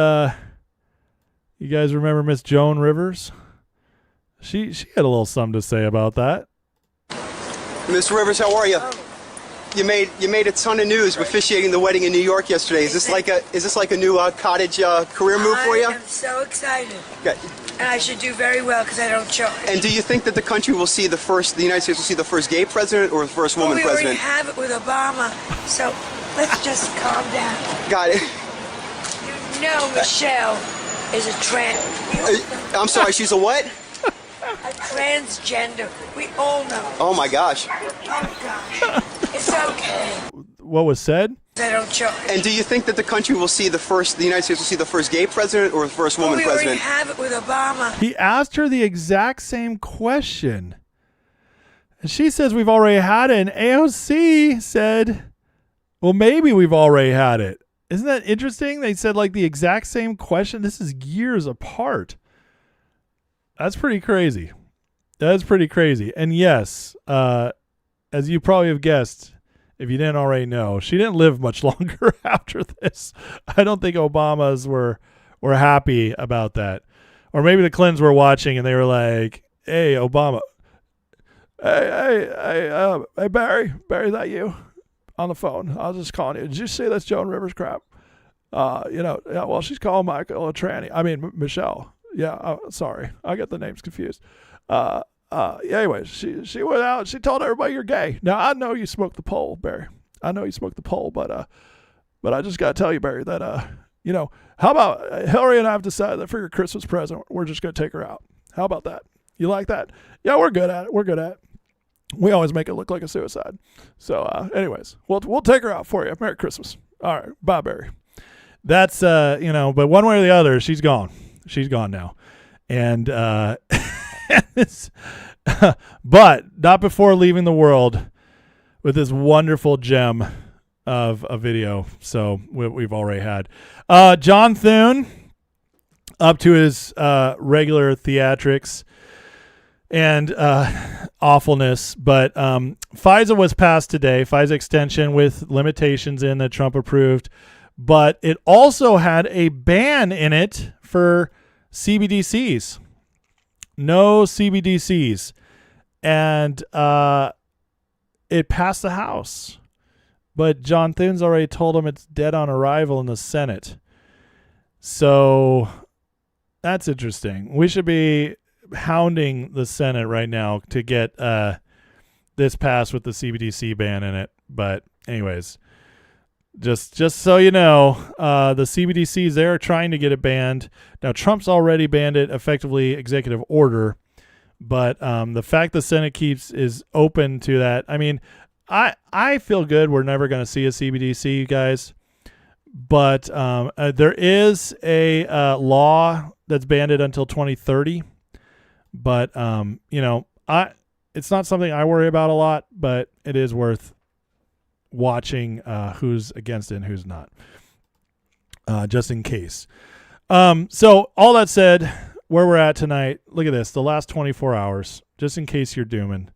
[SPEAKER 2] you guys remember Miss Joan Rivers? She had a little something to say about that.
[SPEAKER 21] Miss Rivers, how are you? You made a ton of news officiating the wedding in New York yesterday. Is this like a new cottage career move for you?
[SPEAKER 22] I'm so excited.
[SPEAKER 21] Okay.
[SPEAKER 22] And I should do very well because I don't charge.
[SPEAKER 21] And do you think that the country will see the United States will see the first gay president or the first woman president?
[SPEAKER 22] We already have it with Obama, so let's just calm down.
[SPEAKER 21] Got it.
[SPEAKER 22] You know Michelle is a
[SPEAKER 21] I'm sorry, she's a what?
[SPEAKER 22] A transgender. We all know.
[SPEAKER 21] Oh my gosh.
[SPEAKER 22] Oh gosh. It's okay.
[SPEAKER 2] What was said?
[SPEAKER 22] I don't charge.
[SPEAKER 21] And do you think that the country will see the United States will see the first gay president or the first woman president?
[SPEAKER 22] We already have it with Obama.
[SPEAKER 2] He asked her the exact same question. And she says we've already had it. And AOC said, well, maybe we've already had it. Isn't that interesting? They said like the exact same question. This is years apart. That's pretty crazy. That's pretty crazy. And yes, as you probably have guessed, if you didn't already know, she didn't live much longer after this. I don't think Obamas were happy about that. Or maybe the Clintons were watching and they were like, hey, Obama. Hey, Barry, is that you? On the phone. I was just calling you. Did you see that's Joan Rivers crap? Well, she's calling Michael a tranny. I mean, Michelle. Yeah, sorry. I get the names confused. anyways, she went out. She told everybody you're gay. Now I know you smoked the pole, Barry. I know you smoked the pole, but I just gotta tell you, Barry, that how about Hillary and I have decided that for your Christmas present, we're just gonna take her out. How about that? You like that? Yeah, we're good at it. We always make it look like a suicide. So, anyways, we'll take her out for you. Merry Christmas. All right, bye, Barry. That's but one way or the other, she's gone. She's gone now, and but not before leaving the world with this wonderful gem of a video. So we've already had John Thune up to his regular theatrics and awfulness, but FISA was passed today. FISA extension with limitations in that Trump approved, but it also had a ban in it for CBDCs. No CBDCs, and it passed the House, but John Thune's already told him it's dead on arrival in the Senate. So that's interesting. We should be hounding the Senate right now to get this passed with the CBDC ban in it. But anyways, just so you know, the CBDCs, they're trying to get it banned. Now, Trump's already banned it, effectively executive order. But the fact the Senate is open to that, I mean, I feel good. We're never going to see a CBDC, you guys. But there is a law that's banned it until 2030. But, it's not something I worry about a lot, but it is worth watching who's against it and who's not, just in case. So all that said, where we're at tonight, look at this, the last 24 hours, just in case you're dooming.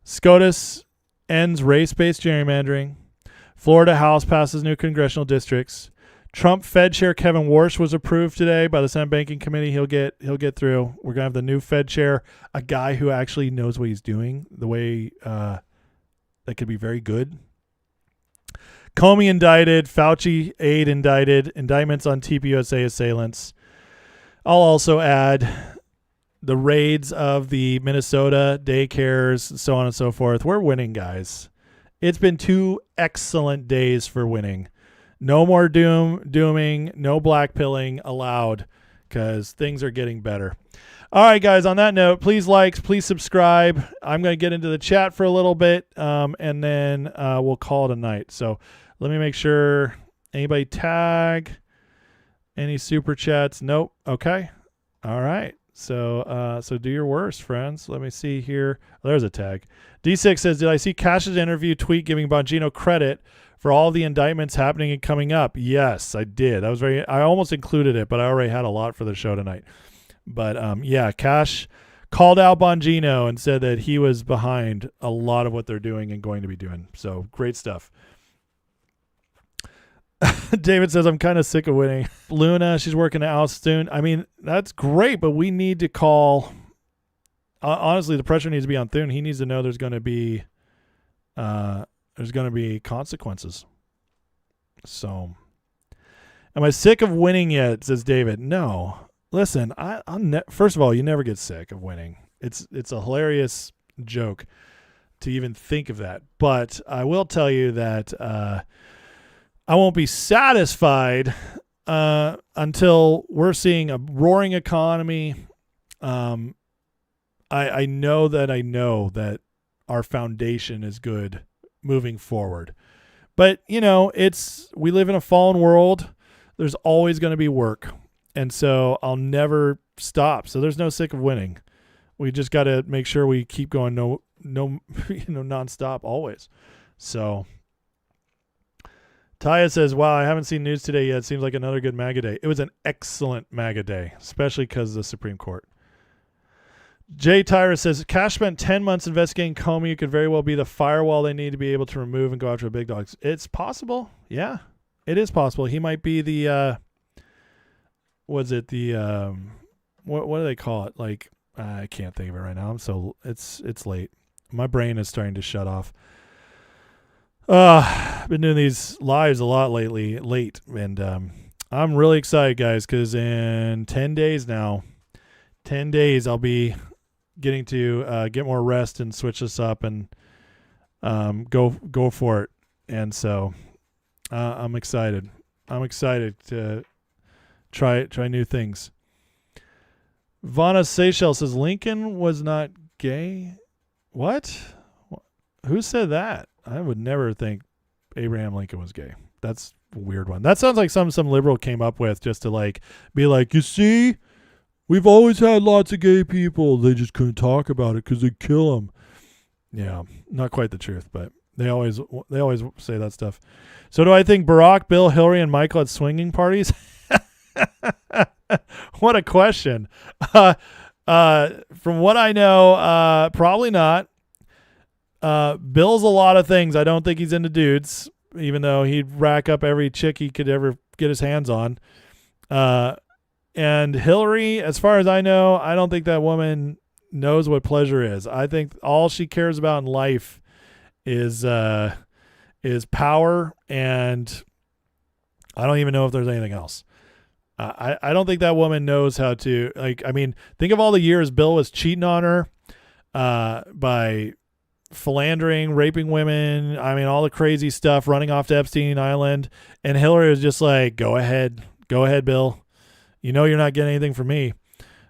[SPEAKER 2] SCOTUS ends race-based gerrymandering. Florida House passes new congressional districts. Trump Fed Chair Kevin Warsh was approved today by the Senate Banking Committee. He'll get through. We're gonna have the new Fed Chair, a guy who actually knows what he's doing, the way that could be very good. Comey indicted, Fauci aide indicted, indictments on TPUSA assailants. I'll also add the raids of the Minnesota daycares, so on and so forth. We're winning, guys. It's been 2 excellent days for winning. No more dooming, no blackpilling allowed, because things are getting better. All right, guys, on that note, please please subscribe. I'm going to get into the chat for a little bit, and then we'll call it a night. So let me make sure. Anybody tag? Any super chats? Nope. Okay. All right. So do your worst, friends. Let me see here. Oh, there's a tag. D6 says, did I see Cash's interview tweet giving Bongino credit for all the indictments happening and coming up? Yes, I did. I almost included it, but I already had a lot for the show tonight. But yeah, Cash called out Bongino and said that he was behind a lot of what they're doing and going to be doing. So great stuff. David says, I'm kind of sick of winning. Luna, she's working at Al soon. I mean, that's great, but we need to call. Honestly, the pressure needs to be on Thune. He needs to know there's going to be consequences. So, am I sick of winning yet? Says David. No. Listen, first of all, you never get sick of winning. It's a hilarious joke to even think of that. But I will tell you that I won't be satisfied until we're seeing a roaring economy. I know that our foundation is good moving forward. But, we live in a fallen world. There's always going to be work. And so I'll never stop. So there's no sick of winning. We just got to make sure we keep going nonstop always. So Taya says, wow, I haven't seen news today yet. It seems like another good MAGA day. It was an excellent MAGA day, especially because of the Supreme Court. Jay Tyra says, Cash spent 10 months investigating Comey. It could very well be the firewall they need to be able to remove and go after the big dogs. It's possible. Yeah, it is possible. He might be the, what do they call it? Like, I can't think of it right now. It's late. My brain is starting to shut off. I've been doing these lives a lot late, and I'm really excited, guys, because in 10 days I'll be getting to get more rest and switch this up and go for it. And so I'm excited. I'm excited to try new things. Vana Seychelles says Lincoln was not gay. What? Who said that? I would never think Abraham Lincoln was gay. That's a weird one. That sounds like some liberal came up with just to like be like, you see, we've always had lots of gay people. They just couldn't talk about it because they'd kill them. Yeah, not quite the truth, but they always say that stuff. So do I think Barack, Bill, Hillary, and Michael had swinging parties? What a question. From what I know, probably not. Bill's a lot of things. I don't think he's into dudes, even though he'd rack up every chick he could ever get his hands on. And Hillary, as far as I know, I don't think that woman knows what pleasure is. I think all she cares about in life is power, and I don't even know if there's anything else. I don't think that woman knows how to, like, I mean, think of all the years Bill was cheating on her by philandering, raping women. I mean, all the crazy stuff, running off to Epstein Island. And Hillary was just like, go ahead, Bill. You know you're not getting anything from me.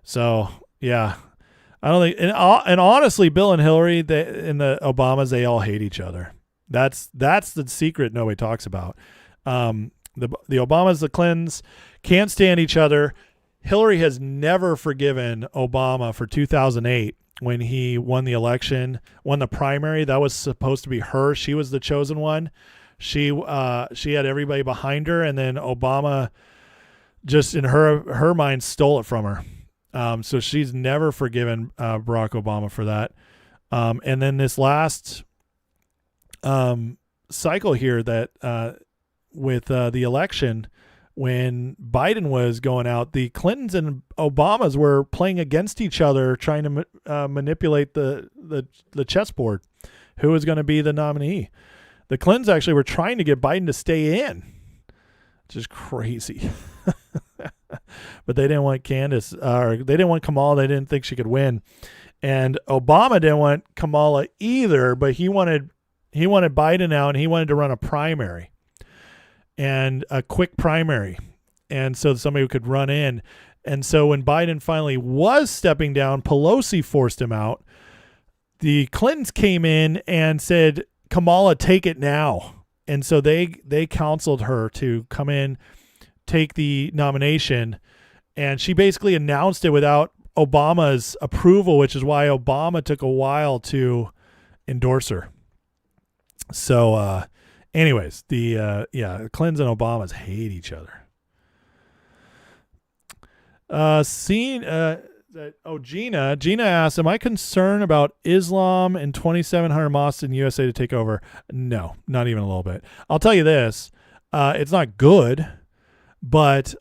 [SPEAKER 2] So, yeah. I don't think, and honestly, Bill and Hillary, and the Obamas, they all hate each other. That's the secret nobody talks about. The Obamas, the Clintons can't stand each other. Hillary has never forgiven Obama for 2008 when he won the election, won the primary. That was supposed to be her. She was the chosen one. She had everybody behind her, and then Obama just in her mind stole it from her. So she's never forgiven Barack Obama for that. And then this last cycle here that with the election, when Biden was going out, the Clintons and Obamas were playing against each other, trying to manipulate the chessboard. Who was going to be the nominee? The Clintons actually were trying to get Biden to stay in, which is crazy. But they didn't want Candace, or they didn't want Kamala. They didn't think she could win. And Obama didn't want Kamala either, but he wanted Biden out, and he wanted to run a primary. And a quick primary, and so somebody who could run in. And so when Biden finally was stepping down, Pelosi forced him out. The Clintons came in and said, Kamala, take it now. And so they counseled her to come in, take the nomination, and she basically announced it without Obama's approval, which is why Obama took a while to endorse her. So, anyways, the Clintons and Obamas hate each other. Gina asks, am I concerned about Islam and 2,700 mosques in USA to take over? No, not even a little bit. I'll tell you this, it's not good, but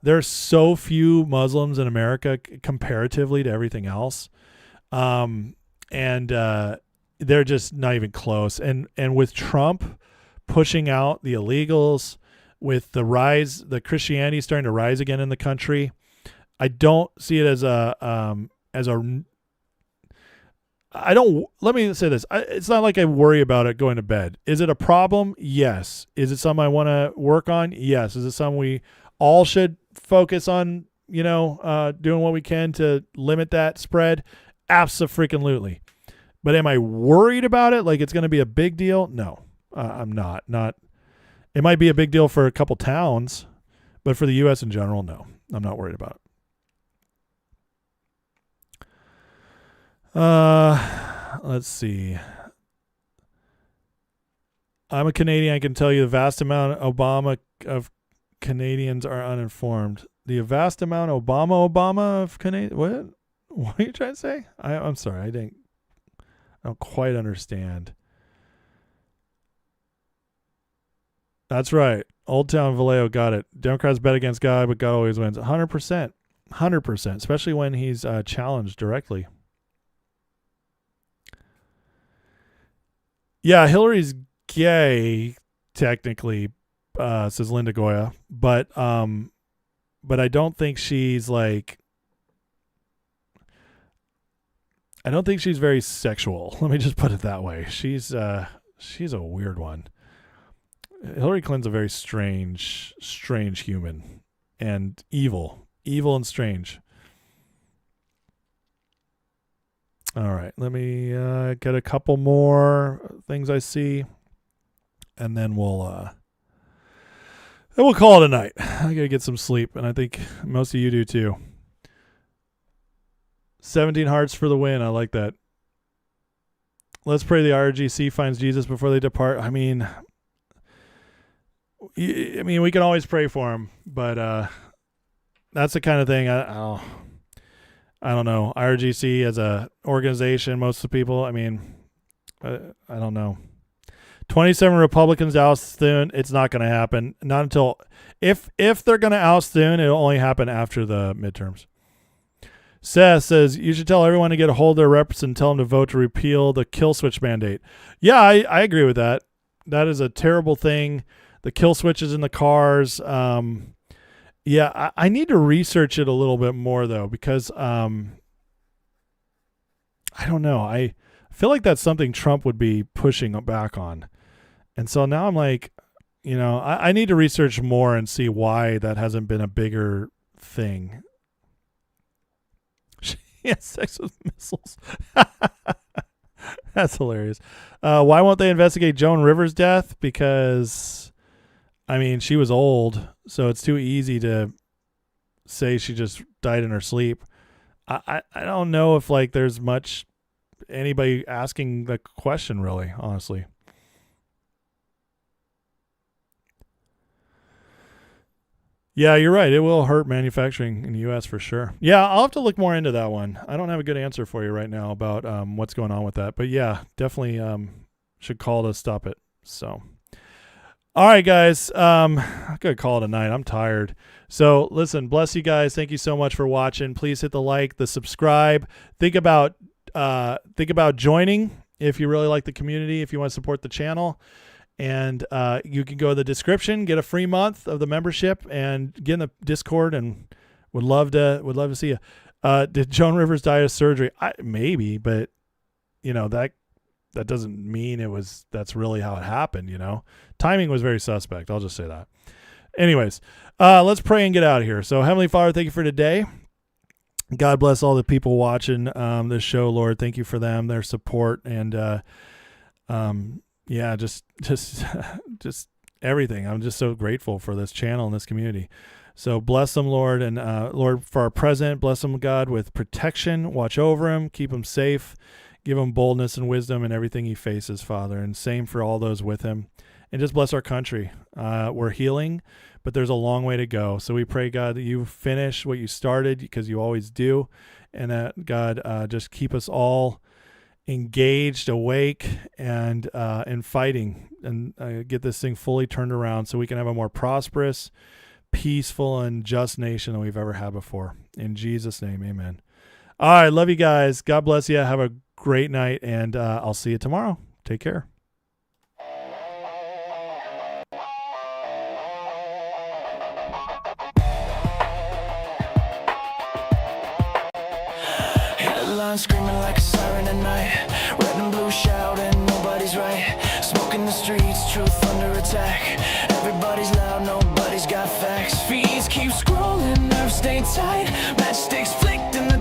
[SPEAKER 2] there's so few Muslims in America comparatively to everything else. And they're just not even close. And with Trump pushing out the illegals, with the Christianity starting to rise again in the country, I don't see it let me say this. It's not like I worry about it going to bed. Is it a problem? Yes. Is it something I want to work on? Yes. Is it something we all should focus on, doing what we can to limit that spread? Abso-freaking-lutely. But am I worried about it? Like it's going to be a big deal? No, I'm not. It might be a big deal for a couple towns, but for the U.S. in general, no, I'm not worried about it. Let's see. I'm a Canadian. I can tell you the vast amount of Canadians are uninformed. The vast amount Obama of Canadians. What are you trying to say? I'm sorry. I don't quite understand. That's right. Old Town Vallejo got it. Democrats bet against God, but God always wins. 100%. 100%, especially when he's challenged directly. Yeah, Hillary's gay, technically, says Linda Goya, but I don't think she's like. I don't think she's very sexual. Let me just put it that way. She's a weird one. Hillary Clinton's a very strange human, and evil and strange. All right, let me get a couple more things I see, and then we'll call it a night. I gotta get some sleep, and I think most of you do too. 17 hearts for the win. I like that. Let's pray the IRGC finds Jesus before they depart. I mean, we can always pray for him, but that's the kind of thing. I don't know. IRGC as a organization, most of the people, I mean, I don't know. 27 Republicans oust soon. It's not going to happen. Not until, if they're going to oust soon, it'll only happen after the midterms. Seth says, you should tell everyone to get a hold of their reps and tell them to vote to repeal the kill switch mandate. Yeah, I agree with that. That is a terrible thing. The kill switches in the cars. Yeah, I need to research it a little bit more, though, because I don't know. I feel like that's something Trump would be pushing back on. And so now I'm like, I need to research more and see why that hasn't been a bigger thing. She has sex with missiles. That's hilarious. Why won't they investigate Joan Rivers' death? Because, I mean, she was old, so it's too easy to say she just died in her sleep. I don't know if there's much anybody asking the question, really, honestly. Yeah, you're right. It will hurt manufacturing in the U.S. for sure. Yeah, I'll have to look more into that one. I don't have a good answer for you right now about what's going on with that. But yeah, definitely should call to stop it. So, all right, guys. I'm going to call it a night. I'm tired. So listen, bless you guys. Thank you so much for watching. Please hit the like, the subscribe. Think about joining if you really like the community, if you want to support the channel. And you can go to the description, get a free month of the membership, and get in the Discord. And would love to see you. Did Joan Rivers die of surgery? Maybe, but that doesn't mean that's really how it happened. Timing was very suspect. I'll just say that. Anyways, let's pray and get out of here. So, Heavenly Father, thank you for today. God bless all the people watching this show, Lord. Thank you for them, their support, and yeah, just everything. I'm just so grateful for this channel and this community. So bless them, Lord, and Lord, for our president, bless them, God, with protection. Watch over him, keep him safe, give him boldness and wisdom in everything he faces, Father, and same for all those with him. And just bless our country. We're healing, but there's a long way to go. So we pray, God, that you finish what you started, because you always do, and that, God, just keep us all engaged, awake, and fighting, and get this thing fully turned around so we can have a more prosperous, peaceful, and just nation than we've ever had before. In Jesus' name, amen. All right, love you guys. God bless you. Have a great night, and I'll see you tomorrow. Take care.
[SPEAKER 1] Screaming like a siren at night, red and blue shouting, nobody's right. Smoke in the streets, truth under attack. Everybody's loud, nobody's got facts. Feeds keep scrolling, nerves stay tight. Matchsticks flicked in the